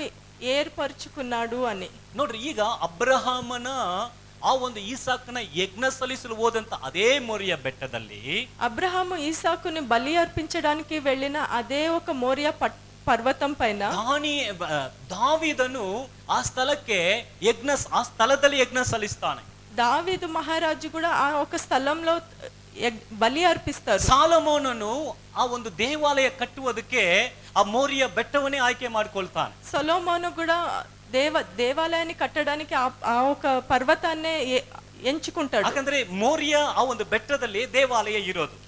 ఏర్పరచుకున్నాడు అని. ನೋಡ್ರಿ, ಈಗ ಅಬ್ರಹಾಮನ ಆ ಒಂದು ಈಸಾಕನ ಯಜ್ಞ ಸಲ್ಲಿಸಲು ಹೋದಂತ ಅದೇ ಮೋರಿಯಾ ಬೆಟ್ಟದಲ್ಲಿ అబ్రహాము ఈసాకుని బలి అర్పించడానికి వెళ్ళిన అదే ఒక మోరియా పర్వతం పైన ದಾವೀದನು ಆ ಸ್ಥಳದಲ್ಲಿ ಯಜ್ಞ ಸಲ್ಲಿಸ್ತಾನೆ. దావీదు మహారాజు కూడా ఆ ఒక స్థలంలో బలి అర్పిస్తారు. ಸಾಲಮೋನನು ಆ ಒಂದು ದೇವಾಲಯ ಕಟ್ಟುವುದಕ್ಕೆ ಆ ಮೋರಿಯಾ ಬೆಟ್ಟವನ್ನೇ ಆಯ್ಕೆ ಮಾಡಿಕೊಳ್ತಾನೆ. సొలొమోను కూడా దేవాలయాన్ని కట్టడానికి ఆ ఒక పర్వతాన్నే ఎంచుకుంటాడు. ಯಾಕಂದ್ರೆ ಮೋರಿಯಾ ಆ ಒಂದು ಬೆಟ್ಟದಲ್ಲಿ ದೇವಾಲಯ ಇರೋದು.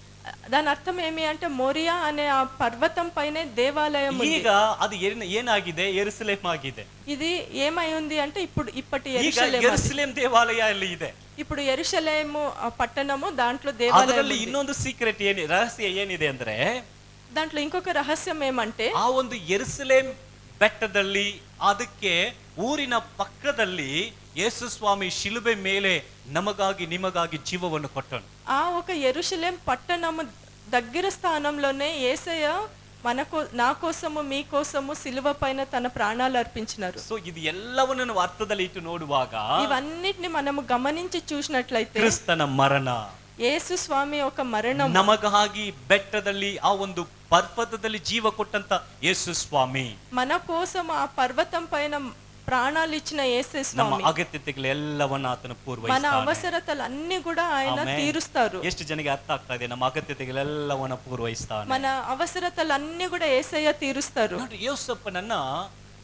దాని అర్థం ఏమి అంటే మోరియా అనే ఆ పర్వతం పైనే దేవాలయం ఉంది. ಈಗ ಅದು ಏನಾಗಿದೆ? ಯೆರೂಸಲೇಮ್ ಆಗಿದೆ. ఇది ఏమై ఉంది అంటే ఇప్పటి ಯೆರೂಸಲೇಮ್ ದೇವಾಲಯ ಅಲ್ಲಿ ಇದೆ. ఇప్పుడు యెరూషలేము పట్టణము, దాంట్లో దేవాలయం. ಅದರಲ್ಲಿ ಇನ್ನೊಂದು ಸೀಕ್ರೆಟ್ ರಹಸ್ಯ ಏನಿದೆ ಅಂದ್ರೆ, దాంట్లో ఇంకొక రహస్యం ఏమంటే, ಆ ಒಂದು ಯೆರೂಸಲೇಮ್ ಬೆಟ್ಟದಲ್ಲಿ ಅದಕ್ಕೆ ಊರಿನ ಪಕ್ಕದಲ್ಲಿ ಯೇಸು ಸ್ವಾಮಿ ಶಿಲುಬೆ ಮೇಲೆ ನಮಗಾಗಿ ನಿಮಗಾಗಿ ಜೀವವನ್ನು ಕೊಟ್ಟನು. ఆ ఒక యెరూషలేం పట్టణము దగ్గర స్థానంలోనే యేసయ్య నా కోసము మీ కోసము సిలువ పైన తన ప్రాణాలు అర్పించినారు. ಸೊ ಇದು ಎಲ್ಲವನ್ನು ನಾವು ಅರ್ಥದಲ್ಲಿ ಇಟ್ಟು ನೋಡುವಾಗ ఇవన్నిటిని మనము గమనించి చూసినట్లయితే ಕ್ರಿಸ್ತನ ಮರಣ, యేసు స్వామి యొక్క మరణం, ನಮಗಾಗಿ ಬೆಟ್ಟದಲ್ಲಿ ಆ ಒಂದು ಪರ್ವತದಲ್ಲಿ ಜೀವ ಕೊಟ್ಟಂತ ಯೇಸು ಸ್ವಾಮಿ, మన కోసం ఆ పర్వతం పైన ప్రాణాలు ఇచ్చిన యేసు ನಮ್ಮ స్వామి ಅಗತ್ಯತೆಗಳೆಲ್ಲವನ್ನ ಆತನ మన ಪೂರ್ವಹಿಸ್ತಾನೆ. అవసరతలన్నీ కూడా ఆయన ಆಮೆನ್. తీరుస్తారు. ಎಷ್ಟು ಜನಕ್ಕೆ ಅರ್ಥ ಆಗ್ತಾ ಇದೆ? ನಮ್ಮ ಅಗತ್ಯತೆಗಳೆಲ್ಲವನ್ನ ಪೂರ್ವಹಿಸ್ತಾನೆ. మన అవసరతలన్నీ కూడా యేసయ్య తీరుస్తారు. ನೋಡಿ, ಯೋಸಪ್ಪನನ್ನ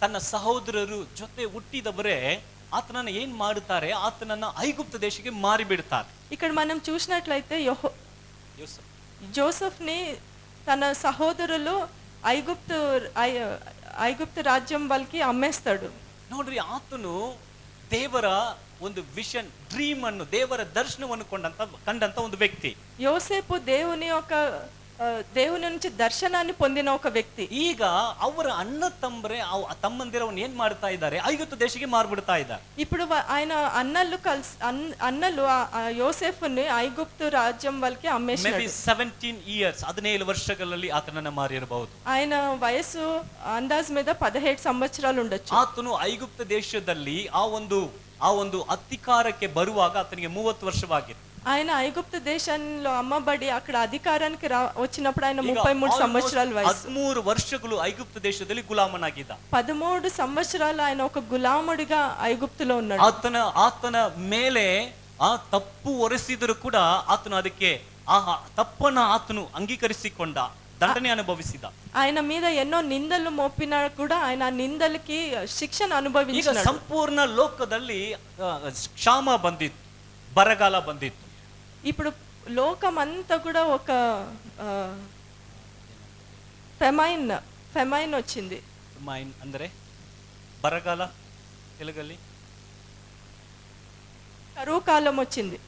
ತನ್ನ ಸಹೋದರರು ಜೊತೆ ಹುಟ್ಟಿದವರೇ ಆತನನ್ನ ಏನ್ ಮಾಡುತ್ತಾರೆ? ಆತನನ್ನ ಐಗುಪ್ತ ದೇಶಕ್ಕೆ ಮಾರಿ ಬಿಡ್ತಾರೆ. ఇక్కడ మనం చూసినట్లయితే ಯೋಸಫ್ జోసెఫ్ ని తన సహోదరులు ఐగుప్తు రాజ్యం వాళ్ళకి అమ్మేస్తాడు. ನೋಡ್ರಿ, ಆತನು ದೇವರ ಒಂದು ವಿಷನ್, ಡ್ರೀಮ್ ಅನ್ನು, ದೇವರ ದರ್ಶನವನ್ನು ಕಂಡಂತ ಒಂದು ವ್ಯಕ್ತಿ. యోసేపు దేవుని నుంచి దర్శనాన్ని పొందిన ఒక వ్యక్తి. ಈಗ ಅವರ ಅಣ್ಣ ತಮ್ಮಂದಿರವನ್ನು ಏನ್ ಮಾಡ್ತಾ ಇದ್ದಾರೆ? ಐಗುಪ್ತ ದೇಶಕ್ಕೆ ಮಾರ್ಬಿಡ್ತಾ ಇದ್ದಾರೆ. ఇప్పుడు ఆయన అన్నలు ఆ యోసేపుని ఐగుప్తు రాజ్యం వాళ్ళకి ಮೇ అమ్మేసినాడు. ಬಿ 17 years, 17 ವರ್ಷಗಳಲ್ಲಿ ಆತನನ್ನ ಮಾರಿರಬಹುದು. ఆయన వయసు అందాజ్ మీద 17 సంవత్సరాలు ఉండొచ్చు. ಆತನು ಐಗುಪ್ತ ದೇಶದಲ್ಲಿ ಆ ಒಂದು ಅಧಿಕಾರಕ್ಕೆ ಬರುವಾಗ ಆತನಿಗೆ 30 ವರ್ಷವಾಗಿತ್ತು. ఆయన ఐగుప్తు దేశంలో అమ్మబడి అక్కడ అధికారానికి వచ్చినప్పుడు ఆయన 33 సంవత్సరాల వయసు. 13 ವರ್ಷಗಳು ಐಗುಪ್ತ ದೇಶದಲ್ಲಿ ಗುಲಾಮನಾಗಿದ್ದ. 13 సంవత్సరాలు ఆయన ఒక గులాముడిగా ఐగుప్తులో ఉన్నాడు. ಆತನ ಮೇಲೆ ಆ ತಪ್ಪು ಹೊರಿಸಿದರೂ ಕೂಡ ಆತನು ಅದಕ್ಕೆ ಆ ತಪ್ಪನ್ನ ಆತನು ಅಂಗೀಕರಿಸಿಕೊಂಡ, ದಂಡನೆ ಅನುಭವಿಸಿದ. ఆయన మీద ఎన్నో నిందలు మోపినా కూడా ఆయన ఆ నిందలకి శిక్షను ಈಗ అనుభవించాడు. ಸಂಪೂರ್ಣ ಲೋಕದಲ್ಲಿ ಕ್ಷಾಮ ಬಂದಿತ್ತು, ಬರಗಾಲ ಬಂದಿತ್ತು. ఇప్పుడు లోకం అంతా కూడా ఒక ఫెమైన్ వచ్చింది. ಅಂದ್ರೆ ಬರಗಾಲ తెలుగಲ್ಲಿ కరువు కాలం వచ్చింది.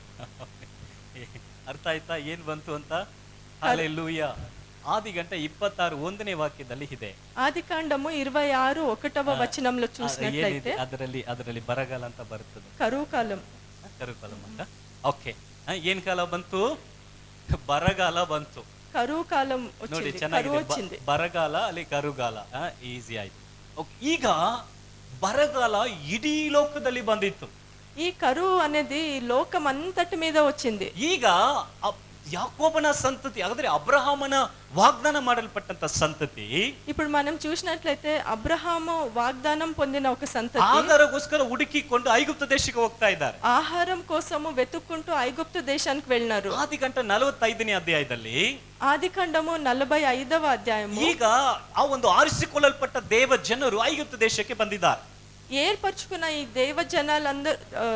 ಅರ್ಥ ಆಯ್ತಾ ಏನ್ ಬಂತು ಅಂತ? ಹಲ್ಲೆಲೂಯಾ. ಆದಿಕಾಂಡ 26 1ನೇ ವಾಕ್ಯದಲ್ಲಿ ಇದೆ. ఆదికాండము 26 1వ వచనంలో చూసినట్లయితే ಅದರಲ್ಲಿ ಬರಗಾಲ ಅಂತ ಬರ್ತದೆ, కరువు కాలం ಅಂತ. ಓಕೆ, ಏನ್ ಕಾಲ ಬಂತು? ಬರಗಾಲ ಬಂತು. కరువు కాలం ನೋಡಿ, వచ్చింది, కరువు వచ్చింది. ಚೆನ್ನಾಗಿದೆ. ಬರಗಾಲ ಅಲ್ಲಿ ಕರುಗಾಲ ಈಸಿ ಆಯ್ತು. ಈಗ ಬರಗಾಲ ಇಡೀ ಲೋಕದಲ್ಲಿ ಬಂದಿತ್ತು. ఈ కరువు అనేది లోకం అంతటి మీద వచ్చింది. ಈಗ ಯಾಕೋಬನ ಸಂತತಿ, ಹಾಗಾದ್ರೆ ಅಬ್ರಹಾಮನ ವಾಗ್ದಾನ ಮಾಡಲ್ಪಟ್ಟಂತ ಸಂತತಿ, ఇప్పుడు మనం చూసినట్లయితే అబ్రహాము వాగ్దానం పొందిన ఒక సంతతి ಆಹಾರಗೋಸ್ಕರ ಹುಡುಕಿಕೊಂಡು ಐಗುಪ್ತ ದೇಶಕ್ಕೆ ಹೋಗ್ತಾ ಇದ್ದಾರೆ. ఆహారం కోసము వెతుక్కుంటూ ఐగుప్తు దేశానికి వెళ్ళినారు. ಆದಿಕಾಂಡ 45ನೇ ಅಧ್ಯಾಯದಲ್ಲಿ, ఆదికాండము 45వ అధ్యాయము, ಈಗ ಆ ಒಂದು ಆರಿಸಿಕೊಳ್ಳಲ್ಪಟ್ಟ ದೇವ ಜನರು ಐಗುಪ್ತ ದೇಶಕ್ಕೆ ಬಂದಿದ್ದಾರೆ. ఏర్పరచుకున్న ఈ దేవ జనాలందరూ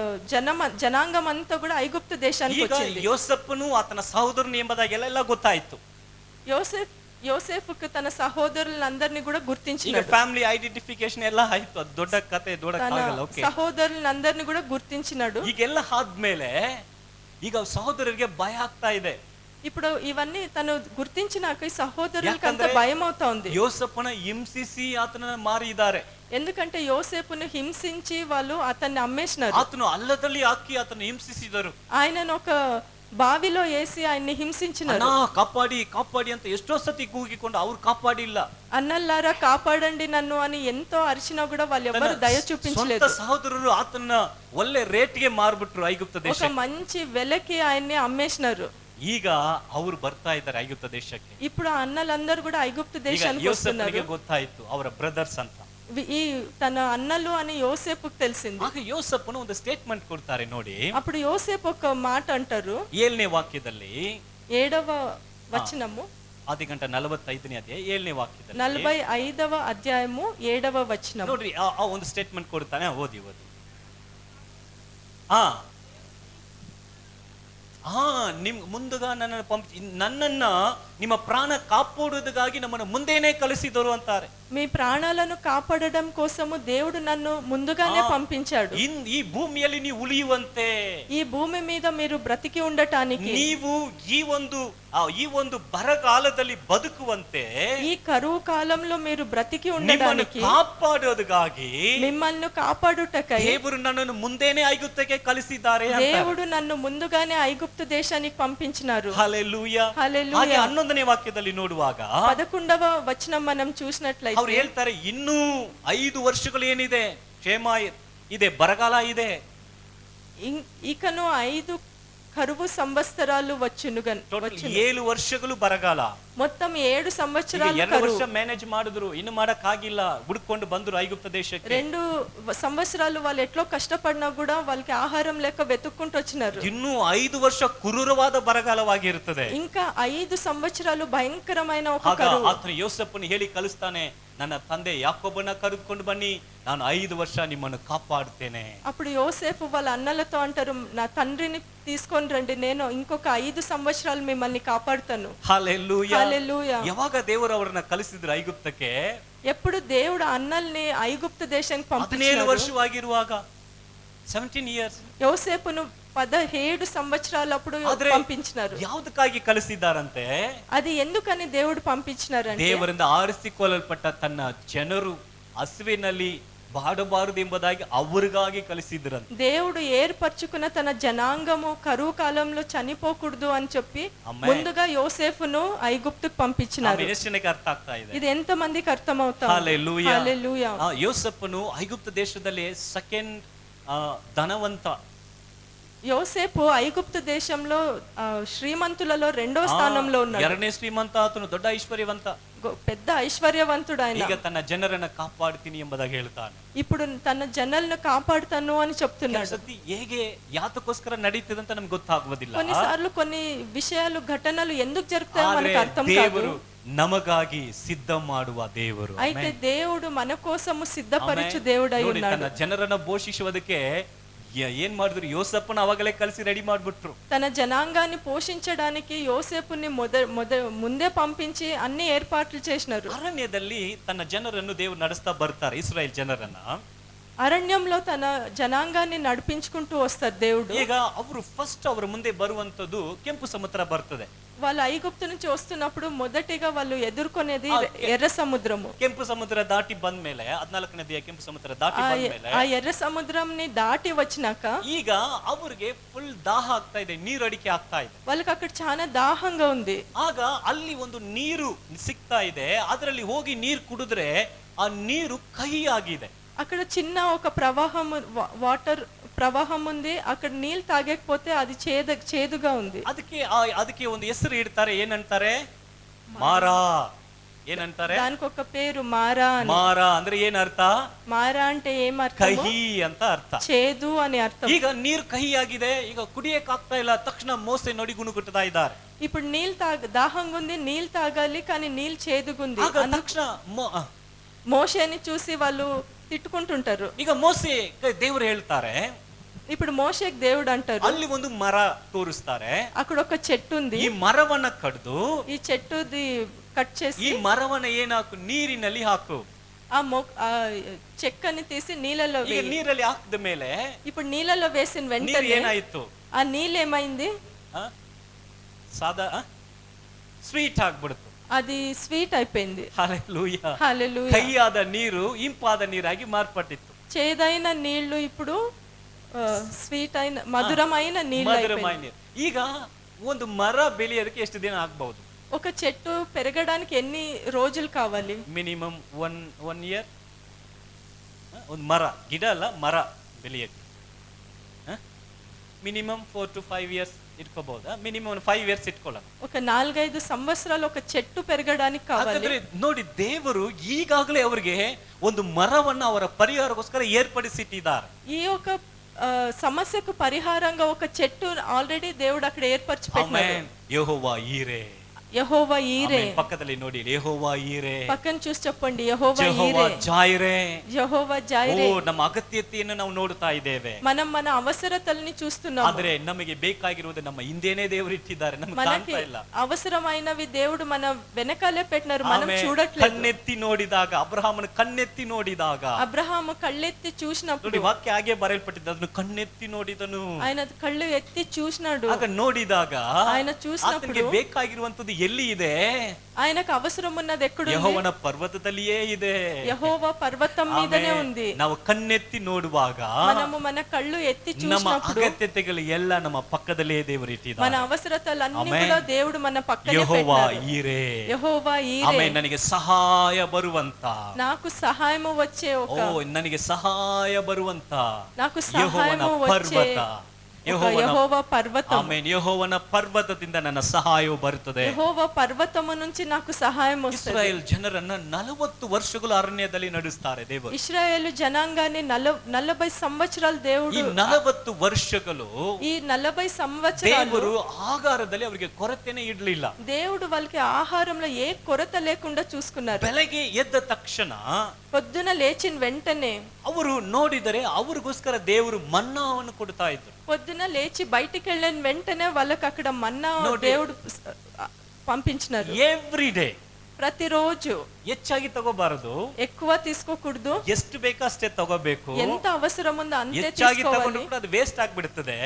జనాంగం అంతా కూడా ఐగుప్తు దేశానికి ಈಗ వచ్చింది. ಯೋಸೆಫನು ಆತನ ಸಹೋದರನು ಎಂಬುದಾಗಿ ಎಲ್ಲ ಗೊತ್ತಾಯ್ತು. యోసేఫ్కు తన సహోదరులందరినీ కూడా ಈಗ గుర్తించినాడు. ಫ್ಯಾಮಿಲಿ ಐಡೆಂಟಿಫಿಕೇಶನ್ ಎಲ್ಲ ಆಯ್ತು. ಅದು ದೊಡ್ಡ ಕತೆ, ದೊಡ್ಡ తన ಆಗಲ್ಲ. ಓಕೆ, సహోదరులందరినీ కూడా గుర్తించినాడు. ಈಗೆಲ್ಲ ಆದ್ಮೇಲೆ ಈಗ ಸಹೋದರರಿಗೆ ಭಯ ಆಗ್ತಾ ಇದೆ. ఇప్పుడు ఇవన్నీ తను గుర్తించినాక ఈ సహోదరులకు అంత ಯಾಕಂದ್ರೆ భయం అవుతా ఉంది. ಯೋಸೆಫನ ಹಿಂಸಿಸಿ ಆತನನ್ನ ಮಾರಿದ್ದಾರೆ. ఎందుకంటే యోసేపును హింసించి వాళ్ళు అతన్ని అమ్మేసినారు. ಆತನು ಹಳ್ಳದಲ್ಲಿ ಹಾಕಿ ಆತನ ಹಿಂಸಿಸಿದರು. ఆయనను ఒక బావిలో వేసి ఆయన్ని హింసించినారు. ಕಾಪಾಡಿ ಕಾಪಾಡಿ ಅಂತ ಎಷ್ಟೋ ಸತಿ ಕೂಗಿಕೊಂಡು ಅವ್ರು ಕಾಪಾಡಿಲ್ಲ. అన్నల్లారా కాపాడండి నన్ను అని ఎంతో అరిచినా కూడా వాళ్ళు ఎవరు దయ చూపించలేదు. సహోదరులు ಆತನ ಒಳ್ಳೆ ರೇಟ್ಗೆ ಮಾರ್ಬಿಟ್ರು ಐಗುಪ್ತ ದೇಶ. ఒక మంచి వెలకి ఆయన్ని అమ్మేసినారు. ಈಗ ಅವರು ಬರ್ತಾ ಇದ್ದಾರೆ ಐಗುಪ್ತ ದೇಶಕ್ಕೆ. ఇప్పుడు ఆ అన్నలందరూ కూడా ఐగుప్తు దేశానికి వస్తున్నారు. ಗೊತ್ತಾಯ್ತು ಅವರ ಬ್ರದರ್ಸ್ ಅಂತ. ఈ తన అన్నలు అని యోసేపుకు తెలిసింది. ಆಗ ಯೋಸೆಫನು ಒಂದು ಸ್ಟೇಟ್ಮೆಂಟ್ ಕೊಡ್ತಾರೆ ನೋಡಿ. అప్పుడు యోసేపు ఒక మాట అంటారు 7ನೇ ವಾಕ್ಯದಲ್ಲಿ, 7వ వచనము, ಆದಿಕಾಂಡ 45ನೇ ಅಧ್ಯಾಯ 7ನೇ ವಾಕ್ಯದಲ್ಲಿ, 45వ అధ్యాయము 7వ వచనం ನೋಡ್ರಿ, ಆ ಒಂದು ಸ್ಟೇಟ್ಮೆಂಟ್ ಕೊಡ್ತಾನೆ. ಓದಿ ನಿಮ್ ಮುಂದುగా నన్నನ್ನ ನಿಮ್ಮ ಪ್ರಾಣ ಕಾಪಾಡುವುದಕ್ಕಾಗಿ ನಮ್ಮನ್ನು ಮುಂದೇನೆ ಕಳಿಸಿದರು ಅಂತಾರೆ. మీ ప్రాణాలను కాపాడడం కోసము దేవుడు నన్ను ముందుగానే పంపించాడు. ಈ ಭೂಮಿಯಲ್ಲಿ ನೀವು ಉಳಿಯುವಂತೆ, ఈ భూమి మీద మీరు బ్రతికి ఉండటానికి, ನೀವು ಈ ಒಂದು ಬರಗಾಲದಲ್ಲಿ ಬದುಕುವಂತೆ, ఈ కరువు కాలంలో మీరు బ్రతికి ನಿಮ್ಮನ್ನು ఉండడానికి, ಕಾಪಾಡೋದಕ್ಕಾಗಿ మిమ్మల్ని కాపాడుటకై ದೇವರು ನನ್ನನ್ನು ಮುಂದೇನೆ ಐಗುಪ್ತಕ್ಕೆ ಕಳಿಸಿದ್ದಾರೆ ಅಂತ. దేవుడు నన్ను ముందుగానే ఐగుప్తు దేశానికి పంపించినారు. ಹಲ್ಲೆಲೂಯಾ. హల్లెలూయా. ಹಾಗೆ 11ನೇ ವಾಕ್ಯದಲ್ಲಿ ನೋಡುವಾಗ 11వ వచనం మనం చూసినట్లయితే ಅವ್ರು ಹೇಳ್ತಾರೆ, ಇನ್ನೂ 5 ವರ್ಷಗಳು ಏನಿದೆ, ಕ್ಷೇಮ ಇದೆ, ಬರಗಾಲ ಇದೆ, ఇకను 5 కరువు సంవత్సరాలు వచ్చును. 7 ವರ್ಷಗಳು ಬರಗಾಲ. మొత్తం 7 సంవత్సరాలు 2 ವರ್ಷ ಮ್ಯಾನೇಜ್ ಮಾಡಿದ್ರು, ಇನ್ನು ಮಾಡಕ್ಕಾಗಿಲ್ಲ, ಹುಡುಕೊಂಡು ಬಂದ್ರು ಐಗುಪ್ತ ದೇಶಕ್ಕೆ. 2 సంవత్సరాలు వాళ్ళు ఎట్లో కష్టపడినా కూడా వాళ్ళకి ఆహారం లేక వెతుక్కుంటూ వచ్చినారు. ಇನ್ನೂ 5 ವರ್ಷ ಕ್ರೂರವಾದ ಬರಗಾಲವಾಗಿರುತ್ತದೆ. ఇంకా 5 సంవత్సరాలు భయంకరమైన ఒక ಆಗ కరువు. ಆತನು ಯೋಸೇಫನು ಹೇಳಿ ಕಳಿಸ್ತಾನೆ, ನನ್ನ ತಂದೆ ಯಾಕೋಬನ ಕರೆದುಕೊಂಡು ಬನ್ನಿ, ನಾನು 5 ವರ್ಷ ನಿಮ್ಮನ್ನು ಕಾಪಾಡುತ್ತೇನೆ. అప్పుడు యోసేపు వాళ్ళ అన్నలతో అంటారు, నా తండ్రిని తీసుకొని రండి, నేను ఇంకొక 5 సంవత్సరాలు మిమ్మల్ని కాపాడుతాను. హల్లెలూయా. హల్లెలూయా. ಯಾವಾಗ ದೇವರು ಅವರನ್ನ ಕಳಿಸಿದ್ರು ಐಗುಪ್ತಕ್ಕೆ? ఎప్పుడు దేవుడు అన్నల్ని ఐగుప్తు దేశానికి 17 పంపించారు. ವರ್ಷವಾಗಿರುವಾಗ, 17 ಇಯರ್ಸ್. యోసేపును 17 సంవత్సరాలు అప్పుడు ಆದ್ರೆ పంపించినారు. ಯಾವುದಕ್ಕಾಗಿ ಕಳಿಸಿದ್ದಾರಂತೆ? అది ఎందుకని దేవుడు పంపించినారంటే, ದೇವರಿಂದ ಆರಿಸಿಕೊಳ್ಳಲ್ಪಟ್ಟ ತನ್ನ ಜನರು ಹಸುವಿನಲ್ಲಿ ಬಾಡಬಾರದು ಎಂಬುದಾಗಿ ಅವರಿಗಾಗಿ ಕಳಿಸಿದ್ರಂತೆ. దేవుడు ఏర్పరచుకున్న తన జనాంగము కరువు కాలంలో చనిపోకూడదు అని చెప్పి ముందుగా యోసేఫును ఐగుప్తుకు పంపించినారు. ಎಷ್ಟು ಜನಕ್ಕೆ ಅರ್ಥ ಆಗ್ತಾ ಇದೆ? ఇది ఎంత మందికి అర్థమవుతా? ಹಲ್ಲೆಲೂಯಾ. హల్లెలూయా. ಯೋಸೇಫನು ಐಗುಪ್ತ ದೇಶದಲ್ಲಿ ಸೆಕೆಂಡ್ ಧನವಂತ. యోసేపు ఐగుప్తు దేశంలో శ్రీమంతులలో 2వ స్థానంలో ఉన్నాడు. 2ನೇ ಶ್ರೀಮಂತ ಆತನು, ದೊಡ್ಡ ಐಶ್ವರ್ಯವಂತ, పెద్ద ఐశ్వర్యవంతుడు ఆయన. ಈಗ ತನ್ನ ಜನರನ್ನ ಕಾಪಾಡ್ತೀನಿ ಎಂಬುದಾಗಿ ಹೇಳ್ತಾನೆ. ఇప్పుడు తన జనాలను కాపాడుతాను అని చెప్తున్నాడు. ಸತಿ ಹೇಗೆ ಯಾತಕ್ಕೋಸ್ಕರ ನಡೀತದೆ ಅಂತ ನಮ್ಗೆ ಗೊತ್ತಾಗುವುದಿಲ್ಲ. కొన్నిసార్లు కొన్ని విషయాలు ఘటనలు ఎందుకు జరుగుతాయో ಆದ್ರೆ మనకు అర్థం కాదు. ದೇವರು ನಮಗಾಗಿ ಸಿದ್ಧ ಮಾಡುವ ದೇವರು. అయితే దేవుడు మన కోసము సిద్ధపరచు దేవుడై ನೋಡಿ, ఉన్నాడు. ತನ್ನ ಜನರನ್ನ ಪೋಷಿಸುವುದಕ್ಕೆ ಏನ್ ಮಾಡಿದ್ರು? ಯೋಸೇಫನ ಅವಾಗಲೇ ಕಳಿಸಿ ರೆಡಿ ಮಾಡ್ಬಿಟ್ರು. తన జనాంగాన్ని పోషించడానికి యోసేపుని ముందే పంపించి అన్ని ఏర్పాట్లు చేసినారు. ಅರಣ್ಯದಲ್ಲಿ ತನ್ನ ಜನರನ್ನು ದೇವರು ನಡೆಸ್ತಾ ಬರ್ತಾರೆ, ಇಸ್ರಾಯೇಲ್ ಜನರನ್ನ. అరణ్యంలో తన జనాంగాన్ని నడిపించుకుంటూ వస్తారు దేవుడు. ಈಗ ಅವರು ಫಸ್ಟ್ ಅವರ ಮುಂದೆ ಬರುವಂತದ್ದು ಕೆಂಪು ಸಮುದ್ರ ಬರ್ತದೆ. వాళ్ళు ఐగుప్తు నుంచి వస్తున్నప్పుడు మొదటిగా వాళ్ళు ఎదుర్కొనేది ఎర్ర సముద్రము. ಕೆಂಪು ಸಮುದ್ರ ದಾಟಿ ಬಂದ್ಮೇಲೆ 14ನೇ ಅಧ್ಯಾಯ ಕೆಂಪು ಸಮುದ್ರ ದಾಟಿ ಬಂದ್ಮೇಲೆ ఆ ఎర్ర సముద్రంని దాటి వచ్చినాక ಈಗ ಅವ್ರಿಗೆ ಫುಲ್ ದಾಹ ಆಗ್ತಾ ಇದೆ, ನೀರು ಅಡಿಕೆ ಆಗ್ತಾ ಇದೆ. వాళ్ళకి అక్కడ చాలా దాహంగా ఉంది. ಆಗ ಅಲ್ಲಿ ಒಂದು ನೀರು ಸಿಗ್ತಾ ಇದೆ, ಅದರಲ್ಲಿ ಹೋಗಿ ನೀರು ಕುಡಿದ್ರೆ ಆ ನೀರು ಕಹಿಯಾಗಿದೆ. అక్కడ చిన్న ఒక ప్రవాహం, వాటర్ ప్రవాహం ఉంది. అక్కడ నీళ్ళు తాగకపోతే అది చేదుగా ఉంది. ಅದಕ್ಕೆ ಒಂದು ಹೆಸರು ಇಡ್ತಾರೆ, ಏನಂತಾರೆ? ಮಾರಾ. ಏನಂತಾರೆ? దానికి ఒక పేరు మారా అని. ಮಾರಾ ಅಂದ್ರೆ ಏನ್ ಅರ್ಥ? మారా అంటే ఏం అర్థం? ಕಹಿ ಅಂತ ಅರ್ಥ. చేదు అని అర్థం. ಈಗ ನೀರು ಕಹಿಯಾಗಿದೆ, ಈಗ ಕುಡಿಯಕ್ ಆಗ್ತಾ ಇಲ್ಲ, ತಕ್ಷಣ ಮೋಸೆ ನೋಡಿ ಗುಣಗುಟ್ಟುತ್ತಾ ಇದ್ದಾರೆ. ఇప్పుడు నీళ్ళు దాహంగా ఉంది, నీళ్ళు తాగాలి, కానీ నీళ్ళు చేదుగుంది. ತಕ್ಷಣ మోషేని చూసి వాళ్ళు తిట్టుకుంటుంటారు. ಈಗ ಮೋಸೆ ದೇವರು ಹೇಳ್ತಾರೆ, ఇప్పుడు మోషేకి దేవుడు అంటారు, ಅಲ್ಲಿ ಒಂದು ಮರ ತೋರಿಸ್ತಾರೆ, అక్కడ ఒక చెట్టు ఉంది, ಈ ಮರವನ್ನ ಕಡ್ದು, ఈ చెట్టుది కట్ చేసి ಈ ಮರವನ್ನ ಏನಾಕು ನೀರಿನಲ್ಲಿ ಹಾಕು, ఆ చెక్కని తీసి నీళ్ళలో వేయి. ನೀರಲ್ಲಿ ಹಾಕಿದ ಮೇಲೆ ఇప్పుడు నీళ్ళలో వేసిన వెంటనే ಏನಾಯ್ತು? ఆ నీళ్ళు ఏమైంది? ಸಾದಾ ಸ್ವೀಟ್ ಆಗ್ಬಿಡ್ತು. అది స్వీట్ అయిపోయింది. హల్లెలూయా. హల్లెలూయా. ಕಹಿಯಾದ ನೀರು ಇಂಪಾದ ನೀರಾಗಿ ಮಾರ್ಪಟ್ಟಿತ್ತು. చేదైన నీళ్లు ఇప్పుడు స్వీట్ అయిన మధురమైన నీళ్ళు. ಈಗ ಒಂದು ಮರ ಬೆಳೆಯೋದಕ್ಕೆ ಎಷ್ಟು ದಿನ ಆಗ್ಬಹುದು? ఒక చెట్టు పెరగడానికి ఎన్ని రోజులు కావాలి? Minimum one year. ಒಂದು ಮರ, ಗಿಡ ಅಲ್ಲ, ಮರ ಬೆಳೆಯಕ್ಕೆ ಮಿನಿಮಮ್ 4 to 5 years ಇಟ್ಕೋಬಹುದಾ? ಮಿನಿಮಮ್ 5 years ಇಟ್ಕೊಳ್ಳೋಣ. ఒక 4-5 సంవత్సరాలు ఒక చెట్టు పెరగడానికి కావాలి. ನೋಡಿ, ದೇವರು ಈಗಾಗಲೇ ಅವರಿಗೆ ಒಂದು ಮರವನ್ನ ಅವರ ಪರಿಹಾರಕ್ಕೋಸ್ಕರ ಏರ್ಪಡಿಸಿಟ್ಟಿದ್ದಾರೆ. ఈ ఒక సమస్యకు పరిహారంగా ఒక చెట్టు ఆల్రెడీ దేవుడు అక్కడ ఏర్పరిచి పెట్టాడు. యెహోవా ఈరే. యెహోవా ఈరే. ಆಮೆನ್. ಪಕ್ಕದಲ್ಲಿ ನೋಡಿ, ಯೆಹೋವಾ ಈರೆ, పక్కన చూసి చెప్పండి, యెహోవా ಜೆಹೋವಾ ఈరే, ಜಾಯಿರೆ. యెహోవా ಓ, జైరే. ನಮ್ಮ ಅಗತ್ಯತೆಯನ್ನು ನಾವು ನೋಡ್ತಾ ಇದ್ದೇವೆ. మనం మన అవసరతల్ని చూస్తున్నాము. ಆದ್ರೆ ನಮಗೆ ಬೇಕಾಗಿರುವುದು ನಮ್ಮ ಹಿಂದೆನೇ ದೇವರು ಇಟ್ಟಿದ್ದಾರೆ, ನಮ್ಗೆ మనకి ಕಾಣ್ತಾ ಇಲ್ಲ. అవసరమైనవి దేవుడు మన వెనకాలే పెట్టినారు, మనం ಆಮೆನ್. చూడట్లేదు. ಕಣ್ಣೆತ್ತಿ ನೋಡಿದಾಗ, ಅಬ್ರಹಾಮನ ಕಣ್ಣೆತ್ತಿ ನೋಡಿದಾಗ, అబ్రహాము కళ్ళెత్తి ನೋಡಿ చూసినప్పుడు, ವಾಕ್ಯ ಹಾಗೆ ಬರೆಯಲ್ಪಟ್ಟಿದ್ದು, ಅದನ್ನು ಕಣ್ಣೆತ್ತಿ ನೋಡಿದನು. ఆయన కళ్ళు ఎత్తి చూసినాడు. ಆಗ ನೋಡಿದಾಗ ఆయన చూసినప్పుడు ಆತನಿಗೆ ಬೇಕಾಗಿರುವಂತದ್ದು ಎಲ್ಲಿ ಇದೆ? ఆయనకు అవసరం ఉన్నది ఎక్కడ? ಯೆಹೋವನ ಪರ್ವತದಲ್ಲಿಯೇ ಇದೆ. యెహోవా పర్వతం మీదనే ಆಮೆನ್. ఉంది. ನಾವು ಕಣ್ಣೆತ್ತಿ ನೋಡುವಾಗ మనము మన కళ్ళు ఎత్తి ನಮ್ಮ చూసినప్పుడు ಅಗತ್ಯತೆಗಳು ಎಲ್ಲ ನಮ್ಮ ಪಕ್ಕದಲ್ಲೇ ದೇವರು మన ಇಟ್ಟಿದ್ದಾರೆ. అవసరతలన్నీ ఆమెన్. కూడా దేవుడు మన పక్కనే ಯೆಹೋವಾ పెట్టారు. ಈರೆ. యెహోవా ఈరే. ಆಮೆನ್. ನನಗೆ ಸಹಾಯ ಬರುವಂತ, నాకు సహాయము వచ్చే ಓ ನನಗೆ ಸಹಾಯ ಬರುವಂತ నాకు ಯೆಹೋವನ సహాయము వచ్చే ಪರ್ವತ, యెహోవా పర్వతం. ಆಮೆನ್. ಯೆಹೋವನ ಪರ್ವತದಿಂದ ನನ್ನ ಸಹಾಯವು ಬರುತ್ತದೆ. యెహోవా పర్వతము నుంచి నాకు సహాయం వస్తుంది. ಇಸ್ರಾಯೇಲ್ ಜನರನ್ನ 40 ವರ್ಷಗಳು ಅರಣ್ಯದಲ್ಲಿ ನಡೆಸ್ತಾರೆ ದೇವರು. ఇశ్రాయేలు జనాంగాన్ని 40 సంవత్సరాలు దేవుడు, ಈ 40 ವರ್ಷಗಳು ఈ 40 సంవత్సరాలు ದೇವರು ಆಹಾರದಲ್ಲಿ ಅವರಿಗೆ ಕೊರತೆನೇ ಇಡ್ಲಿಲ್ಲ. దేవుడు వాళ్ళకి ఆహారంలో ఏ కొరత లేకుండా చూసుకున్నారు. ಬೆಳಗ್ಗೆ ಎದ್ದ ತಕ್ಷಣ పొద్దున లేచిన వెంటనే ಅವರು ನೋಡಿದರೆ ಅವರಿಗೋಸ್ಕರ ದೇವರು ಮನ್ನಾವನ್ನು ಕೊಡ್ತಾ ಇದ್ರು. పొద్దున లేచి బయటికి వెళ్ళిన వెంటనే వాళ్ళకి అక్కడ మన్నా ನೋಡಿ. దేవుడు పంపించినారు. ಎವ್ರಿ ಡೇ, ప్రతిరోజు. ಹೆಚ್ಚಾಗಿ ತಗೋಬಾರದು, ఎక్కువ తీసుకోకూడదు, ಎಷ್ಟು ಬೇಕೋ ಅಷ್ಟೇ ತಗೋಬೇಕು. ఎంత అవసరం ఉందో అంతే ಹೆಚ್ಚಾಗಿ ತಗೊಂಡು తీసుకోవాలి. ಕೂಡ ಅದು ವೇಸ್ಟ್ ಆಗ್ಬಿಡ್ತದೆ.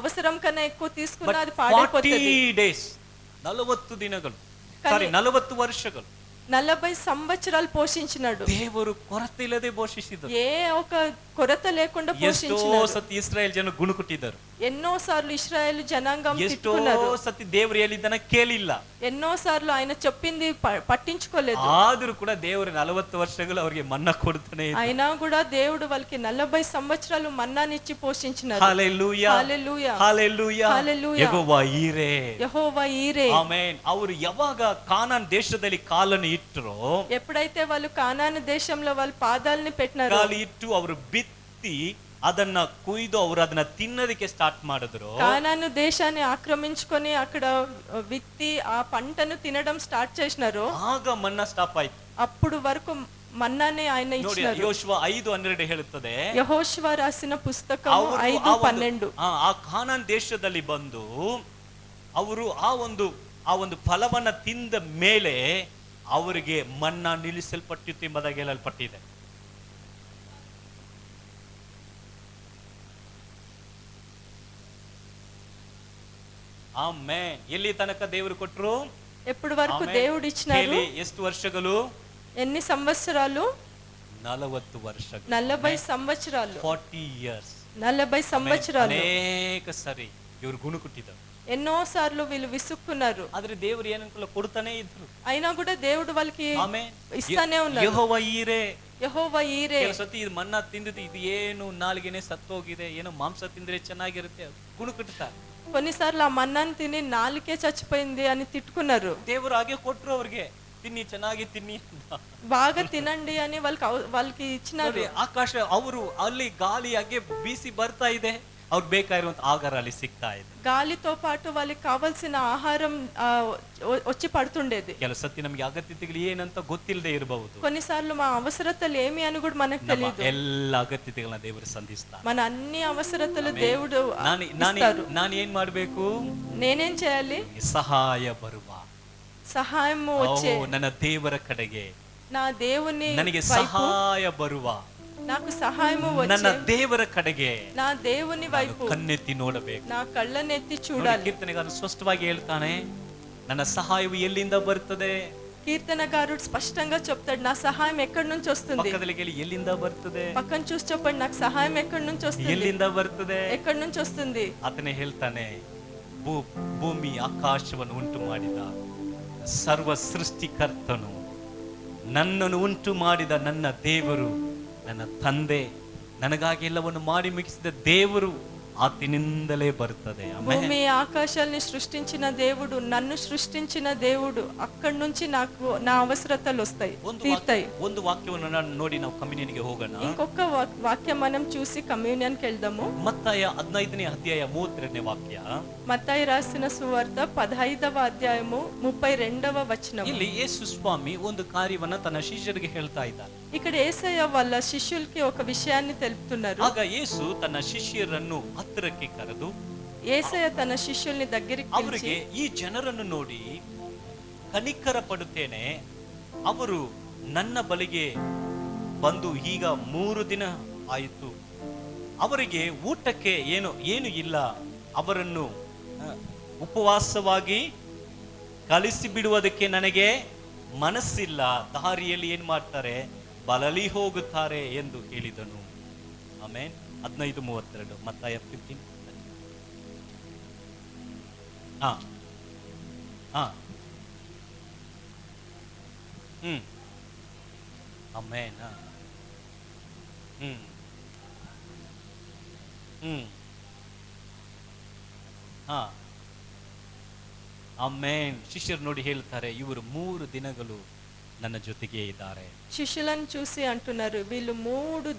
అవసరం కన్నా ఎక్కువ తీసుకున్నా అది 40 పాడైపోతుంది. ಡೇಸ್, 40 ದಿನಗಳು, ಸಾರಿ 40 ವರ್ಷಗಳು 40 సంవత్సరాలు పోషించినాడు. ದೇವರು ಕೊರತೆ ಇಲ್ಲದೆ ಪೋಷಿಸಿದರು. ఏ ఒక కొరత లేకుండా ಎಷ್ಟೋ పోషించినాడు. ಸತಿ ಇಸ್ರಾಯೇಲ್ ಜನ ಗುಣುಕುಟ್ಟಿದ್ದಾರೆ. ఎన్నో సార్లు ఇశ్రాయేలు జనాంగం ಎಷ್ಟೋ తిట్టుకున్నారు. ಸತಿ ದೇವರು ಹೇಳಿದ್ದನ್ನ ಕೇಳಿಲ್ಲ. ఎన్నో సార్లు ఆయన చెప్పింది పట్టించుకోలేదు. ಆದ್ರೂ ಕೂಡ ದೇವರು 40 ವರ್ಷಗಳು ಅವರಿಗೆ ಮನ್ನಾ ಕೊಡ್ತಾನೆ ಇದ್ರು. అయినా కూడా దేవుడు వాళ్ళకి 40 సంవత్సరాలు మన్నానిచ్చి పోషించినారు. హల్లెలూయా, హల్లెలూయా, హల్లెలూయా. హల్లెలూయా. ಯೆಹೋವಾ ಈರೆ. యెహోవా ఈరే. ಆಮೆನ್. ಅವರು ಯಾವಾಗ ಕಾನಾನ್ ದೇಶದಲ್ಲಿ ಕಾಲನ್ನು ಇಟ್ಟರೋ, ఎప్పుడైతే వాళ్ళు కానాను దేశంలో వాళ్ళ పాదాలని పెట్టినారో, ಕಾಲು ಇಟ್ಟು ಅವರು ಬಿತ್ತಿ ಅದನ್ನ ಕುಯ್ದು ಅವರು ಅದನ್ನ ತಿನ್ನೋದಕ್ಕೆ ಸ್ಟಾರ್ಟ್ ಮಾಡಿದ್ರು. కానాను దేశాన్ని ఆక్రమించుకొని అక్కడ విత్తి ఆ పంటను తినడం స్టార్ట్ చేసినారు. ಆಗ ಮನ್ನಾ ಸ್ಟಾಪ್ ಆಯ್ತು. అప్పుడు వరకు మన్నానే ఆయన ನೋಡಿ, ఇచ్చినారు. ಯೋಶುವ 5:12 ಹೇಳುತ್ತದೆ, యెహోషువ రాసిన పుస్తకం ಅವರು 5:12. ಆ ಕಾನಾನ್ ದೇಶದಲ್ಲಿ ಬಂದು ಅವರು ಆ ಒಂದು ಫಲವನ್ನ ತಿಂದ ಮೇಲೆ ಅವರಿಗೆ ಮನ್ನಾ ನಿಲ್ಲಿಸಲ್ಪಟ್ಟಿತ್ತು ಎಂಬುದಾಗಿ ಹೇಳಲ್ಪಟ್ಟಿದೆ. ಆಮೆನ್. ಎಲ್ಲಿ ತನಕ ದೇವರು ಕೊಟ್ರು? ఎప్పుడు వరకు ಆಮೆನ್. దేవుడు ఇచ్చినారు? ಹೇಳಿ, ಎಷ್ಟು ವರ್ಷಗಳು? ఎన్ని సంవత్సరాలు? 40 ವರ್ಷಗಳು. 40 సంవత్సరాలు. 40 years. 40 సంవత్సరాలు. ಅನೇಕ ಸರಿ ಇವರು ಗುಣುಕುಟ್ಟಿದ್ದಾರೆ. ఎన్నో సార్లు వీళ్ళు విసుక్కున్నారు. ಆದ್ರೆ ದೇವರು ಏನಂತ ಕೊಡ್ತಾನೆ ಇದ್ರು. అయినా కూడా దేవుడు వాళ్ళకి ಆಮೆನ್. ఇస్తానే ఉన్నారు. ಯೆಹೋವಾ ಈರೆ. యెహోవా ఈరే. ಕೆಲವು ಸತಿ ಇದು ಮನ್ನಾ ತಿಂದಿದ್ದು ಇದು ಏನು ನಾಲ್ಗೆನೆ ಸತ್ತೋಗಿದೆ, ಏನೋ ಮಾಂಸ ತಿಂದ್ರೆ ಚೆನ್ನಾಗಿರುತ್ತೆ, ಗುಣುಕುಟ್ತಾರೆ. కొన్నిసార్లు ఆ మన్నాన్ని తిని నాలుకే చచ్చిపోయింది అని తిట్టుకున్నారు. ದೇವರು ಹಾಗೆ ಕೊಟ್ರು ಅವ್ರಿಗೆ, ತಿನ್ನಿ ಚೆನ್ನಾಗಿ ತಿನ್ನಿ ಅಂತ. బాగా తినండి అని వాళ్ళకి ఇచ్చినారు. ನೋಡಿ, ಆಕಾಶ ಅವರು ಅಲ್ಲಿ ಗಾಳಿ ಹಾಗೆ ಬೀಸಿ ಬರ್ತಾ ಇದೆ, ಅವ್ರಿಗೆ ಬೇಕಾಗಿರುವಂತ ಆಹಾರ ಅಲ್ಲಿ ಸಿಗ್ತಾ ಇದೆ. గాలితో పాటు వాళ్ళకి కావాల్సిన ఆహారం వచ్చి పడుతుండేది. ಕೆಲವು ಸತಿ ನಮಗೆ ಅಗತ್ಯತೆಗಳು ಏನಂತ ಗೊತ್ತಿಲ್ಲದೆ ಇರಬಹುದು. కొన్నిసార్లు మా అవసరతలు ఏమి అని కూడా మనకు తెలియదు. ಎಲ್ಲ ಅಗತ್ಯತೆಗಳನ್ನ ದೇವರು ಸಂಧಿಸ್ತಾರೆ. మన అన్ని అవసరతలు దేవుడు ఇస్తారు. ನಾನು ಏನ್ ಮಾಡ್ಬೇಕು? నేనేం చేయాలి? ಸಹಾಯ ಬರುವ, సహాయం వచ్చే, ನನ್ನ ದೇವರ ಕಡೆಗೆ నా దేవుని ನನಗೆ వైపు ಸಹಾಯ ಬರುವ, నాకు సహాయము ನನ್ನ వచ్చే, ದೇವರ ಕಡೆಗೆ నా దేవుని వైపు ಕಣ್ಣೆತ್ತಿ ನೋಡಬೇಕು. నా కళ్ళనెత్తి ನೋಡಿ, చూడాలి. ಕೀರ್ತನೆಗಾರನು ಸ್ಪಷ್ಟವಾಗಿ ಹೇಳ್ತಾನೆ, ನನ್ನ ಸಹಾಯವು ಎಲ್ಲಿಂದ ಬರ್ತದೆ? కీర్తనకారుడు స్పష్టంగా చెప్తాడు, నా సహాయం ఎక్కడి నుంచి వస్తుంది? ಪಕ್ಕದಲ್ಲಿ ಕೇಳಿ, ಎಲ್ಲಿಂದ ಬರ್ತದೆ? పక్కన చూసి చెప్పండి, నాకు సహాయం ఎక్కడి నుంచి వస్తుంది? ಎಲ್ಲಿಂದ ಬರ್ತದೆ? ఎక్కడి నుంచి వస్తుంది? ಆತನೇ ಹೇಳ್ತಾನೆ, ಭೂಮಿ ಆಕಾಶವನ್ನು ಉಂಟು ಮಾಡಿದ ಸರ್ವ ಸೃಷ್ಟಿಕರ್ತನು, ನನ್ನನ್ನು ಉಂಟು ಮಾಡಿದ ನನ್ನ ದೇವರು, ನನ್ನ ತಂದೆ, ನನಗಾಗಿ ಎಲ್ಲವನ್ನು ಮಾಡಿ ಮುಗಿಸಿದ ದೇವರು ಆತನಿಂದಲೇ ಬರ್ತದೆ. ಆಮೆನ್. భూమి ఆకాశాల్ని సృష్టించిన దేవుడు, నన్ను సృష్టించిన దేవుడు, అక్కడి నుంచి నాకు నా అవసరతలు వస్తాయి, తీర్తాయి. ಒಂದು ವಾಕ್ಯವನ್ನು ನೋಡಿ ನಾವು ಕಮ್ಯುನಿಯನ್ಗೆ ಹೋಗೋಣ. ఇంకొక వాక్యం మనం చూసి కమ్యూనియన్ కి వెళ్దాము. ಮತ್ತಾಯ 15ನೇ ಅಧ್ಯಾಯ 32ನೇ ವಾಕ್ಯ. మత్తయి రాసిన సువార్త 15వ అధ్యాయము 32వ వచనం. ಇಲ್ಲಿ ಯೇಸು ಸ್ವಾಮಿ ಒಂದು ಕಾರ್ಯವನ್ನ ತನ್ನ ಶಿಷ್ಯರಿಗೆ ಹೇಳ್ತಾ ಇದ್ದಾರೆ. ఇక్కడ యేసయ్య వాళ్ళ శిష్యులకి ఒక విషయాన్ని తెలుపుతున్నారు. ಆಗ ಯೇಸು ತನ್ನ ಶಿಷ್ಯರನ್ನು ಹತ್ತಿರಕ್ಕೆ ಕರೆದು యేసయ్య తన శిష్యుల్ని దగ్గరికి పిలిచి ಅವರಿಗೆ ಈ ಜನರನ್ನು ನೋಡಿ ಕನಿಕರ ಪಡುತ್ತೇನೆ, ಅವರು ನನ್ನ ಬಳಿಗೆ ಬಂದು ಈಗ 3 ದಿನ ಆಯಿತು, ಅವರಿಗೆ ಊಟಕ್ಕೆ ಏನು ಇಲ್ಲ, ಅವರನ್ನು ಉಪವಾಸವಾಗಿ ಕಳಿಸಿ ಬಿಡುವುದಕ್ಕೆ ನನಗೆ ಮನಸ್ಸಿಲ್ಲ, ದಾರಿಯಲ್ಲಿ ಏನ್ ಮಾಡ್ತಾರೆ, ಬಲಲಿ ಹೋಗುತ್ತಾರೆ ಎಂದು ಹೇಳಿದನು. ಆಮೇನ್. 15:32 ಮತ್ತಾಯ 15. ಆಮೇನ್. ಆಮೇನ್. ಶಿಷ್ಯರು ನೋಡಿ ಹೇಳ್ತಾರೆ, ಇವರು 3 ದಿನಗಳು ನನ್ನ ಜೊತೆಗೆ ಇದ್ದಾರೆ. శిష్యులను చూసి అంటున్నారు, వీళ్ళు 3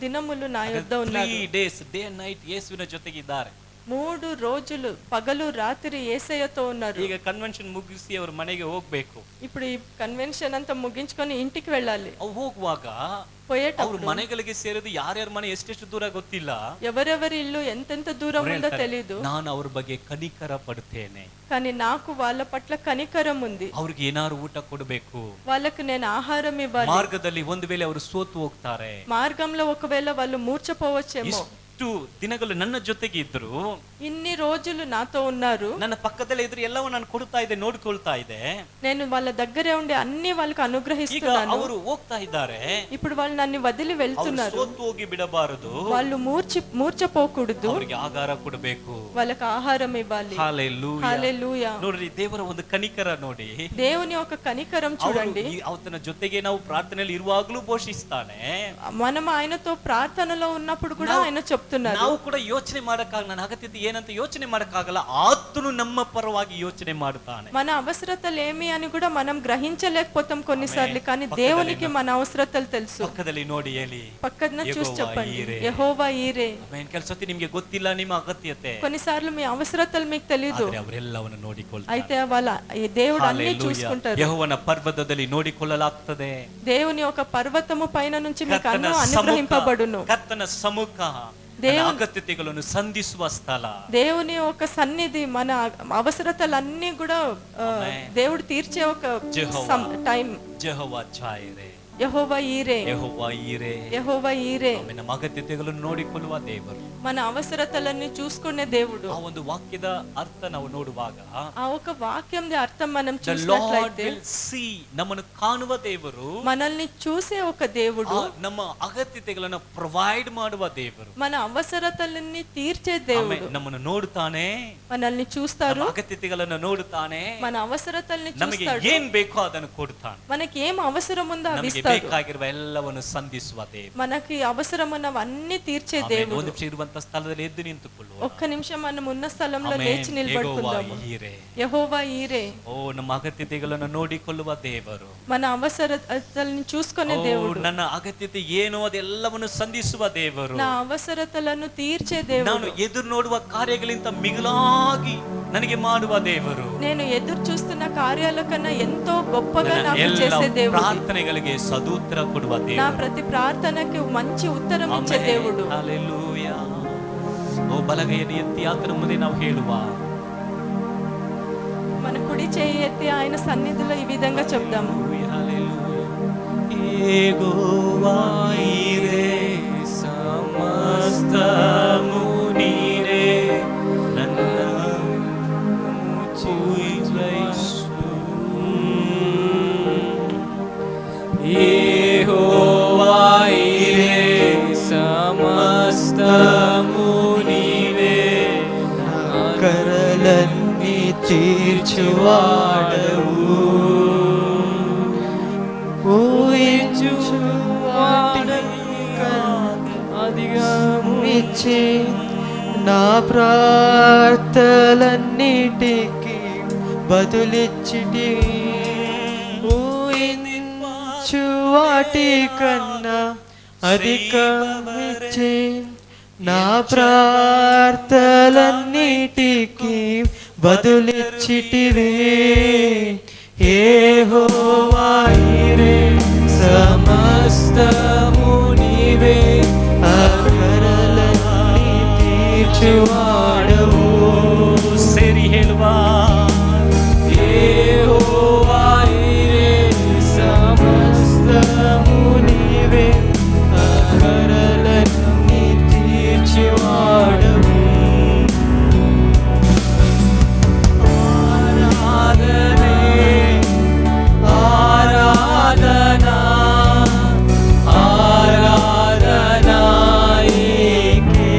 దినములు నా యొద్ద ఉన్నారు. 3 days డే అండ్ నైట్ ಯೇಸುವಿನ ಜೊತೆಗೆ ಇದ್ದಾರೆ. 3 రోజులు పగలు రాత్రి యేసయ్యతో ఉన్నారు. ಈಗ ಕನ್ವೆನ್ಷನ್ ಮುಗಿಸಿ ಅವ್ರ ಮನೆಗೆ ಹೋಗ್ಬೇಕು. ఇప్పుడు ఈ కన్వెన్షన్ అంతా ముగించుకొని ఇంటికి వెళ్ళాలి. ಅವು ಹೋಗುವಾಗ ಅವ್ರ పోయేటప్పుడు ಮನೆಗಳಿಗೆ ಸೇರೋದು ಯಾರ್ಯಾರ ಮನೆ ಎಷ್ಟೆಷ್ಟು ದೂರ ಗೊತ್ತಿಲ್ಲ. ఎవరెవరి ఇల్లు ఎంతెంత దూరం ఉందో తెలియదు. ನಾನು ಅವ್ರ ಬಗ್ಗೆ ಕನಿಕರ ಪಡ್ತೇನೆ, కానీ నాకు వాళ్ళ పట్ల కనికరం ఉంది. ಅವ್ರಿಗೆ ಏನಾದ್ರು ಊಟ ಕೊಡಬೇಕು. వాళ్ళకు నేను ఆహారం ఇవ్వాలి. ಮಾರ್ಗದಲ್ಲಿ ಒಂದು ವೇಳೆ ಅವರು ಸೋತು ಹೋಗ್ತಾರೆ, మార్గంలో ఒకవేళ వాళ్ళు మూర్ఛపోవచ్చేమో. ಇಷ್ಟು ದಿನಗಳು ನನ್ನ ಜೊತೆಗೆ ಇದ್ರು, ఇన్ని రోజులు నాతో ఉన్నారు, ನನ್ನ ಪಕ್ಕದಲ್ಲೇ ಇದ್ರು, ಎಲ್ಲವೂ ನಾನು ಕೊಡ್ತಾ ಇದ್ದೆ, ನೋಡ್ಕೊಳ್ತಾ ಇದ್ದೆ. నేను వాళ్ళ దగ్గరే ఉండి అన్ని వాళ్ళకి ಈಗ అనుగ్రహిస్తున్నాను. ಅವರು ಹೋಗ್ತಾ ಇದ್ದಾರೆ, ఇప్పుడు వాళ్ళు నన్ను వదిలి ಅವ್ರು వెళ్తున్నారు. ಸೋತು ಹೋಗಿ ಬಿಡಬಾರದು, వాళ్ళు మూర్ఛపోకూడదు. ಅವ್ರಿಗೆ ಆಹಾರ ಕೊಡಬೇಕು. వాళ్ళకి ఆహారం ఇవ్వాలి. ಹಲ್ಲೆಲೂಯಾ. హల్లెలూయా. ನೋಡ್ರಿ, ದೇವರ ಒಂದು ಕನಿಕರ ನೋಡಿ. దేవుని ఒక కనికరం చూడండి. ಆತನ ಜೊತೆಗೆ ನಾವು ಪ್ರಾರ್ಥನೆಯಲ್ಲಿ ಇರುವಾಗಲೂ ಘೋಷಿಸ್ತಾನೆ. మనం ఆయనతో ప్రార్థనలో ఉన్నప్పుడు కూడా ఆయన చెప్తున్నారు. ನಾವು ಕೂಡ ಯೋಚನೆ ಮಾಡಕ್ಕಾಗಲ್ಲ, ನನ್ನ ಅಗತ್ಯತೆ ಏನಂತ ಯೋಚನೆ ಮಾಡಕ್ಕಾಗಲ್ಲ, ಆತನು ನಮ್ಮ ಪರವಾಗಿ ಯೋಚನೆ ಮಾಡುತ್ತಾನೆ. మన అవసరతలు ఏమి అని కూడా మనం గ్రహించలేకపోతాం కొన్నిసార్లు, కానీ దేవునికి మన అవసరతలు తెలుసు. ಪಕ್ಕದಲ್ಲಿ ನೋಡಿ ಹೇಳಿ, పక్కన చూసి చెప్పండి, ఈరే. యెహోవా ఈరే. ಕೆಲಸತಿ ನಿಮ್ಗೆ ಗೊತ್ತಿಲ್ಲ ನಿಮ್ಮ ಅಗತ್ಯತೆ, కొన్నిసార్లు మీ అవసరతలు మీకు తెలియదు, ಆದ್ರೆ ಅವರೆಲ್ಲವನ್ನು ನೋಡಿಕೊಳ್ಳುತ್ತಾರೆ. అయితే వాళ్ళ ఈ దేవుడు అన్ని చూసుకుంటారు. ಯೆಹೋವನ ಪರ್ವತದಲ್ಲಿ ನೋಡಿಕೊಳ್ಳಲಾಗ್ತದೆ. దేవుని ఒక పర్వతము పైన నుంచి మీకు ಕರ್ತನ అన్ని అనుగ్రహింపబడును. ಕರ್ತನ ಸಮ್ಮುಖ అగత్యతలను సంధిಸುವ ಸ್ಥಳ. దేవుని ఒక సన్నిధి మన అవసరతలన్నీ కూడా దేవుడు తీర్చే ఒక టైం. ಜೆಹೋವಾ ಚಾಯಿರೆ, యెహోవా ఈరే. ಯೆಹೋವಾ ಈರೆ. యెహోవా ఈరే. ನಮ್ಮ ಅಗತ್ಯತೆಗಳನ್ನು ನೋಡಿಕೊಳ್ಳುವ ದೇವರು, మన అవసరతలన్నీ చూసుకునే దేవుడు. ಆ ಒಂದು ವಾಕ್ಯದ ಅರ್ಥ ನಾವು ನೋಡುವಾಗ, ఆ ఒక వాక్యం అర్థం మనం the Lord చూసినట్లయితే, will see, ನಮ್ಮನ್ನು ಕಾಣುವ ದೇವರು, మనల్ని చూసే ఒక దేవుడు, ನಮ್ಮ ಅಗತ್ಯತೆಗಳನ್ನು ಪ್ರೊವೈಡ್ ಮಾಡುವ ದೇವರು, మన అవసరతలన్నీ తీర్చే దేవుడు. ನಮ್ಮನ್ನು ನೋಡುತ್ತಾನೆ, మనల్ని చూస్తారు, ಅಗತ್ಯತೆಗಳನ್ನು ನೋಡುತ್ತಾನೆ, మన అవసరతల్ని ನಮಗೆ చూస్తాడు, ಏನ್ ಬೇಕೋ ಅದನ್ನು ಕೊಡುತ್ತಾನೆ. మనకి ఏం అవసరం ఉందో అవి ನಮಗೆ ఇస్తాడు. ಬೇಕಾಗಿರುವ ಎಲ್ಲವನ್ನು ಸಂಧಿಸುವ ದೇವರು, మనకి అవసరం ఉన్నవన్నీ తీర్చే ಒಂದು దేవుడు. ನಿಮಿಷ ಇರುವಂತ ಸ್ಥಳದಲ್ಲಿ ಎದ್ದು ನಿಂತುಕೊಳ್ಳುವ. ఒక్క నిమిషం మనం ఉన్న స్థలంలో ಆಮೆನ್. లేచి నిలబడుకుందాము. ಯೆಹೋವಾ ಈರೆ. యెహోవా ఈరే. ಓ, ನಮ್ಮ ಅಗತ್ಯತೆಗಳನ್ನು ನೋಡಿಕೊಳ್ಳುವ ದೇವರು, మన అవసరతల్ని చూసుకునే ಓ, దేవుడు, ನನ್ನ ಅಗತ್ಯತೆ ಏನೋ ಅದೆಲ್ಲವನ್ನು ಸಂಧಿಸುವ ದೇವರು, నా అవసరతలను తీర్చే దేవుడు, ನಾನು ಎದುರು ನೋಡುವ ಕಾರ್ಯಗಳಿಂದ ಮಿಗಿಲಾಗಿ ನನಗೆ ಮಾಡುವ ದೇವರು, నేను ఎదురు చూస్తున్న కార్యాల కన్నా ఎంతో గొప్పగా ನನ್ನ నాకు ಎಲ್ಲ చేసే దేవుడు, ಪ್ರಾರ್ಥನೆಗಳಿಗೆ ಸದುತ್ತರ ಕೊಡುವ నా ದೇವರು. ప్రతి ప్రార్థనకి మంచి ఉత్తరం ఇచ్చే ಆಮೆನ್. దేవుడు. ಹಲ್ಲೆಲೂಯಾ. ಓ, ಬಲಗೈಯನ್ನು ಎತ್ತಿ ಆತನ ಮುಂದೆ ನಾವು ಹೇಳುವ, మన కుడి చేయి ఎత్తి ఆయన సన్నిధిలో ఈ విధంగా చెప్దాము. ಯೆಹೋವಾ ಈರೆ, ಸಮಸ್ತಮು ನೀನೇ, ನನ್ನ ಪೂಜಿಸು. ಯೆಹೋವಾ ಈರೆ, ಸಮಸ್ತಮು ನೀನೇ, కరలన్నీ తీర్చువాడవు, ఊహించువాడని అధిగమించి నా ప్రార్థనలన్నిటికీ బదులిచ్చిటి, ఊహించు వాటి కన్నా అధికమిచ్చి నా ప్రార్థనలన్నిటికీ బదులిచ్చిటివే. యెహోవా ఈరే సమస్తము నీవే, అక్కరలన్నీ తీర్చువాడవు. ಸೇರಿ ಹೇಳುವ యెహోవా ఈరే సమస్తము నీవే, అక్కరలన్నీ తీర్చువాడవు. ఆరాధనే ఆరాధనా నీకే,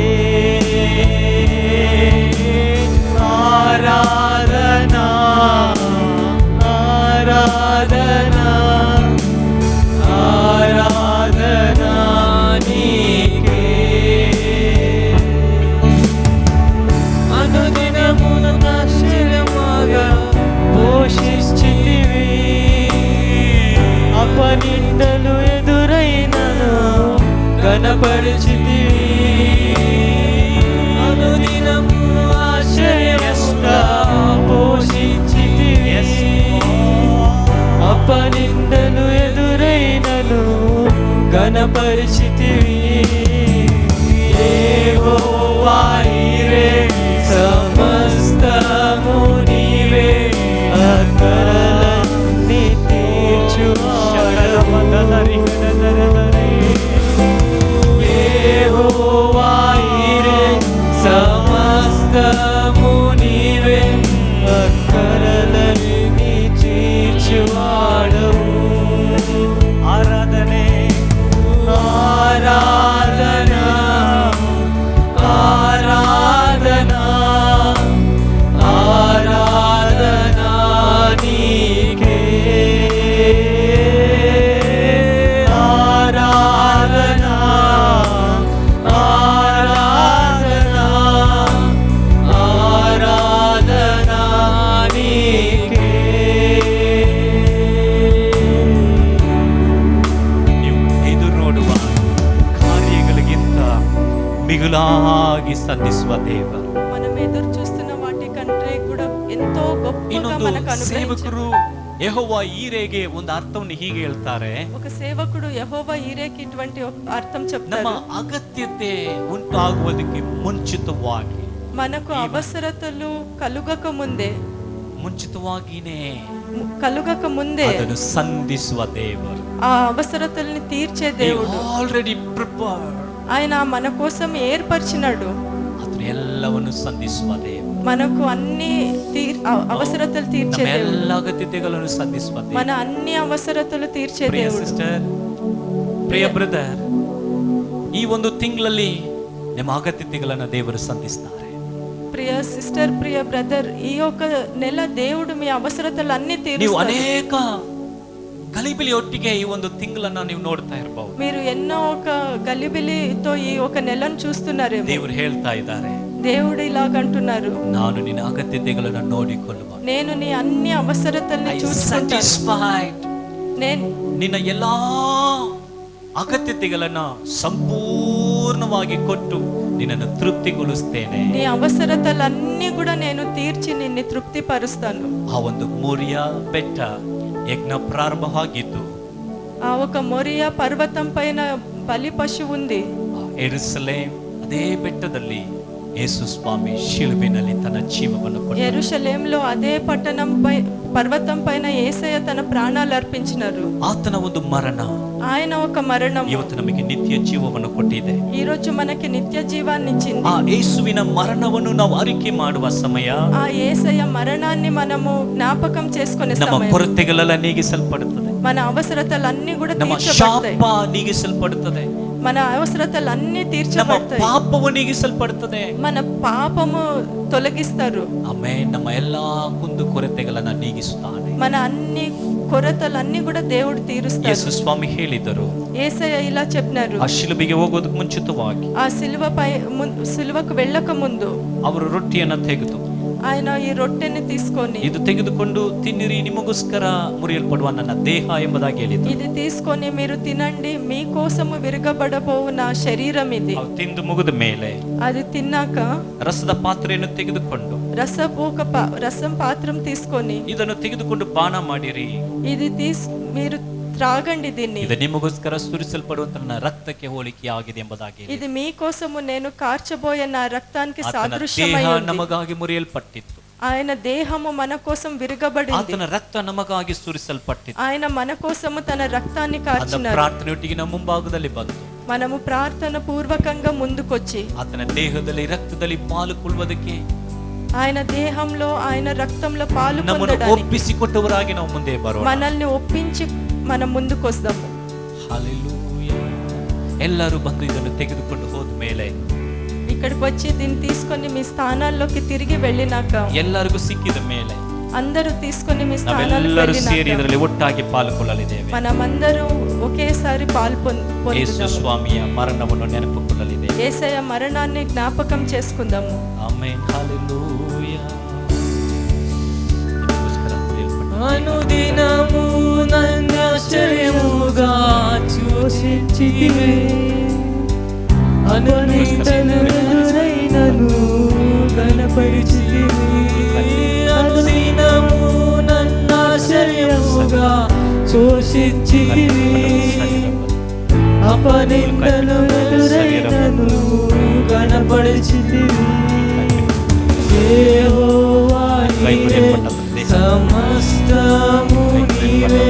ఆరాధనా ఆరాధనా ఆరాధనా నీకే. అనుదినమున ఆశ్చర్యముగా పోషించితివి, అపనిందలు ఎదురైనను కనపరిచితివి. అనుదినము ఆశ్చర్యముగా పోషించితివి, అపనిందలు ఎదురైనను కనపరిచితివి. యెహోవా ఈరే సమస్తము నీవే, అక్కరలన్నీ తీర్చువాడవు. యెహోవా ఈరే సమస్తము నీవే, అక్కరలన్నీ తీర్చువాడవు. ಆರಾಧನೆ ఆరాధనా ఆరాధనా ఆరాధనా నీకే, ఆరాధనా ఆరాధనా ఆరాధనా నీకే. ನೀವು ಎದುರು ನೋಡುವ ಕಾರ್ಯಗಳಿಗಿಂತ ಮಿಗುಲಾಗಿ ಸಂಧಿಸುವ ದೇವರು. మనం ఎదురు చూస్తున్న వాటి కంటే కూడా ఎంతో గొప్పగా ಇನ್ನೊಂದು మనకు అనుగ్రహించారు. ಸೇವಕರು ಯೆಹೋವ ಈರೆಗೆ ಒಂದು ಅರ್ಥವನ್ನು ಹೀಗೆ ಹೇಳ್ತಾರೆ, ఒక సేవకుడు యెహోవా ఈరేకి ఇటువంటి ఒక అర్థం ನಮ್ಮ చెప్తారు. ಅಗತ್ಯತೆ ಉಂಟಾಗುವುದಕ್ಕೆ ಮುಂಚಿತವಾಗಿ మనకు అవసరతలు కలుగక ముందే ಅದನ್ನು ಸಂಧಿಸುವ ದೇವರು. ఆ అవసరతల్ని తీర్చే దేవుడు. ಆಲ್ರೆಡಿ ಪ್ರಿಪೇರ್ಡ್, ఆయన మన కోసం ఏర్పరిచినాడు. ಅದನ್ನು ಎಲ್ಲವನ್ನು ಸಂಧಿಸುವ ದೇವರು. మనకు అన్ని అవసరతలు తీర్చే ನಮ್ಮ దేవుడు. ಎಲ್ಲ ಅಗತ್ಯತೆಗಳನ್ನು ಸಂಧಿಸುವ ದೇವರು. మన అన్ని అవసరతలు తీర్చే ಪ್ರಿಯ దేవుడు. ಸಿಸ್ಟರ್, ಪ್ರಿಯ ಬ್ರದರ್, ಈ ಒಂದು ತಿಂಗಳಲ್ಲಿ ನಿಮ್ಮ ಅಗತ್ಯತೆಗಳನ್ನು ದೇವರು ಸಂಧಿಸ್ತಾರೆ. ప్రియ సిస్టర్, ప్రియ బ్రదర్, ఈ ఒక నెల దేవుడు మీ అవసరతలు అన్ని ನೀವು తీరుస్తారు. ಅನೇಕ ಗಲಿಬಿಲಿ ಒಟ್ಟಿಗೆ ಈ ಒಂದು ತಿಂಗಳನ್ನ ನೀವು ನೋಡ್ತಾ ಇರಬಹುದು. మీరు ఎన్నో ఒక గలిబిలితో ఈ ఒక నెలను చూస్తున్నారేమో. ದೇವರು ಹೇಳ್ತಾ ಇದ್ದಾರೆ, దేవుడు ఇలాగంటున్నారు, ನಾನು ನಿನ್ನ ಅಗತ್ಯತೆಗಳನ್ನು ನೋಡಿಕೊಳ್ಳುವ, నేను నీ అన్ని అవసరతల్ని చూసుకుంటాను. నేను ನಿನ್ನ ಎಲ್ಲಾ ಅಗತ್ಯತೆಗಳನ್ನ ಸಂಪೂರ್ಣವಾಗಿ ಕೊಟ್ಟು ನಿನ್ನನ್ನು ತೃಪ್ತಿಗೊಳಿಸ್ತೇನೆ. నీ అవసరతలన్నీ కూడా నేను తీర్చి నిన్ను తృప్తి పరుస్తాను. ಆ ಒಂದು ಮೋರಿಯಾ ಬೆಟ್ಟ ಯಜ್ಞ ಪ್ರಾರಂಭವಾಗಿದ್ದು, ఆ ఒక మొరియా పర్వతం పైన బలి పశువు ఉంది. ಯೆರೂಸಲೇಮ್ ಅದೇ ಬೆಟ್ಟದಲ್ಲಿ ಯೇಸು ಸ್ವಾಮಿ ಶಿಲುಬೆನಲ್ಲಿ ತನ್ನ ಜೀವವನ್ನು ಕೊಟ್ಟರು. యెరూషలేంలో అదే పర్వతం పైన యేసయ్య తన ప్రాణాలు అర్పించినారు. ಆತನ ಒಂದು ಮರಣ ఆయన ఒక మరణం ಇವತ್ತು ನಮಗೆ ನಿತ್ಯ ಜೀವವನ್ನು ಕೊಟ್ಟಿದೆ. ఈ రోజు మనకి నిత్య జీవాన్ని ఇచ్చింది. ಆ ಯೇಸುವಿನ ಮರಣವನ್ನು ನಾವು ಅರಿಕೆ ಮಾಡುವ ಸಮಯ, ఆ యేసయ్య మరణాన్ని మనము జ్ఞాపకం చేసుకునే ನಮ್ಮ సమయం, ಕೊರತೆಗಳೆಲ್ಲ ನೀಗಿಸಲ್ಪಡುತ್ತದೆ, మన అవసరతలన్నీ కూడా ನಮ್ಮ తీర్చబడతాయి. ಶಾಪ ನೀಗಿಸಲ್ಪಡುತ್ತದೆ, మన అవసరతలన్నీ ನಮ್ಮ తీర్చబడతాయి. ಪಾಪವು ನೀಗಿಸಲ್ಪಡುತ್ತದೆ. మన పాపము తొలగిస్తారు. ಆಮೇಲೆ ನಮ್ಮ ಎಲ್ಲಾ ಕುಂದು ಕೊರತೆಗಳನ್ನ ನೀಗಿಸುತ್ತಾನೆ. మన అన్ని కొరతలన్నీ కూడా దేవుడు తీరుస్తాడు. ಯೇಸು ಸ್ವಾಮಿ ಹೇಳಿದರು, యేసయ్య ఇలా చెప్పినారు, ಆ ಶಿಲುಬೆಗೆ ಹೋಗೋದಕ್ಕೆ ಮುಂಚಿತವಾಗಿ ఆ సిలువకు వెళ్ళక ముందు ಅವರು ರೊಟ್ಟಿಯನ್ನ ತೆಗೆದು ఆయన ఈ రొట్టెని తీసుకొని, ಇದು ತೆಗೆದುಕೊಂಡು ತಿನ್ನಿರಿ, ನಿಮಗೋಸ್ಕರ ಮುರಿಯಲ್ಪಡುವ ನನ್ನ ದೇಹ ಎಂಬುದಾಗಿ ಹೇಳಿದರು. ఇది తీసుకొని మీరు తినండి, మీకోసము విరగబడబోవు నా శరీరం ఇది. ಅವು ತಿಂದು ಮುಗಿದ ಮೇಲೆ అది తిన్నాక ರಸದ ಪಾತ್ರೆಯನ್ನು ತೆಗೆದುಕೊಂಡು రసం పాత్రం తీసుకొని, ಇದನ್ನು ತೆಗೆದುಕೊಂಡು ಪಾನ ಮಾಡಿರಿ, ఇది మీరు త్రాగండి దీన్ని, ಇದು ನಿಮಗೋಸ್ಕರ ಸುರಿಸಲ್ಪಡುವಂತ ನನ್ನ ರಕ್ತಕ್ಕೆ ಹೋಲಿಕೆ ಆಗಿದೆ ಎಂಬುದಾಗಿ. ఇది మీకోసము నేను కార్చబోయే నా రక్తానికి ಆತನ సాదృశ్యమై ದೇಹ ఉంది. ನಮಗಾಗಿ ಮುರಿಯಲ್ಪಟ್ಟಿತ್ತು, ఆయన దేహము మన కోసం విరగబడింది, ಆತನ ರಕ್ತ ನಮಗಾಗಿ ಸುರಿಸಲ್ಪಟ್ಟಿತ್ತು. ఆయన మన కోసము తన రక్తాన్ని ಆತನ కార్చినారు. ಪ್ರಾರ್ಥನೆಯೊಟ್ಟಿಗೆ ನಮ್ಮ ಮುಂಭಾಗದಲ್ಲಿ ಬಂದು మనము ప్రార్థన పూర్వకంగా ముందుకొచ్చి ಆತನ ದೇಹದಲ್ಲಿ ರಕ್ತದಲ್ಲಿ ಪಾಲುಕೊಳ್ಳುವುದಕ್ಕೆ ఆయన దేహంలో ఆయన రక్తంలో పాలు ನಮ್ಮನ್ನು పొందడానికి ಒಪ್ಪಿಸಿಕೊಟ್ಟವರಾಗಿ ನಾವು ಮುಂದೆ ಬರೋಣ. మనల్ని ఒప్పించి మనం ముందుకొస్తాము. ಹಲ್ಲೆಲೂಯಾ. ಎಲ್ಲರೂ ಬಂದು ಇದನ್ನು ತೆಗೆದುಕೊಂಡು ಹೋದ ಮೇಲೆ, ఇక్కడికి వచ్చి దీన్ని తీసుకొని మీ స్థానాల్లోకి తిరిగి వెళ్ళినాక, ಎಲ್ಲರಿಗೂ ಸಿಕ್ಕಿದ ಮೇಲೆ అందరూ తీసుకొని మీ స్థానాలకు ನಾವೆಲ್ಲರೂ ಸೇರಿ వెళ్ళినాక ಇದರಲ್ಲಿ ಒಟ್ಟಾಗಿ ಪಾಲ್ಗೊಳ್ಳಲಿದ್ದೇವೆ. మనమందరూ ఒకేసారి పాలు ಯೇಸು పొందుదాము. ಸ್ವಾಮಿಯ ಮರಣವನ್ನು ನೆನಪಿಕೊಳ್ಳಲಿದ್ದೇವೆ. యేసయ్య మరణాన్ని జ్ఞాపకం చేసుకుందాము. ಆಮೆನ್. ಹಲ್ಲೆಲೂಯಾ. ನಿಮಗೋಸ್ಕರ ಮುರಿಯಲ್ಪಟ್ಟ అనుదినము నన్ను ఆశ్చర్యముగా చూచితివే, అనునితనురైనను గణపరిచితివే. అనుదినము నన్ను ఆశ్చర్యముగా చూచితివే, అపనిందనురైనను గణపరిచితివే. యెహోవా నీవే, సమస్తము నీవే,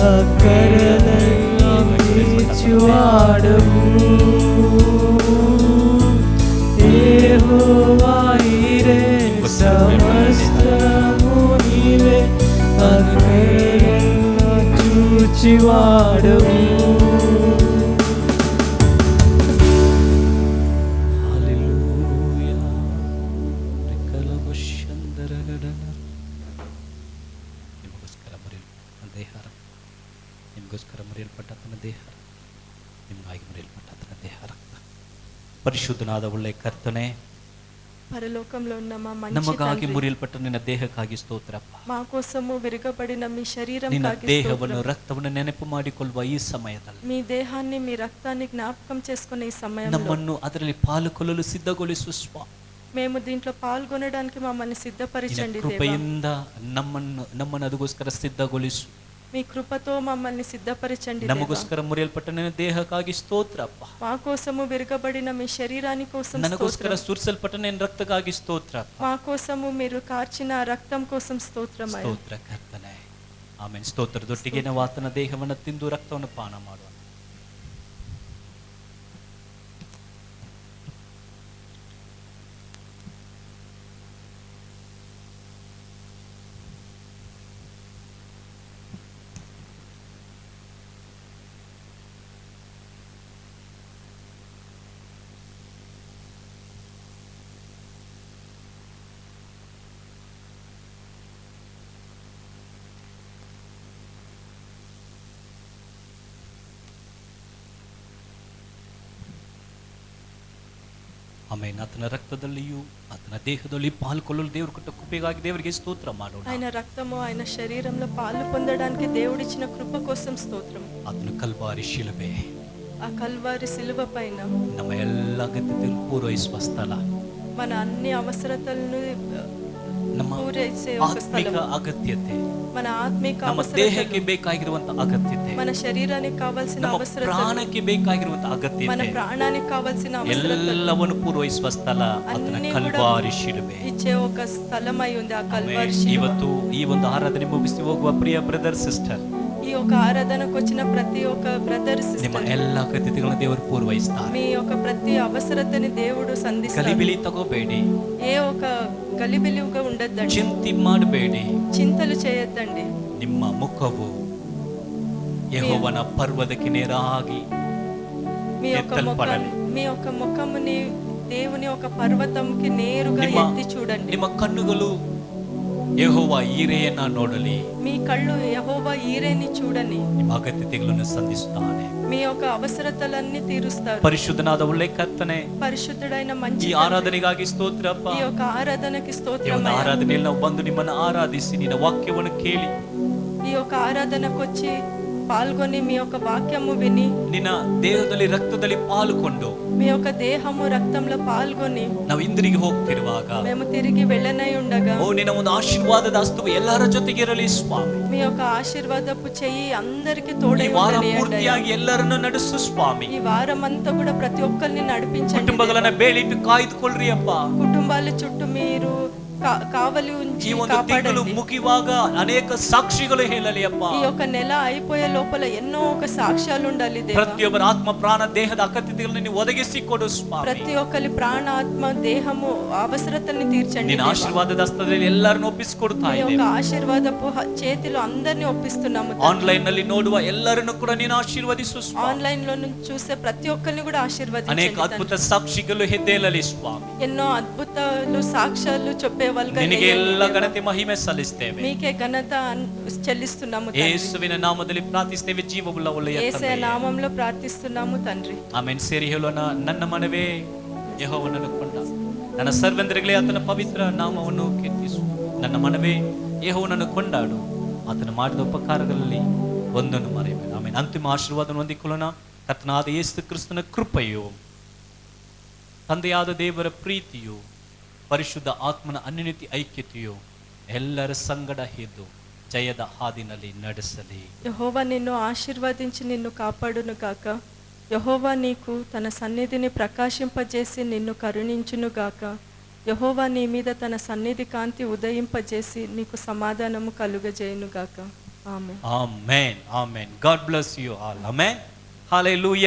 అక్కరలను తీర్చువాడవు. యెహోవా నీవే, సమస్తము నీవే, అక్కరలను చూచువాడవు. ಹಲ್ಲೆಲೂಯಾ. ರೆಕ್ಕಲವಶಂದರಗಡನ. ನಿಮಗೋಸ್ಕರ ಮುರಿಯಲ್ಪಟ್ಟ ದೇಹ, ನಿಮಗೋಸ್ಕರ ಮುರಿಯಲ್ಪಟ್ಟ ಆತನ ದೇಹ, ನಿಮಗಾಗಿ ಮುರಿಯಲ್ಪಟ್ಟ ಆತನ ದೇಹ ರಕ್ತ. ಪರಿಶುದ್ಧನಾದ ಒಳ್ಳೆ ಕರ್ತನೆ, పరలోకంలో ఉన్న మా మంచి ನಮಗಾಗಿ తండ్రి, ಮುರಿಯಲ್ಪಟ್ಟ ನಿನ್ನ ದೇಹಕ್ಕಾಗಿ ಸ್ತೋತ್ರಪ್ಪ. మా కోసము విరగబడిన మీ ನಿನ್ನ శరీరంకాಗಿ ದೇಹವನ್ನು స్తోత్రం. ರಕ್ತವನ್ನು ನೆನಪು ಮಾಡಿಕೊಳ್ಳುವ ಈ ಸಮಯದಲ್ಲಿ మీ దేహాన్ని మీ రక్తాన్ని జ్ఞాపకం చేసుకునే ఈ సమయంలో ನಮ್ಮನ್ನು ಅದರಲ್ಲಿ ಪಾಲುಕೊಳ್ಳಲು ಸಿದ್ಧಗೊಳಿಸು ಸ್ವಾಮಿ. మేము దీంట్లో పాల్గొనడానికి మమ్మల్ని సిద్ధపరచండి దేవా. ಕೃಪೆಯಿಂದ ನಮ್ಮನ್ನು ಅದಕ್ಕೋಸ್ಕರ ಸಿದ್ಧಗೊಳಿಸು. మీ కృపతో మమ్మల్ని సిద్ధపరచండి దేవా. ನಮಗೋಸ್ಕರ ಮುರಿಯಲ್ಪಟ್ಟ ನಿನ್ನ ದೇಹಕ್ಕಾಗಿ ಸ್ತೋತ್ರಪ್ಪ. మా కోసము విరగబడిన మీ శరీరాని కోసం ನನಗೋಸ್ಕರ స్తోత్రం. ಸುರಿಸಲ್ಪಟ್ಟ ನಿನ್ನ ರಕ್ತಕ್ಕಾಗಿ ಸ್ತೋತ್ರಪ್ಪ. మా కోసము మీరు కార్చిన రక్తం కోసం స్తోత్రమయ్యా. ಸ್ತೋತ್ರ ಕರ್ತನೆ. ಆಮೇಲೆ ಸ್ತೋತ್ರದೊಟ್ಟಿಗೆ ನಾವು ಆತನ ದೇಹವನ್ನು ತಿಂದು ರಕ್ತವನ್ನು ಪಾನ ಮಾಡುವ. ಆಮೇಲೆ ಆತನ ರಕ್ತದಲ್ಲಿಯೂ ಆತನ ದೇಹದಲ್ಲಿ ಪಾಲ್ಗೊಳ್ಳಲು ದೇವರು ಕೊಟ್ಟ ಕೃಪೆಗಾಗಿ ದೇವರಿಗೆ ಸ್ತೋತ್ರ ಮಾಡೋಣ. ఆయన రక్తము ఆయన శరీరంలో పాలు పొందడానికి దేవుడిచ్చిన కృప కోసం స్తోత్రం. ಆತನ ಕಲ್ವಾರಿ ಶಿಲುಬೆ ఆ కల్వారి సిలువ పైన ನಮ್ಮ ಎಲ್ಲ ಅಗತ್ಯತೆಯನ್ನು ಪೂರೈಸುವ ಸ್ಥಳ, మన అన్ని అవసరతలను ನಮ್ಮ పూరేసే ఒక ಆತ್ಮಿಕ స్థలం, ಅಗತ್ಯತೆ, మన ఆత్మిక ನಮ್ಮ అవసరతలు, ದೇಹಕ್ಕೆ ಬೇಕಾಗಿರುವಂತ ಅಗತ್ಯತೆ, మన శరీరానికి కావాల్సిన ನಮ್ಮ అవసరతలు, ಪ್ರಾಣಕ್ಕೆ ಬೇಕಾಗಿರುವಂತ మన ಅಗತ್ಯತೆ ప్రాణానికి కావాల్సిన అవసరతలు ಎಲ್ಲವನ್ನು ಪೂರೈಸುವ ಸ್ಥಳ ಆತನ అన్ని ಕಲ್ವಾರಿ ಶಿಲುಬೆ. ఇచ్చే ఒక స్థలమై ఉంది ఆ కల్వారి ಆಮೆನ್. శిలువ. ಇವತ್ತು ಈ ಒಂದು ಆರಾಧನೆ ಮುಗಿಸಿ ಹೋಗುವ ಪ್ರಿಯ ಬ್ರದರ್ ಸಿಸ್ಟರ್, ఈ ఒక ఆరాధనకు వచ్చిన ప్రతి ఒక్క బ్రదర్ ನಿಮ್ಮ సిస్టర్, ಎಲ್ಲ ಅಗತ್ಯತೆಗಳನ್ನು ದೇವರು ಪೂರೈಸ್ತಾರೆ. మీ యొక్క ప్రతి అవసరతని దేవుడు సంధిస్తాడు. ಗಲಿಬಿಲಿ ತಗೋಬೇಡಿ, ఏ ఒక గలిబిలిగా ఉండొద్దండి, ಚಿಂತೆ ಮಾಡಬೇಡಿ. చింతలు చేయొద్దండి. ನಿಮ್ಮ ಮುಖವು ಯೆಹೋವನ ಪರ್ವತಕ್ಕೆ ನೇರಾಗಿ మీ యొక్క ఎత్తల్పడాలి. మీ యొక్క ముఖముని దేవుని ఒక పర్వతంకి నేరుగా ನಿಮ್ಮ ఎత్తి చూడండి. ನಿಮ್ಮ ಕಣ್ಣುಗಳು ಯೆಹೋವ ಈರೆಯನ್ನ ನೋಡಲಿ. మీ కళ్ళు యెహోవా ఈరేని చూడని. ನಿಮ್ಮ ಅಗತ್ಯತೆಗಳನ್ನು ಸಂಧಿಸುತ್ತಾನೆ. మీ యొక్క అవసరతలన్నీ తీరుస్తారు. ಪರಿಶುದ್ಧನಾದ ಒಳ್ಳೆ ಕರ್ತನೆ, పరిశుద్ధుడైన మంచి ಈ ಆರಾಧನೆಗಾಗಿ ಸ್ತೋತ್ರಪ್ಪ. ఈ యొక్క ఆరాధనకి ಈ స్తోత్రం. ಒಂದು ಆರಾಧನೆಯಲ್ಲಿ ನಾವು ಬಂದು ನಿಮ್ಮನ್ನು ಆರಾಧಿಸಿ ನಿನ್ನ ವಾಕ್ಯವನ್ನು ಕೇಳಿ ఈ యొక్క ఆరాధనకు వచ్చి పాల్గొని మీ యొక్క వాక్యము విని ನಿನ್ನ ದೇಹದಲ್ಲಿ ರಕ್ತದಲ್ಲಿ ಪಾಲ್ಗೊಂಡು మీ యొక్క దేహము రక్తంలో పాల్గొని ನಾವು ಹಿಂದಿರುಗಿ ಹೋಗ್ತಿರುವಾಗ మేము తిరిగి వెళ్ళనై ఉండగా ಓ ನಿನ್ನ ಒಂದು ಆಶೀರ್ವಾದದ ಹಸ್ತವು ಎಲ್ಲರ ಜೊತೆಗಿರಲಿ ಸ್ವಾಮಿ. మీ యొక్క ఆశీర్వాదపు చెయ్యి అందరికి ಈ తోడై ವಾರ ఉండని అయ్యా. ಪೂರ್ತಿಯಾಗಿ ಎಲ್ಲರನ್ನು ನಡೆಸು ಸ್ವಾಮಿ. ఈ వారం అంతా కూడా ప్రతి ఒక్కరిని నడిపించండి. ಕುಟುಂಬಗಳನ್ನ ಬೇಳಿಟ್ಟು ಕಾಯ್ದುಕೊಳ್ಳ್ರಿ ಅಪ್ಪ. కుటుంబాల చుట్టూ మీరు కావలి ఉంచి ಈ ಒಂದು ತಿಂಗಳು కాపాడండి. ಮುಗಿಯುವಾಗ ಅನೇಕ ಸಾಕ್ಷಿಗಳು ಹೇಳಲಿ ಅಪ್ಪ. ఈ యొక్క నెల అయిపోయే లోపల ఎన్నో ఒక సాక్ష్యాలు ఉండాలి దేవా. ಪ್ರತಿಯೊಬ್ಬರ ಆತ್ಮ ಪ್ರಾಣ ದೇಹದ ಅಗತ್ಯತೆಗಳನ್ನು ನೀವು ಒದಗಿಸಿ ಕೊಡು ಸ್ವಾಮಿ. ప్రతి ఒక్కరి ప్రాణ ఆత్మ దేహము అవసరతని తీర్చండి ನಿನ್ನ దేవా. ಆಶೀರ್ವಾದದ ಹಸ್ತದಲ್ಲಿ ಎಲ್ಲರನ್ನು ಒಪ್ಪಿಸಿಕೊಡ್ತಾ మీ యొక్క ಇದ್ದೇವೆ. ఆశీర్వాదపు చేతిలో అందరినీ ఒప్పిస్తున్నాము తండ్రి. ಆನ್ಲೈನ್ ನಲ್ಲಿ ನೋಡುವ ಎಲ್ಲರನ್ನು ಕೂಡ ನೀನು ಆಶೀರ್ವದಿಸು ಸ್ವಾಮಿ. ఆన్లైన్ లో నుంచి చూసే ప్రతి ఒక్కరిని కూడా ಅನೇಕ ఆశీర్వదించండి ಅದ್ಭುತ తండ్రి. ಸಾಕ್ಷಿಗಳು ಎದ್ದೇಳಲಿ ಸ್ವಾಮಿ. ఎన్నో అద్భుతాలు సాక్ష్యాలు చెప్పే వాళ్ళుగా ನಿನಗೆ లేయండి ಎಲ್ಲ దేవా. ಘನತೆ ಮಹಿಮೆ ಸಲ್ಲಿಸ್ತೇವೆ. మీకే ఘనత చెల్లిస్తున్నాము తండ్రి. ಯೇಸುವಿನ ನಾಮದಲ್ಲಿ ಪ್ರಾರ್ಥಿಸ್ತೇವೆ ಜೀವವುಳ್ಳ ಒಳ್ಳೆಯ యేసయ్య ತಂದೆಯೇ. నామంలో ప్రార్థిస్తున్నాము తండ్రి. ಆಮೆನ್. ಸೇರಿ ಹೇಳೋಣ. ನನ್ನ ಮನವೇ ಯೆಹೋವನನ್ನು ಕೊಂಡ, ನನ್ನ ಸರ್ವೆಂದರಿಗಳೇ ಆತನ ಪವಿತ್ರ ನಾಮವನ್ನು ಕೀರ್ತಿಸು. ನನ್ನ ಮನವೇ ಯೆಹೋವನನ್ನು ಕೊಂಡಾಡು, ಆತನು ಮಾಡಿದ ಉಪಕಾರಗಳಲ್ಲಿ ಒಂದನ್ನು ಮರೆಯಬೇಡ. ಆಮೆನ್. ಅಂತಿಮ ಆಶೀರ್ವಾದವನ್ನು ಹೊಂದಿಕೊಳ್ಳೋಣ. ಕರ್ತನಾದ ಯೇಸು ಕ್ರಿಸ್ತನ ಕೃಪೆಯು, ತಂದೆಯಾದ ದೇವರ ಪ್ರೀತಿಯು, ಪರಿಶುದ್ಧ ಆತ್ಮನ ಅನ್ಯೋನ್ಯತೆ ಐಕ್ಯತೆಯು ಎಲ್ಲರ ಸಂಗಡ ಇದ್ದು ಜಯದ ಹಾದಿನಲ್ಲಿ ನಡೆಸಲಿ. యెహోవా నిన్ను ఆశీర్వదించి నిన్ను కాపాడును గాక. యెహోవా నీకు తన సన్నిధిని ప్రకాశింపజేసి నిన్ను కరుణించును గాక. యెహోవా నీ మీద తన సన్నిధి కాంతి ఉదయింపజేసి నీకు సమాధానము కలుగజేయును గాక. ఆమేన్. Amen. Amen. God bless you all. Amen. Hallelujah.